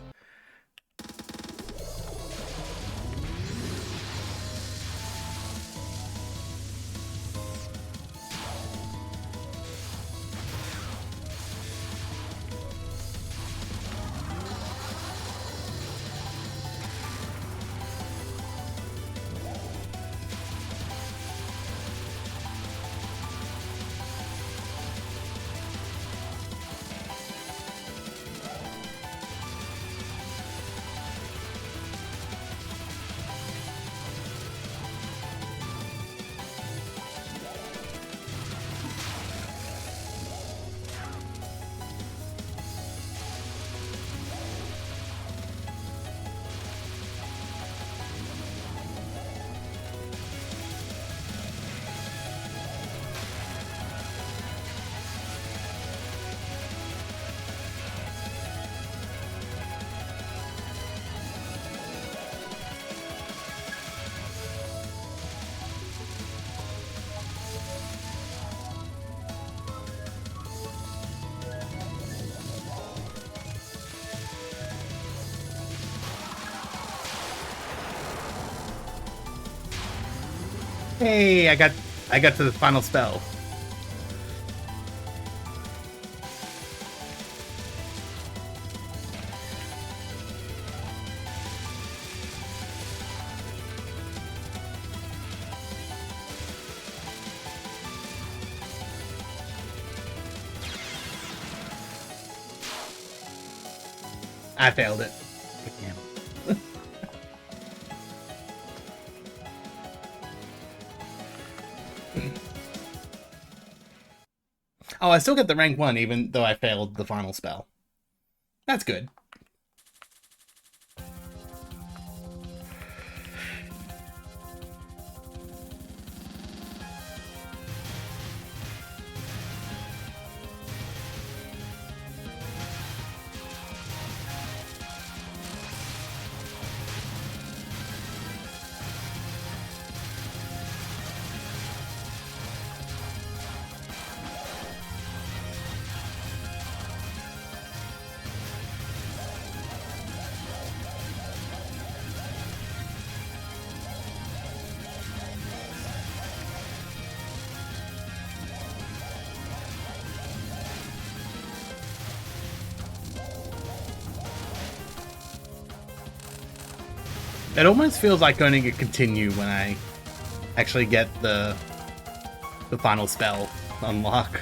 Speaker 1: Hey, I got to the final spell. I failed it. Again. Oh, I still get the rank 1 even though I failed the final spell. That's good. It almost feels like going to continue when I actually get the final spell unlock.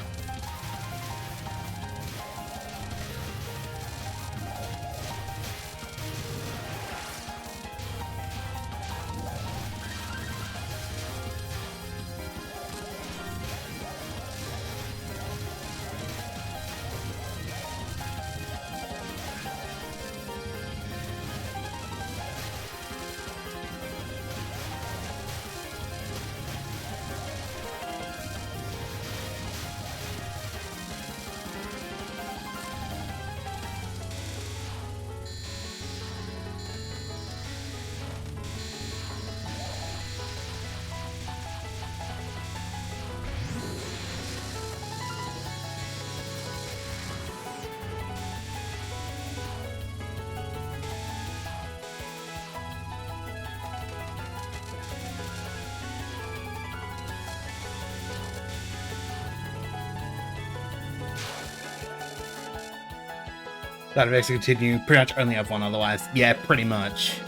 Speaker 1: That makes it continue. Pretty much only have one otherwise. Yeah, pretty much.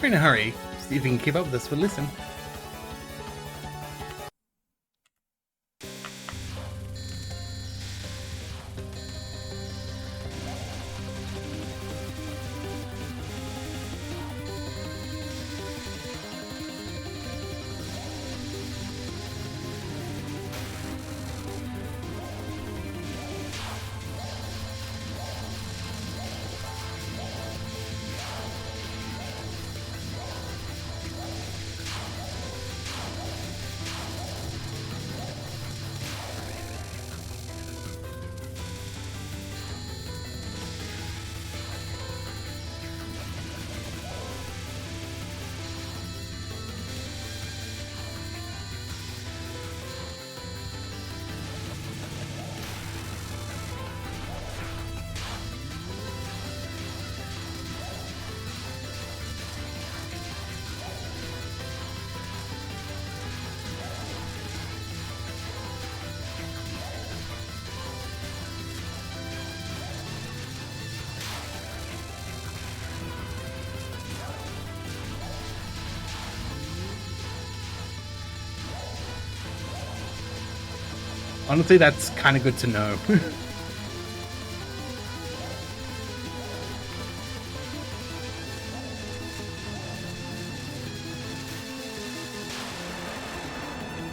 Speaker 1: We're in a hurry. See if we can keep up with this, but listen. Honestly, that's kind of good to know.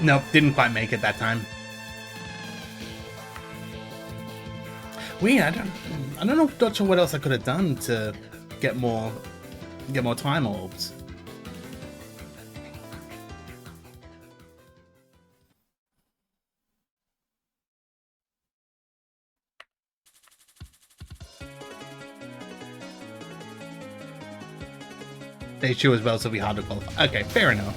Speaker 1: Nope, didn't quite make it that time. Weird. I don't know. Not sure what else I could have done to get more time orbs. Stage 2 as well, so it'll be hard to qualify. Okay, fair enough.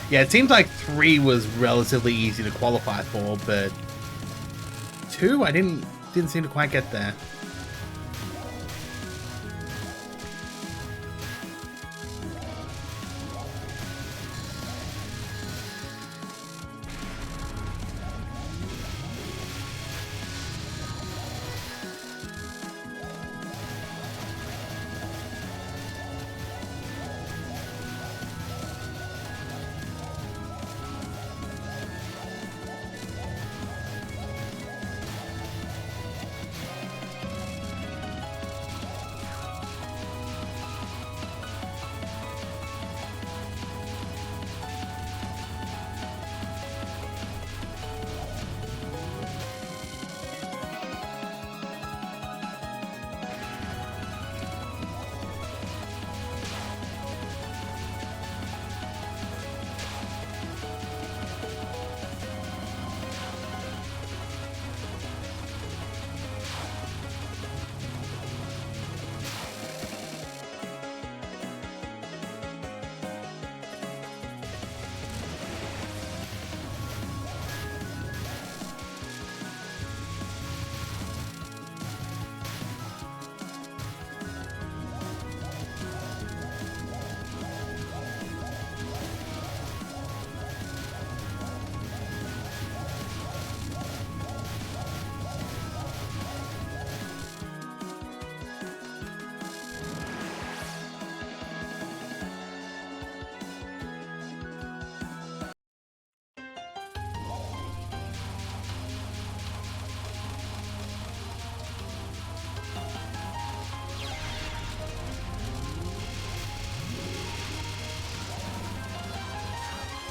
Speaker 1: Yeah, it seems like 3 was relatively easy to qualify for, but 2, I didn't seem to quite get there.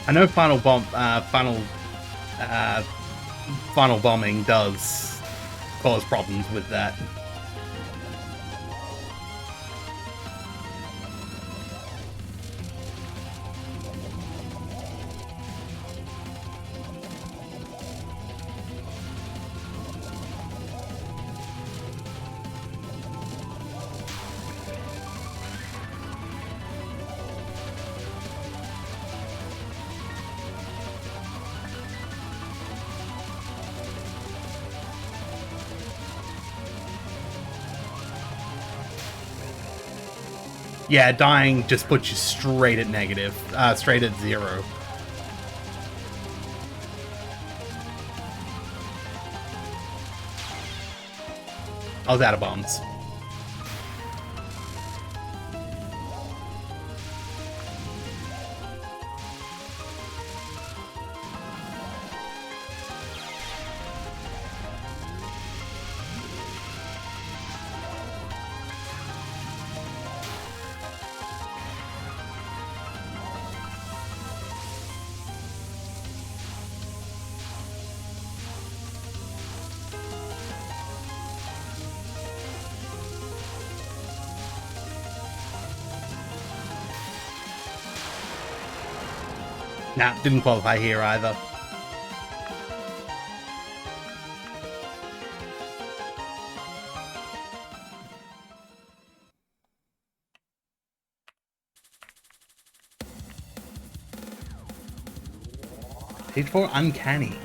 Speaker 1: I know final bombing does cause problems with that. Yeah, dying just puts you straight at negative, straight at 0. I was out of bombs. Nah, didn't qualify here either. Stage 4 Uncanny.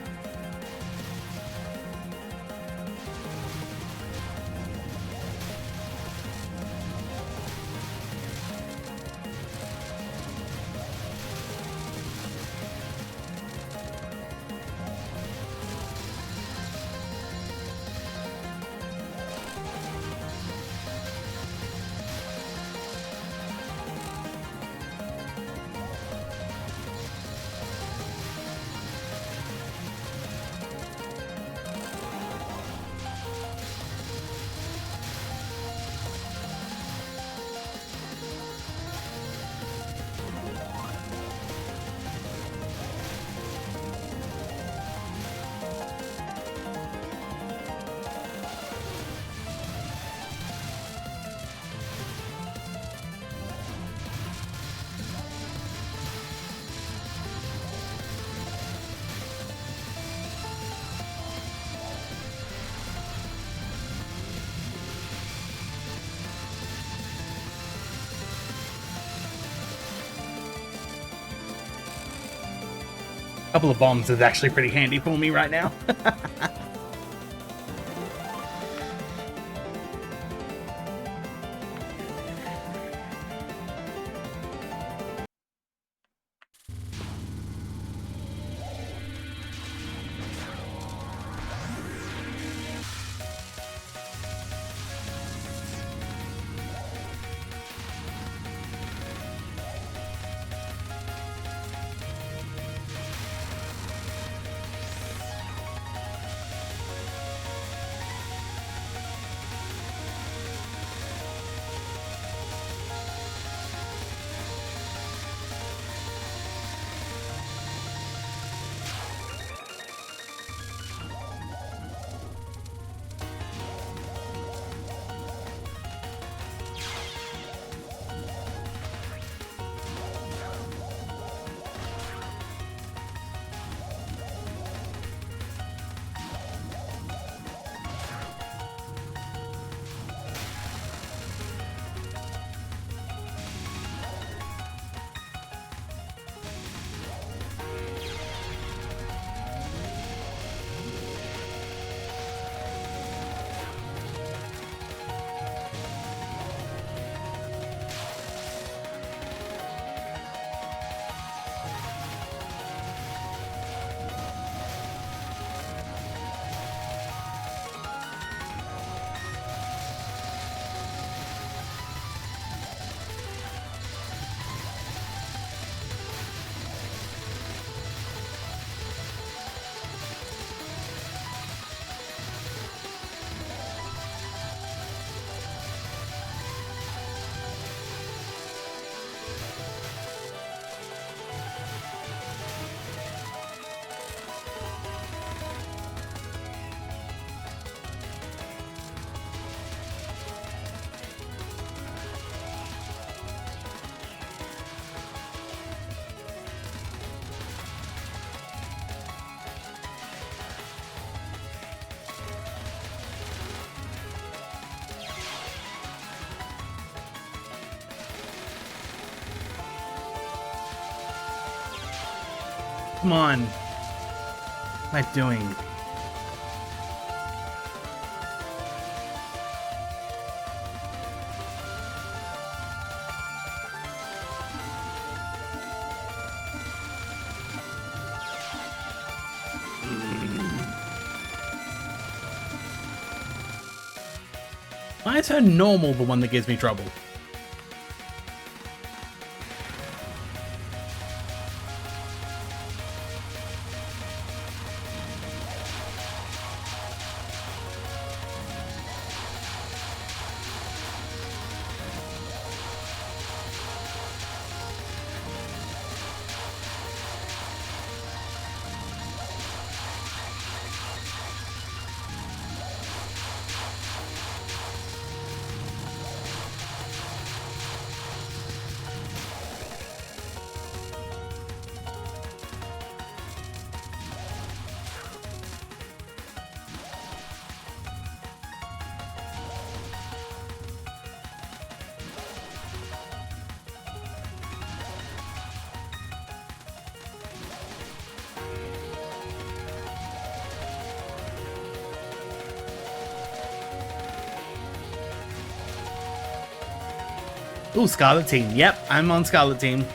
Speaker 1: A couple of bombs is actually pretty handy for me right now. Come on. What am I doing? Why is her normal the one that gives me trouble? Ooh, Scarlet Team. Yep, I'm on Scarlet Team.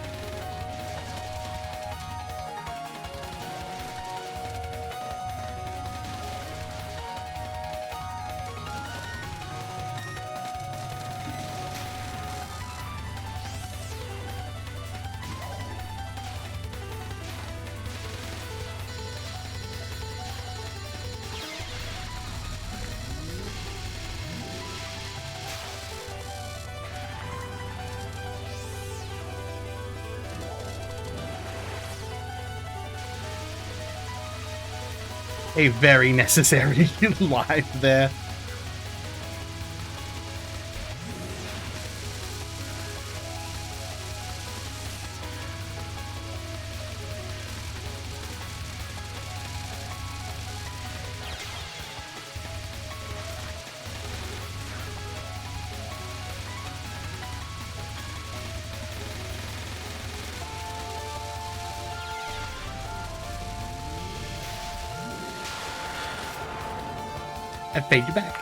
Speaker 1: A very necessary live there. I paid you back.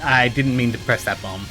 Speaker 1: I didn't mean to press that bomb.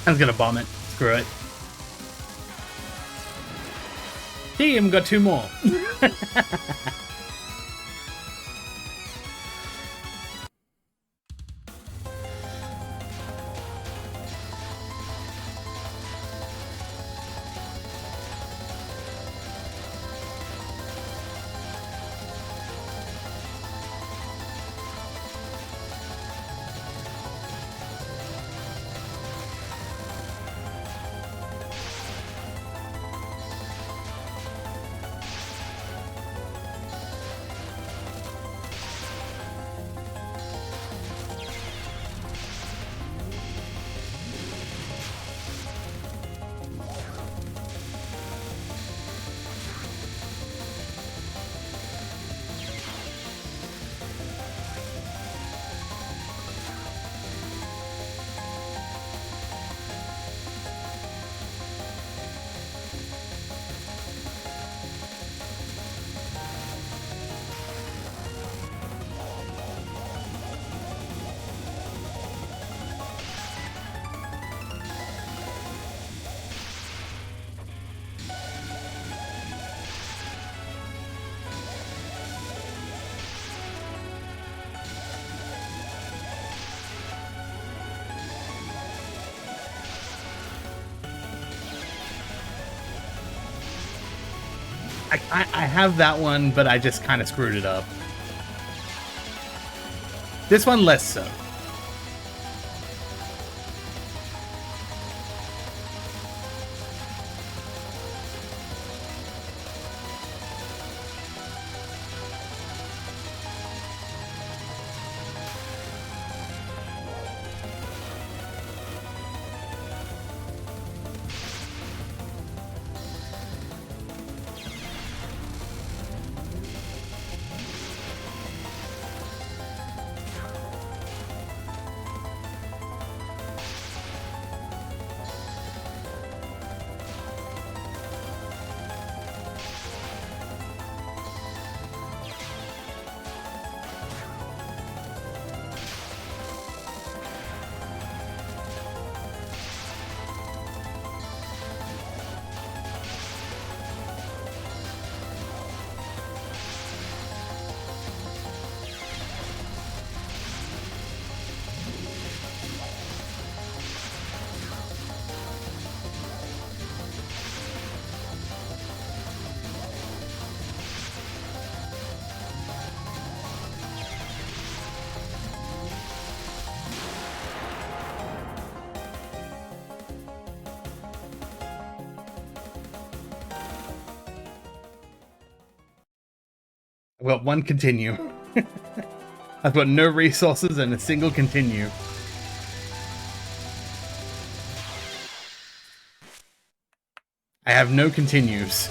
Speaker 1: I was gonna bomb it. Screw it. He even got 2 more. I have that one, but I just kind of screwed it up. This one less so. I've got 1 continue. I've got no resources and a single continue. I have no continues.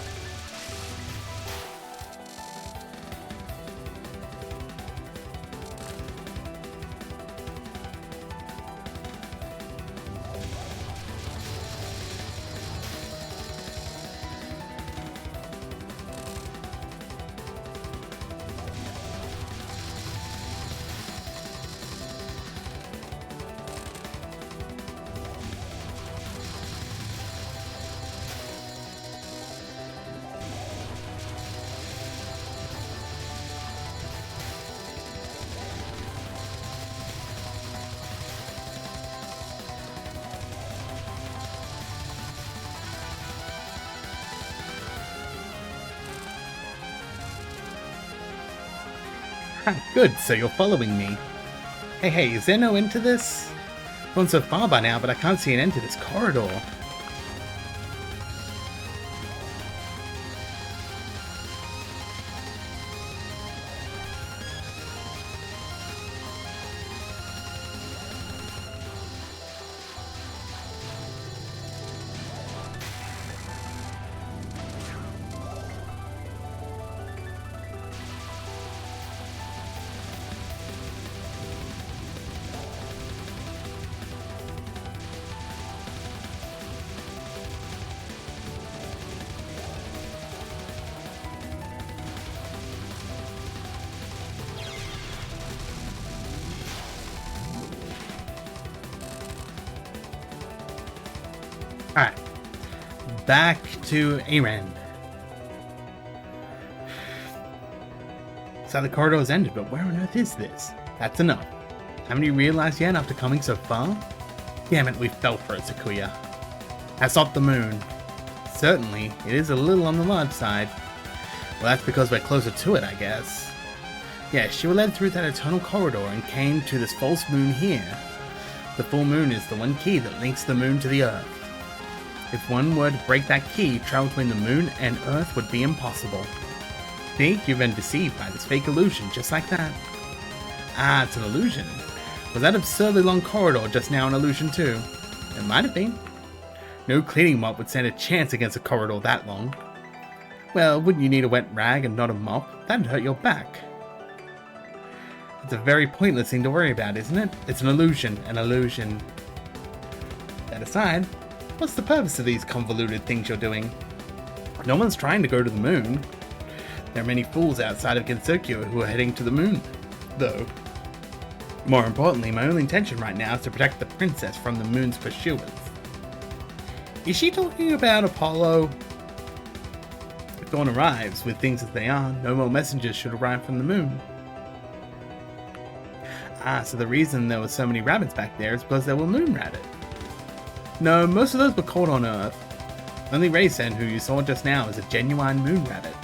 Speaker 1: Good, so you're following me. Hey, is there no end to this? I've gone so far by now, but I can't see an end to this corridor. Alright. Back to Aren. So the corridor has ended, but where on earth is this? That's enough. Haven't you realized yet after coming so far? Damn it, we fell for it, Sakuya. That's not the moon. Certainly, it is a little on the large side. Well, that's because we're closer to it, I guess. Yeah, she was led through that eternal corridor and came to this false moon here. The full moon is the one key that links the moon to the Earth. If one were to break that key, travel between the moon and Earth would be impossible. See, you've been deceived by this fake illusion, just like that. Ah, it's an illusion. Was that absurdly long corridor just now an illusion too? It might have been. No cleaning mop would stand a chance against a corridor that long. Well, wouldn't you need a wet rag and not a mop? That'd hurt your back. It's a very pointless thing to worry about, isn't it? It's an illusion, an illusion. That aside, what's the purpose of these convoluted things you're doing? No one's trying to go to the moon. There are many fools outside of Gensokyo who are heading to the moon, though. More importantly, my only intention right now is to protect the princess from the moon's pursuers. Is she talking about Apollo? If Dawn arrives with things as they are, no more messengers should arrive from the moon. Ah, so the reason there were so many rabbits back there is because they were moon rabbit. No, most of those were caught on Earth. Only Raysen, who you saw just now, is a genuine moon rabbit.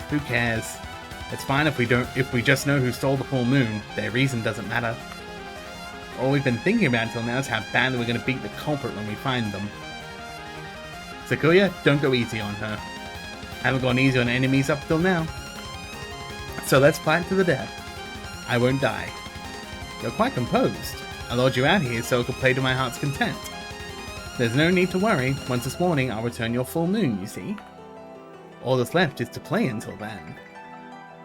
Speaker 1: Who cares? It's fine if we just know who stole the full moon. Their reason doesn't matter. All we've been thinking about until now is how badly we're going to beat the culprit when we find them. Sakuya, don't go easy on her. Haven't gone easy on enemies up till now. So let's fight to the death. I won't die. You're quite composed. I lured you out here so I could play to my heart's content. There's no need to worry. Once this morning, I'll return your full moon, you see. All that's left is to play until then.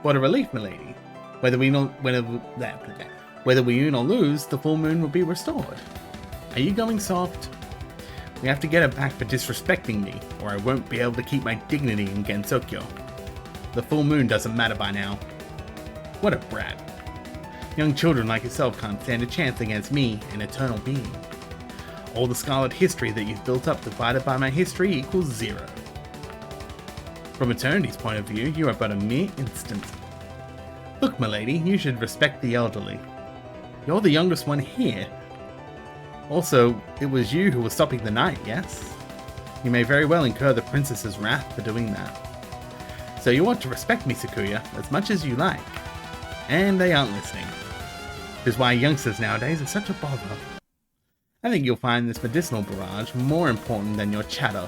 Speaker 1: What a relief, milady. Whether we win or lose, the full moon will be restored. Are you going soft? We have to get her back for disrespecting me, or I won't be able to keep my dignity in Gensokyo. The full moon doesn't matter by now. What a brat. Young children like yourself can't stand a chance against me, an eternal being. All the scarlet history that you've built up divided by my history equals 0. From Eternity's point of view, you are but a mere instant. Look, milady, you should respect the elderly. You're the youngest one here. Also, it was you who was stopping the night, yes? You may very well incur the princess's wrath for doing that. So you ought to respect me, Sakuya, as much as you like. And they aren't listening. Which is why youngsters nowadays are such a bother. I think you'll find this medicinal barrage more important than your chatter.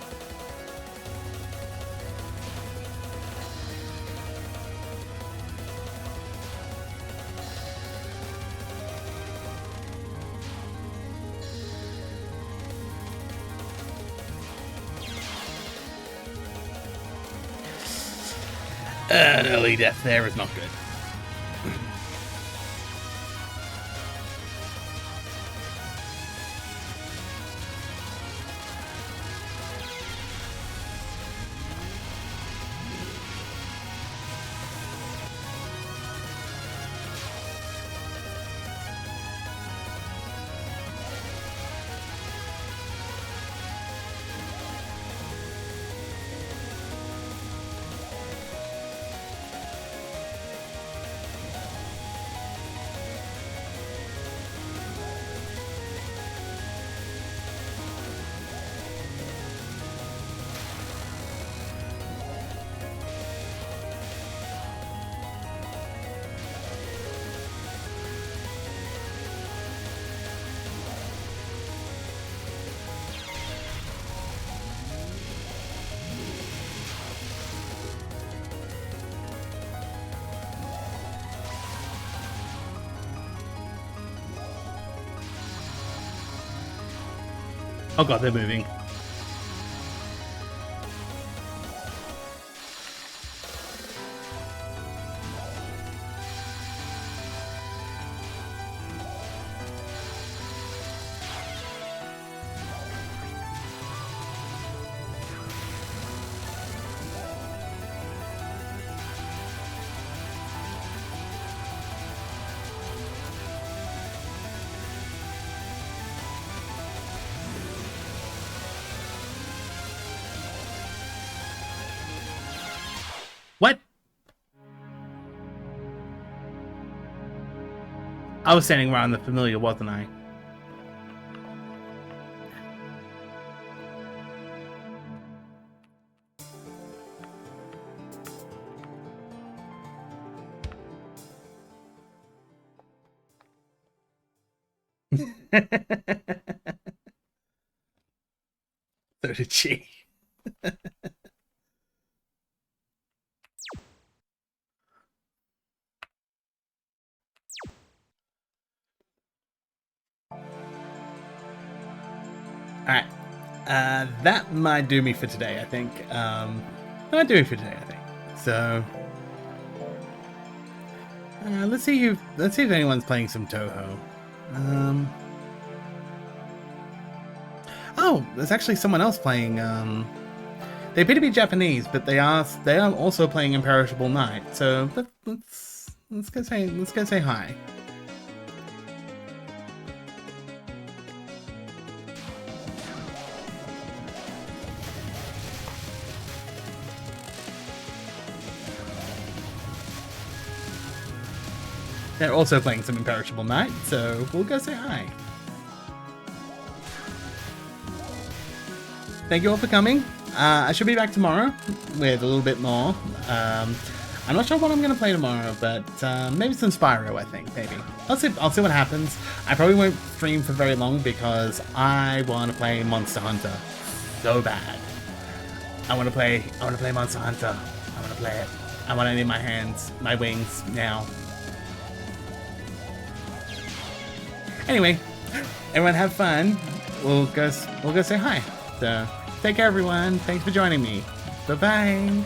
Speaker 1: An early death there is not good. Oh god, they're moving. What? I was standing around the familiar, wasn't I? So did she. Alright. That might do me for today, I think. Might do me for today, I think. So let's see if anyone's playing some Touhou. Oh, there's actually someone else playing. They appear to be Japanese, but they are also playing Imperishable Night. So let's go say hi. They're also playing some Imperishable Night, so we'll go say hi. Thank you all for coming. I should be back tomorrow with a little bit more. I'm not sure what I'm going to play tomorrow, but maybe some Spyro, I think, maybe. I'll see what happens. I probably won't stream for very long because I want to play Monster Hunter so bad. I want to play Monster Hunter. I want to play it. I want it in my hands, my wings, now. Anyway, everyone have fun. We'll go say hi. So, take care, everyone. Thanks for joining me. Bye-bye.